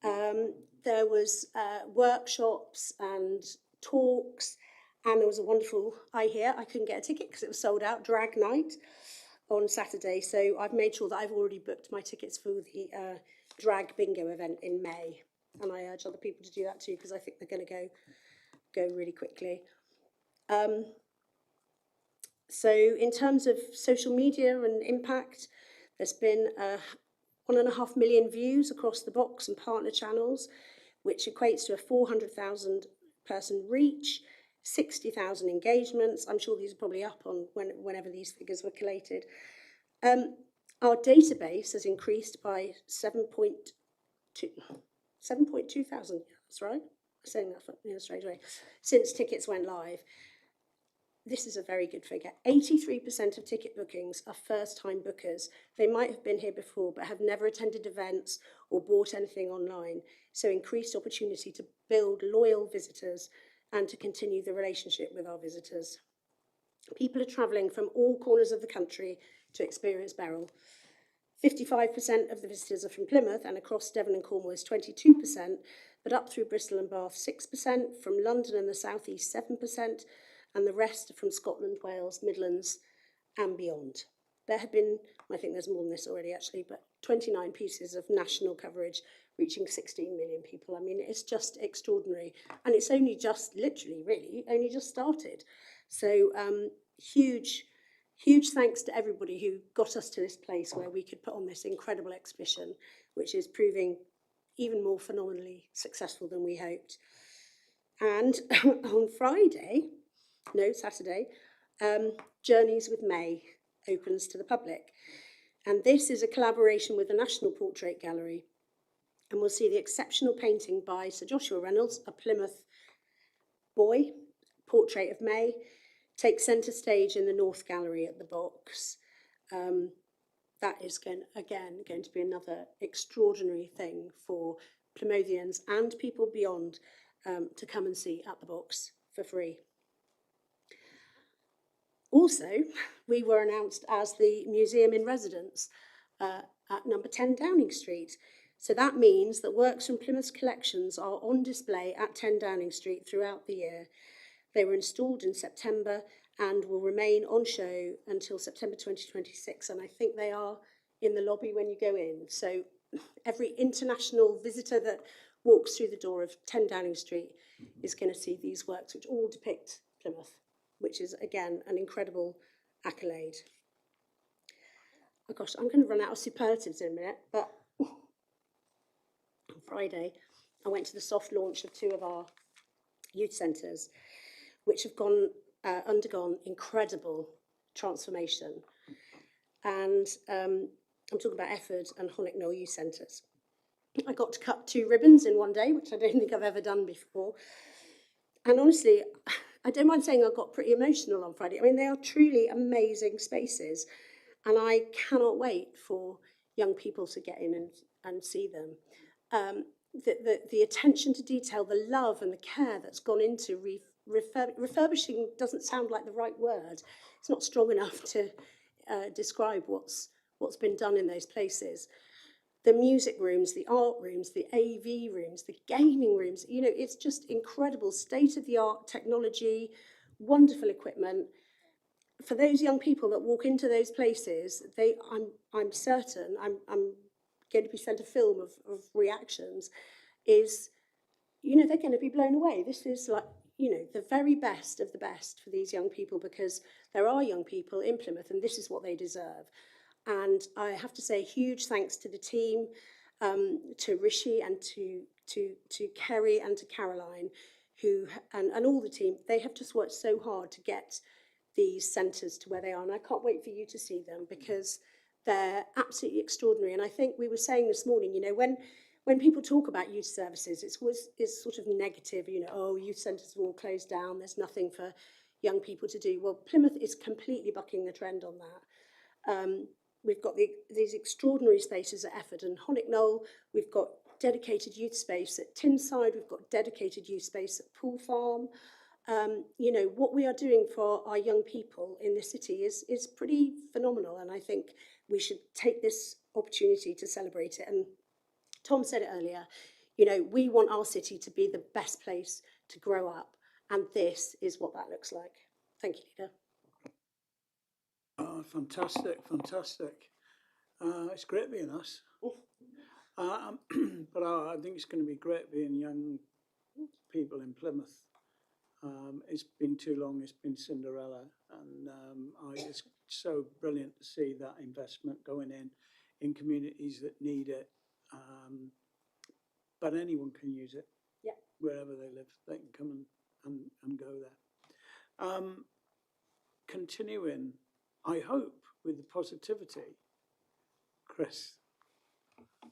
There was workshops and talks, and there was a wonderful, I couldn't get a ticket because it was sold out, drag night on Saturday. So I've made sure that I've already booked my tickets for the drag bingo event in May. And I urge other people to do that too, because I think they're going to go really quickly. So in terms of social media and impact, there's been 1.5 million views across the box and partner channels, which equates to a 400,000 person reach, 60,000 engagements. I'm sure these are probably up on whenever these figures were collated. Our database has increased by 7.2 thousand. That's right. I'm saying that straight away. Since tickets went live. This is a very good figure. 83% of ticket bookings are first-time bookers. They might have been here before, but have never attended events or bought anything online. So increased opportunity to build loyal visitors and to continue the relationship with our visitors. People are travelling from all corners of the country to experience Beryl. 55% of the visitors are from Plymouth, and across Devon and Cornwall is 22%, but up through Bristol and Bath 6%, from London and the South East 7%, and the rest are from Scotland, Wales, Midlands and beyond. There have been, I think there's more than this already actually, but 29 pieces of national coverage reaching 16 million people. I mean, it's just extraordinary. And it's only just, literally, really, only just started. So huge thanks to everybody who got us to this place where we could put on this incredible exhibition, which is proving even more phenomenally successful than we hoped. And on Saturday, Journeys with May opens to the public. And this is a collaboration with the National Portrait Gallery. And we'll see the exceptional painting by Sir Joshua Reynolds, a Plymouth boy, portrait of May, take centre stage in the North Gallery at the box. That is going to be another extraordinary thing for Plymouthians and people beyond to come and see at the box for free. Also, we were announced as the museum in residence at number 10 Downing Street. So that means that works from Plymouth's collections are on display at 10 Downing Street throughout the year. They were installed in September and will remain on show until September 2026. And I think they are in the lobby when you go in. So every international visitor that walks through the door of 10 Downing Street is going to see these works, which all depict Plymouth, which is, again, an incredible accolade. Oh gosh, I'm going to run out of superlatives in a minute, but on Friday, I went to the soft launch of 2 of our youth centres, which have undergone incredible transformation. And I'm talking about Efford and Honeck Knoll Youth Centres. I got to cut 2 ribbons in one day, which I don't think I've ever done before. And honestly, I don't mind saying I got pretty emotional on Friday. I mean, they are truly amazing spaces. And I cannot wait for young people to get in and see them. The attention to detail, the love and the care that's gone into refurbishing doesn't sound like the right word. It's not strong enough to describe what's been done in those places. The music rooms, the art rooms, the AV rooms, the gaming rooms, you know, it's just incredible state-of-the-art technology, wonderful equipment. For those young people that walk into those places, I'm certain, I'm going to be sent a film of reactions, is, you know, they're going to be blown away. This is like, you know, the very best of the best for these young people, because there are young people in Plymouth and this is what they deserve. And I have to say huge thanks to the team, to Rishi and to Kerry and to Caroline, who and all the team. They have just worked so hard to get these centres to where they are, and I can't wait for you to see them because they're absolutely extraordinary. And I think we were saying this morning, you know, when people talk about youth services, it's sort of negative, you know, oh, youth centres are all closed down, there's nothing for young people to do. Well, Plymouth is completely bucking the trend on that. We've got these extraordinary spaces at Efford and Honeck Knoll. We've got dedicated youth space at Tinside. We've got dedicated youth space at Pool Farm. You know, what we are doing for our young people in the city is pretty phenomenal. And I think we should take this opportunity to celebrate it. And Tom said it earlier, you know, we want our city to be the best place to grow up. And this is what that looks like. Thank you, Leader. Oh, fantastic, fantastic. It's great being us. But I think it's going to be great being young people in Plymouth. It's been too long, it's been Cinderella. And it's so brilliant to see that investment going in communities that need it. But anyone can use it. Yeah. Wherever they live, they can come and go there. Continuing, I hope, with the positivity. Chris.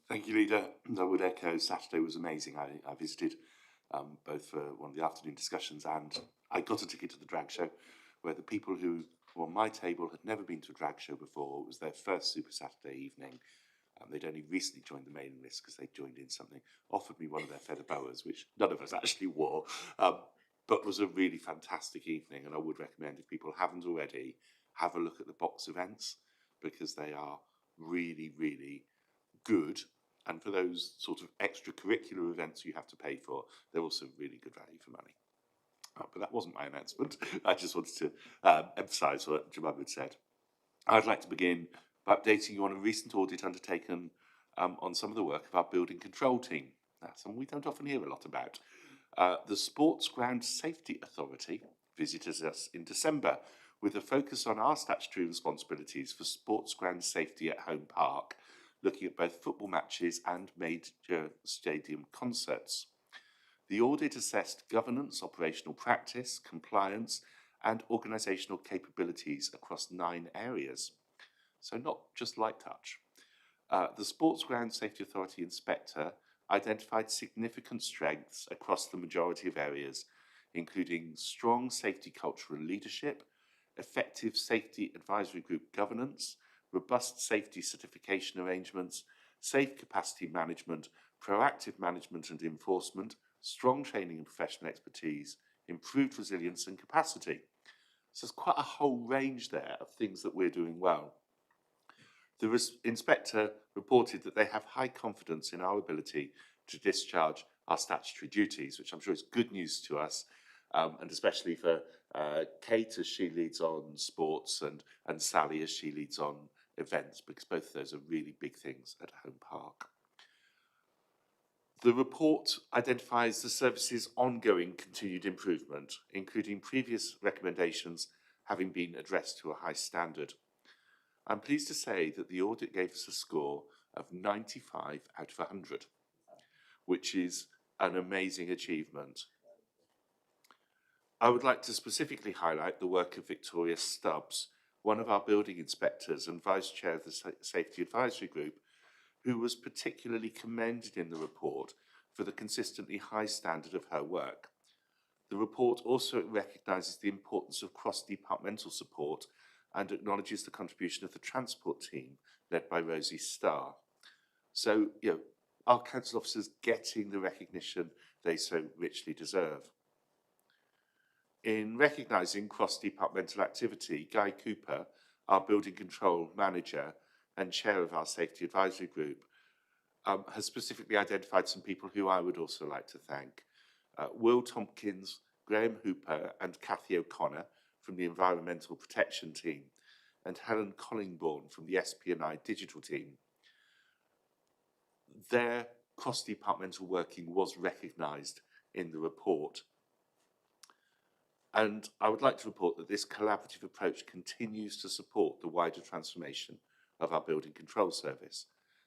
Thank you, Leader. I would echo, Saturday was amazing. I visited both for one of the afternoon discussions, and I got a ticket to the drag show where the people who were on my table had never been to a drag show before. It was their first Super Saturday evening. They'd only recently joined the mailing list because they joined in something, offered me one of their feather boas, which none of us actually wore, but was a really fantastic evening. And I would recommend, if people haven't already, have a look at the box events, because they are really, really good. And for those sort of extracurricular events you have to pay for, they're also really good value for money. But that wasn't my announcement. I just wanted to emphasise what Jemima had said. I'd like to begin by updating you on a recent audit undertaken on some of the work of our building control team. That's something we don't often hear a lot about. The Sports Ground Safety Authority visited us in December with a focus on our statutory responsibilities for sports ground safety at Home Park, looking at both football matches and major stadium concerts. The audit assessed governance, operational practice, compliance, and organisational capabilities across 9 areas. So not just light touch. The Sports Ground Safety Authority Inspector identified significant strengths across the majority of areas, including strong safety cultural leadership, effective safety advisory group governance, robust safety certification arrangements, safe capacity management, proactive management and enforcement, strong training and professional expertise, improved resilience and capacity. So there's quite a whole range there of things that we're doing well. The inspector reported that they have high confidence in our ability to discharge our statutory duties, which I'm sure is good news to us, and especially for Kate as she leads on sports and Sally as she leads on events, because both of those are really big things at Home Park. The report identifies the service's ongoing continued improvement, including previous recommendations having been addressed to a high standard. I'm pleased to say that the audit gave us a score of 95 out of 100, which is an amazing achievement. I would like to specifically highlight the work of Victoria Stubbs, one of our building inspectors and vice chair of the Safety Advisory Group, who was particularly commended in the report for the consistently high standard of her work. The report also recognises the importance of cross-departmental support and acknowledges the contribution of the transport team led by Rosie Starr. So, our council officers getting the recognition they so richly deserve. In recognising cross-departmental activity, Guy Cooper, our building control manager and chair of our safety advisory group, has specifically identified some people who I would also like to thank. Will Tompkins, Graham Hooper and Cathy O'Connor from the Environmental Protection team, and Helen Collingbourne from the SP&I Digital team. Their cross-departmental working was recognised in the report. And I would like to report that this collaborative approach continues to support the wider transformation of our building control service,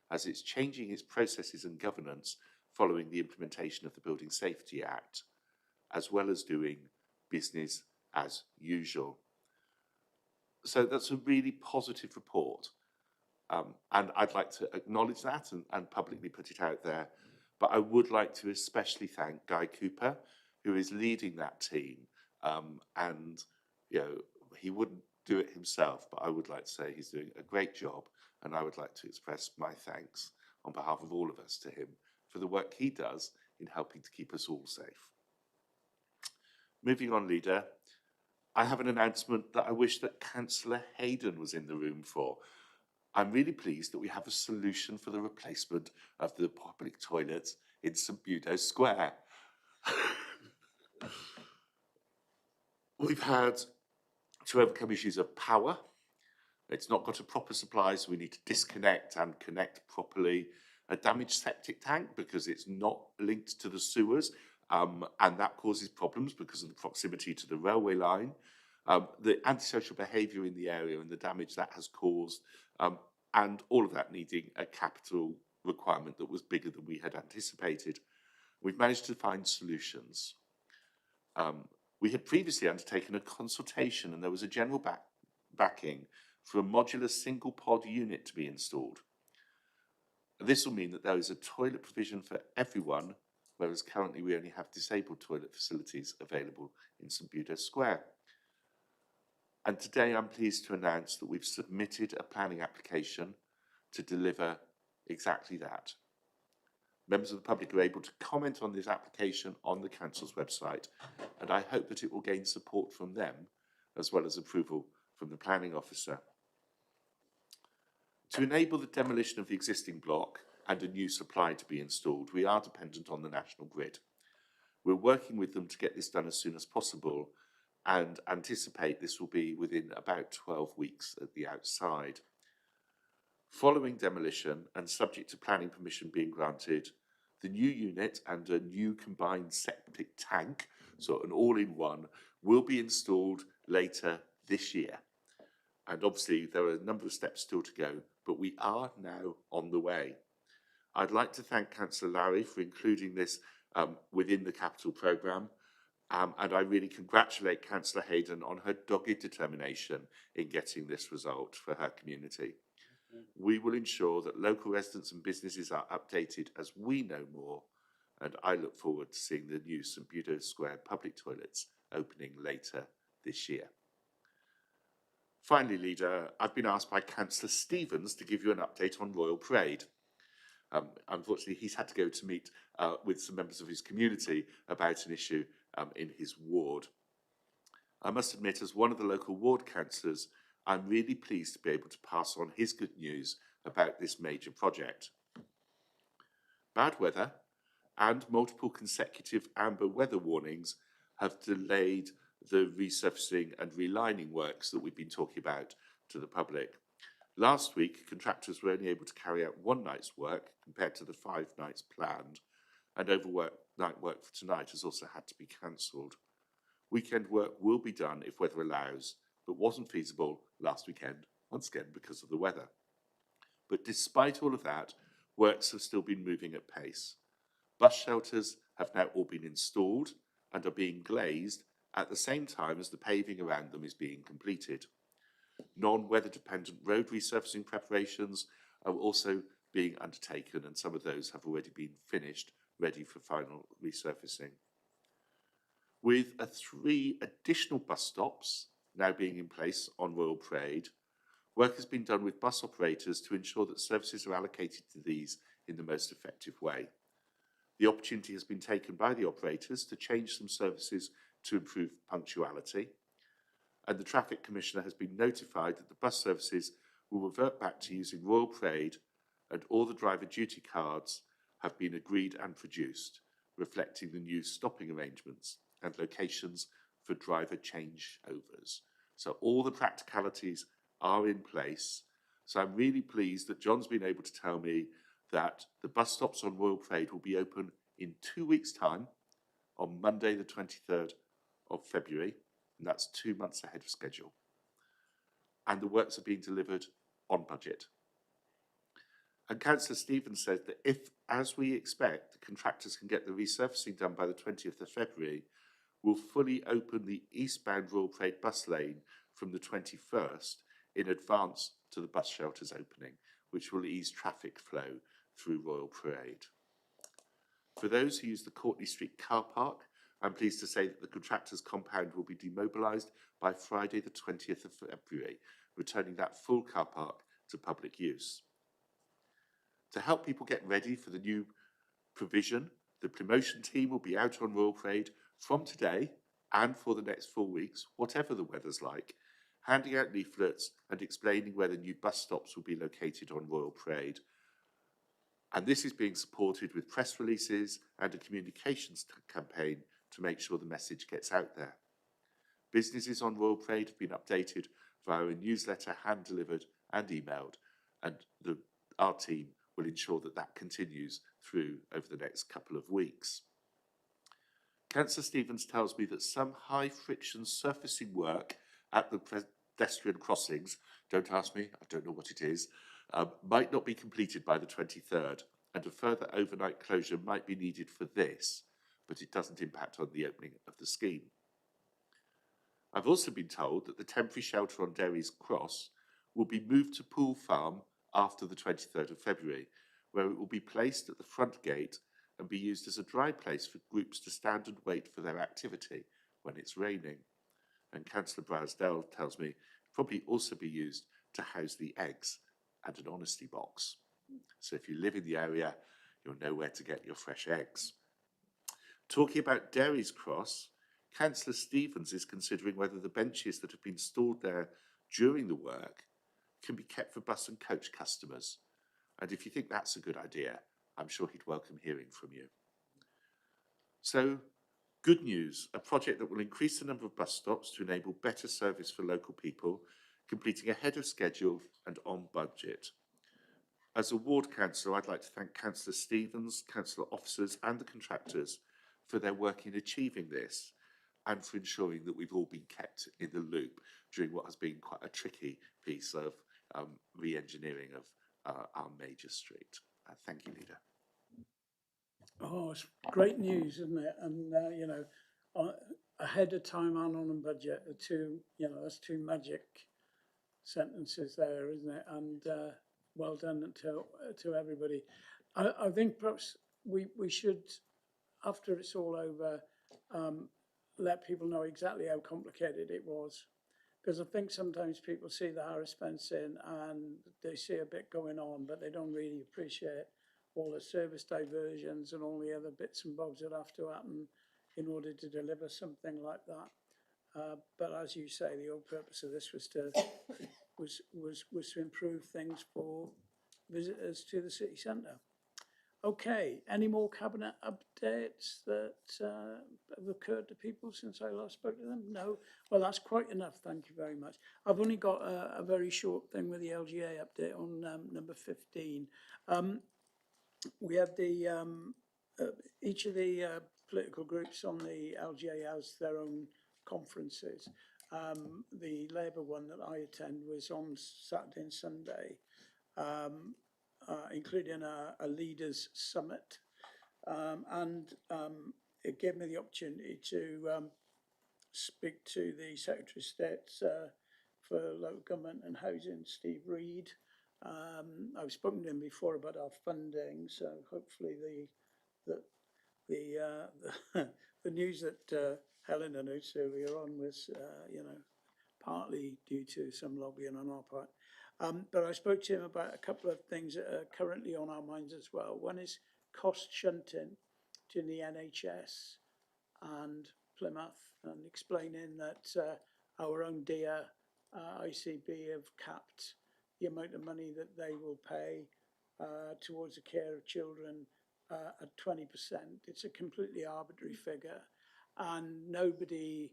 as it's changing its processes and governance following the implementation of the Building Safety Act, as well as doing business as usual. So that's a really positive report. And I'd like to acknowledge that and publicly put it out there. But I would like to especially thank Guy Cooper, who is leading that team. And, he wouldn't do it himself, but I would like to say he's doing a great job. And I would like to express my thanks on behalf of all of us to him for the work he does in helping to keep us all safe. Moving on, Leader, I have an announcement that I wish that Councillor Hayden was in the room for. I'm really pleased that we have a solution for the replacement of the public toilets in St Budo Square. We've had to overcome issues of power. It's not got a proper supply, so we need to disconnect and connect properly. A damaged septic tank because it's not linked to the sewers, and that causes problems because of the proximity to the railway line. The antisocial behaviour in the area and the damage that has caused, and all of that needing a capital requirement that was bigger than we had anticipated. We've managed to find solutions. We had previously undertaken a consultation and there was a general backing for a modular single pod unit to be installed. This will mean that there is a toilet provision for everyone, whereas currently we only have disabled toilet facilities available in St Budo Square. And today I'm pleased to announce that we've submitted a planning application to deliver exactly that. Members of the public are able to comment on this application on the council's website, and I hope that it will gain support from them as well as approval from the planning officer. To enable the demolition of the existing block and a new supply to be installed, we are dependent on the national grid. We're working with them to get this done as soon as possible and anticipate this will be within about 12 weeks at the outside. Following demolition and subject to planning permission being granted, the new unit and a new combined septic tank, so an all-in-one, will be installed later this year. And obviously there are a number of steps still to go, but we are now on the way. I'd like to thank Councillor Larry for including this within the capital programme, and I really congratulate Councillor Hayden on her dogged determination in getting this result for her community. We will ensure that local residents and businesses are updated as we know more, and I look forward to seeing the new St Budo Square public toilets opening later this year. Finally, Leader, I've been asked by Councillor Stevens to give you an update on Royal Parade. Unfortunately, he's had to go to meet with some members of his community about an issue in his ward. I must admit, as one of the local ward councillors, I'm really pleased to be able to pass on his good news about this major project. Bad weather and multiple consecutive amber weather warnings have delayed the resurfacing and relining works that we've been talking about to the public. Last week, contractors were only able to carry out one night's work compared to the 5 nights planned, and overnight work for tonight has also had to be cancelled. Weekend work will be done if weather allows, but wasn't feasible last weekend, once again because of the weather. But despite all of that, works have still been moving at pace. Bus shelters have now all been installed and are being glazed at the same time as the paving around them is being completed. Non-weather dependent road resurfacing preparations are also being undertaken, and some of those have already been finished, ready for final resurfacing. With 3 additional bus stops now being in place on Royal Parade, work has been done with bus operators to ensure that services are allocated to these in the most effective way. The opportunity has been taken by the operators to change some services to improve punctuality, and the Traffic Commissioner has been notified that the bus services will revert back to using Royal Parade, and all the driver duty cards have been agreed and produced, reflecting the new stopping arrangements and locations for driver changeovers. So all the practicalities are in place. So I'm really pleased that John's been able to tell me that the bus stops on Royal Parade will be open in 2 weeks' time, on Monday the 23rd of February, and that's 2 months ahead of schedule. And the works are being delivered on budget. And Councillor Stevens said that if, as we expect, the contractors can get the resurfacing done by the 20th of February, we'll fully open the eastbound Royal Parade bus lane from the 21st in advance to the bus shelters opening, which will ease traffic flow through Royal Parade. For those who use the Courtney Street car park, I'm pleased to say that the contractor's compound will be demobilised by Friday the 20th of February, returning that full car park to public use. To help people get ready for the new provision, the promotion team will be out on Royal Parade from today and for the next 4 weeks, whatever the weather's like, handing out leaflets and explaining where the new bus stops will be located on Royal Parade. And this is being supported with press releases and a communications campaign to make sure the message gets out there. Businesses on Royal Parade have been updated via a newsletter hand-delivered and emailed, and our team will ensure that that continues through over the next couple of weeks. Councillor Stevens tells me that some high-friction surfacing work at the pedestrian crossings, don't ask me, I don't know what it is, might not be completed by the 23rd, and a further overnight closure might be needed for this, but it doesn't impact on the opening of the scheme. I've also been told that the temporary shelter on Derry's Cross will be moved to Pool Farm after the 23rd of February, where it will be placed at the front gate and be used as a dry place for groups to stand and wait for their activity when it's raining. And Councillor Brasdell tells me it'll probably also be used to house the eggs and an honesty box. So if you live in the area, you'll know where to get your fresh eggs. Talking about Derry's Cross, Councillor Stevens is considering whether the benches that have been stored there during the work can be kept for bus and coach customers. And if you think that's a good idea, I'm sure he'd welcome hearing from you. So, good news, a project that will increase the number of bus stops to enable better service for local people, completing ahead of schedule and on budget. As a ward councillor, I'd like to thank Councillor Stevens, councillor officers and the contractors for their work in achieving this and for ensuring that we've all been kept in the loop during what has been quite a tricky piece of re-engineering of our major street. Thank you, Leader. Oh, it's great news, isn't it? And, you know, ahead of time and on budget, the two, you know, that's two magic sentences there, isn't it? And well done to everybody. I think perhaps we should, after it's all over, let people know exactly how complicated it was. Because I think sometimes people see the Harris fencing and they see a bit going on, but they don't really appreciate all the service diversions and all the other bits and bobs that have to happen in order to deliver something like that. But as you say, the whole purpose of this was to was to improve things for visitors to the city centre. Okay, any more cabinet updates that have occurred to people since I last spoke to them? No? Well, that's quite enough, thank you very much. I've only got a very short thing with the LGA update on number 15. We have each of the political groups on the LGA has their own conferences. The Labour one that I attend was on Saturday and Sunday, including a leaders summit, and it gave me the opportunity to speak to the Secretary of State for Local Government and Housing, Steve Reed. I've spoken to him before about our funding, so hopefully the news that Helen announced earlier on was, partly due to some lobbying on our part. But I spoke to him about a couple of things that are currently on our minds as well. One is cost shunting between the NHS and Plymouth, and explaining that our own dear ICB have capped the amount of money that they will pay towards the care of children at 20%. It's a completely arbitrary figure, and nobody,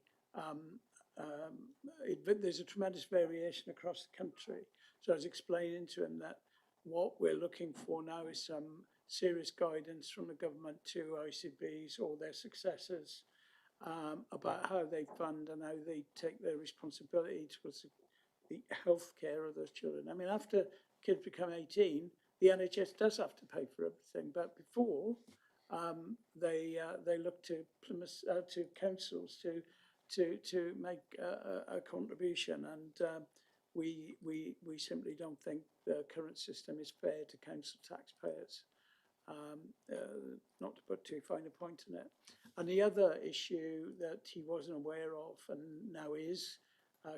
there's a tremendous variation across the country. So I was explaining to him that what we're looking for now is some serious guidance from the government to ICBs or their successors about how they fund and how they take their responsibility towards the health care of those children. I mean, after kids become 18, the NHS does have to pay for everything, but before they look to Plymouth, to councils to make a contribution, and we simply don't think the current system is fair to council taxpayers. Not to put too fine a point on it. And the other issue that he wasn't aware of and now is,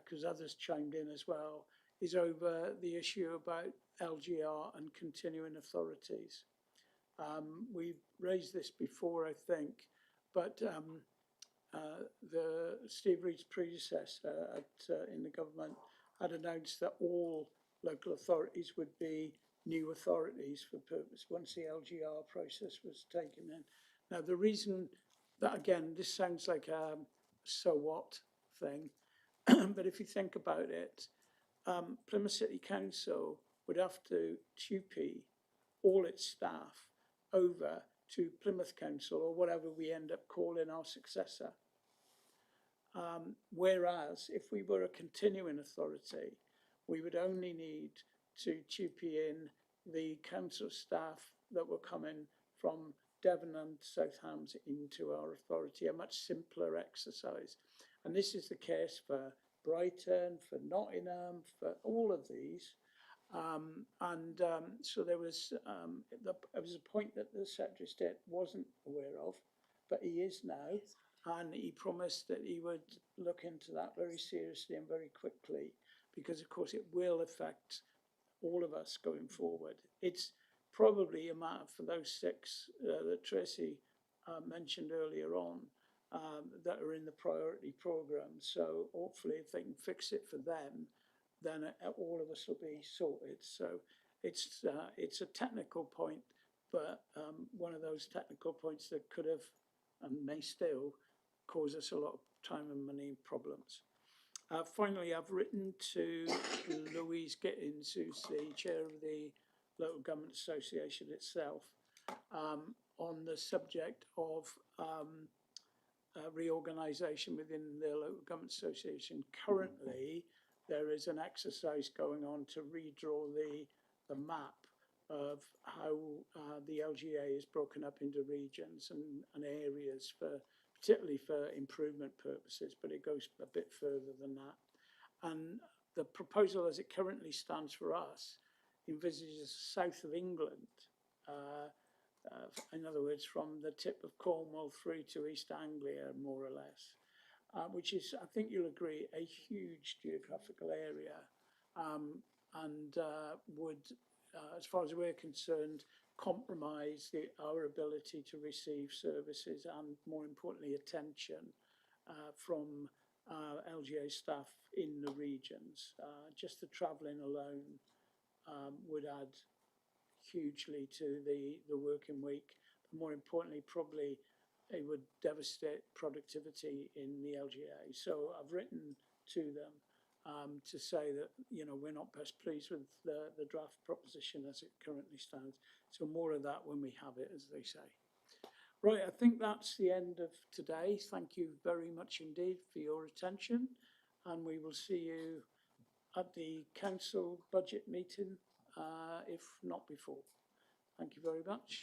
because others chimed in as well, is over the issue about LGR and continuing authorities. We've raised this before, I think, but the Steve Reed's predecessor in the government had announced that all local authorities would be new authorities for purpose once the LGR process was taken in. Now, the reason that, again, this sounds like a so what thing, but if you think about it, Plymouth City Council would have to TUPE all its staff over to Plymouth Council or whatever we end up calling our successor. Whereas if we were a continuing authority, we would only need to TUPE in the council staff that were coming from Devon and South Hams into our authority, a much simpler exercise. And this is the case for Brighton, for Nottingham, for all of these. So there was a point that the Secretary of State wasn't aware of, but he is now, and he promised that he would look into that very seriously and very quickly, because of course it will affect all of us going forward. It's probably a matter for those six that Tracy mentioned earlier on that are in the priority programme. So hopefully if they can fix it for them, then all of us will be sorted. So it's a technical point, but one of those technical points that could have and may still cause us a lot of time and money problems. Finally, I've written to Louise Gittins, who's the chair of the Local Government Association itself, on the subject of reorganisation within the Local Government Association. Currently, there is an exercise going on to redraw the map of how the LGA is broken up into regions and areas particularly for improvement purposes, but it goes a bit further than that. And the proposal as it currently stands for us envisages south of England, in other words, from the tip of Cornwall through to East Anglia, more or less, which is, I think you'll agree, a huge geographical area, and would, as far as we're concerned, compromise our ability to receive services and, more importantly, attention from LGA staff in the regions. Just the travelling alone would add hugely to the working week. But more importantly, probably it would devastate productivity in the LGA. So I've written to them to say that, you know, we're not best pleased with the draft proposition as it currently stands. So more of that when we have it, as they say. Right, I think that's the end of today. Thank you very much indeed for your attention, and we will see you at the council budget meeting, if not before. Thank you very much.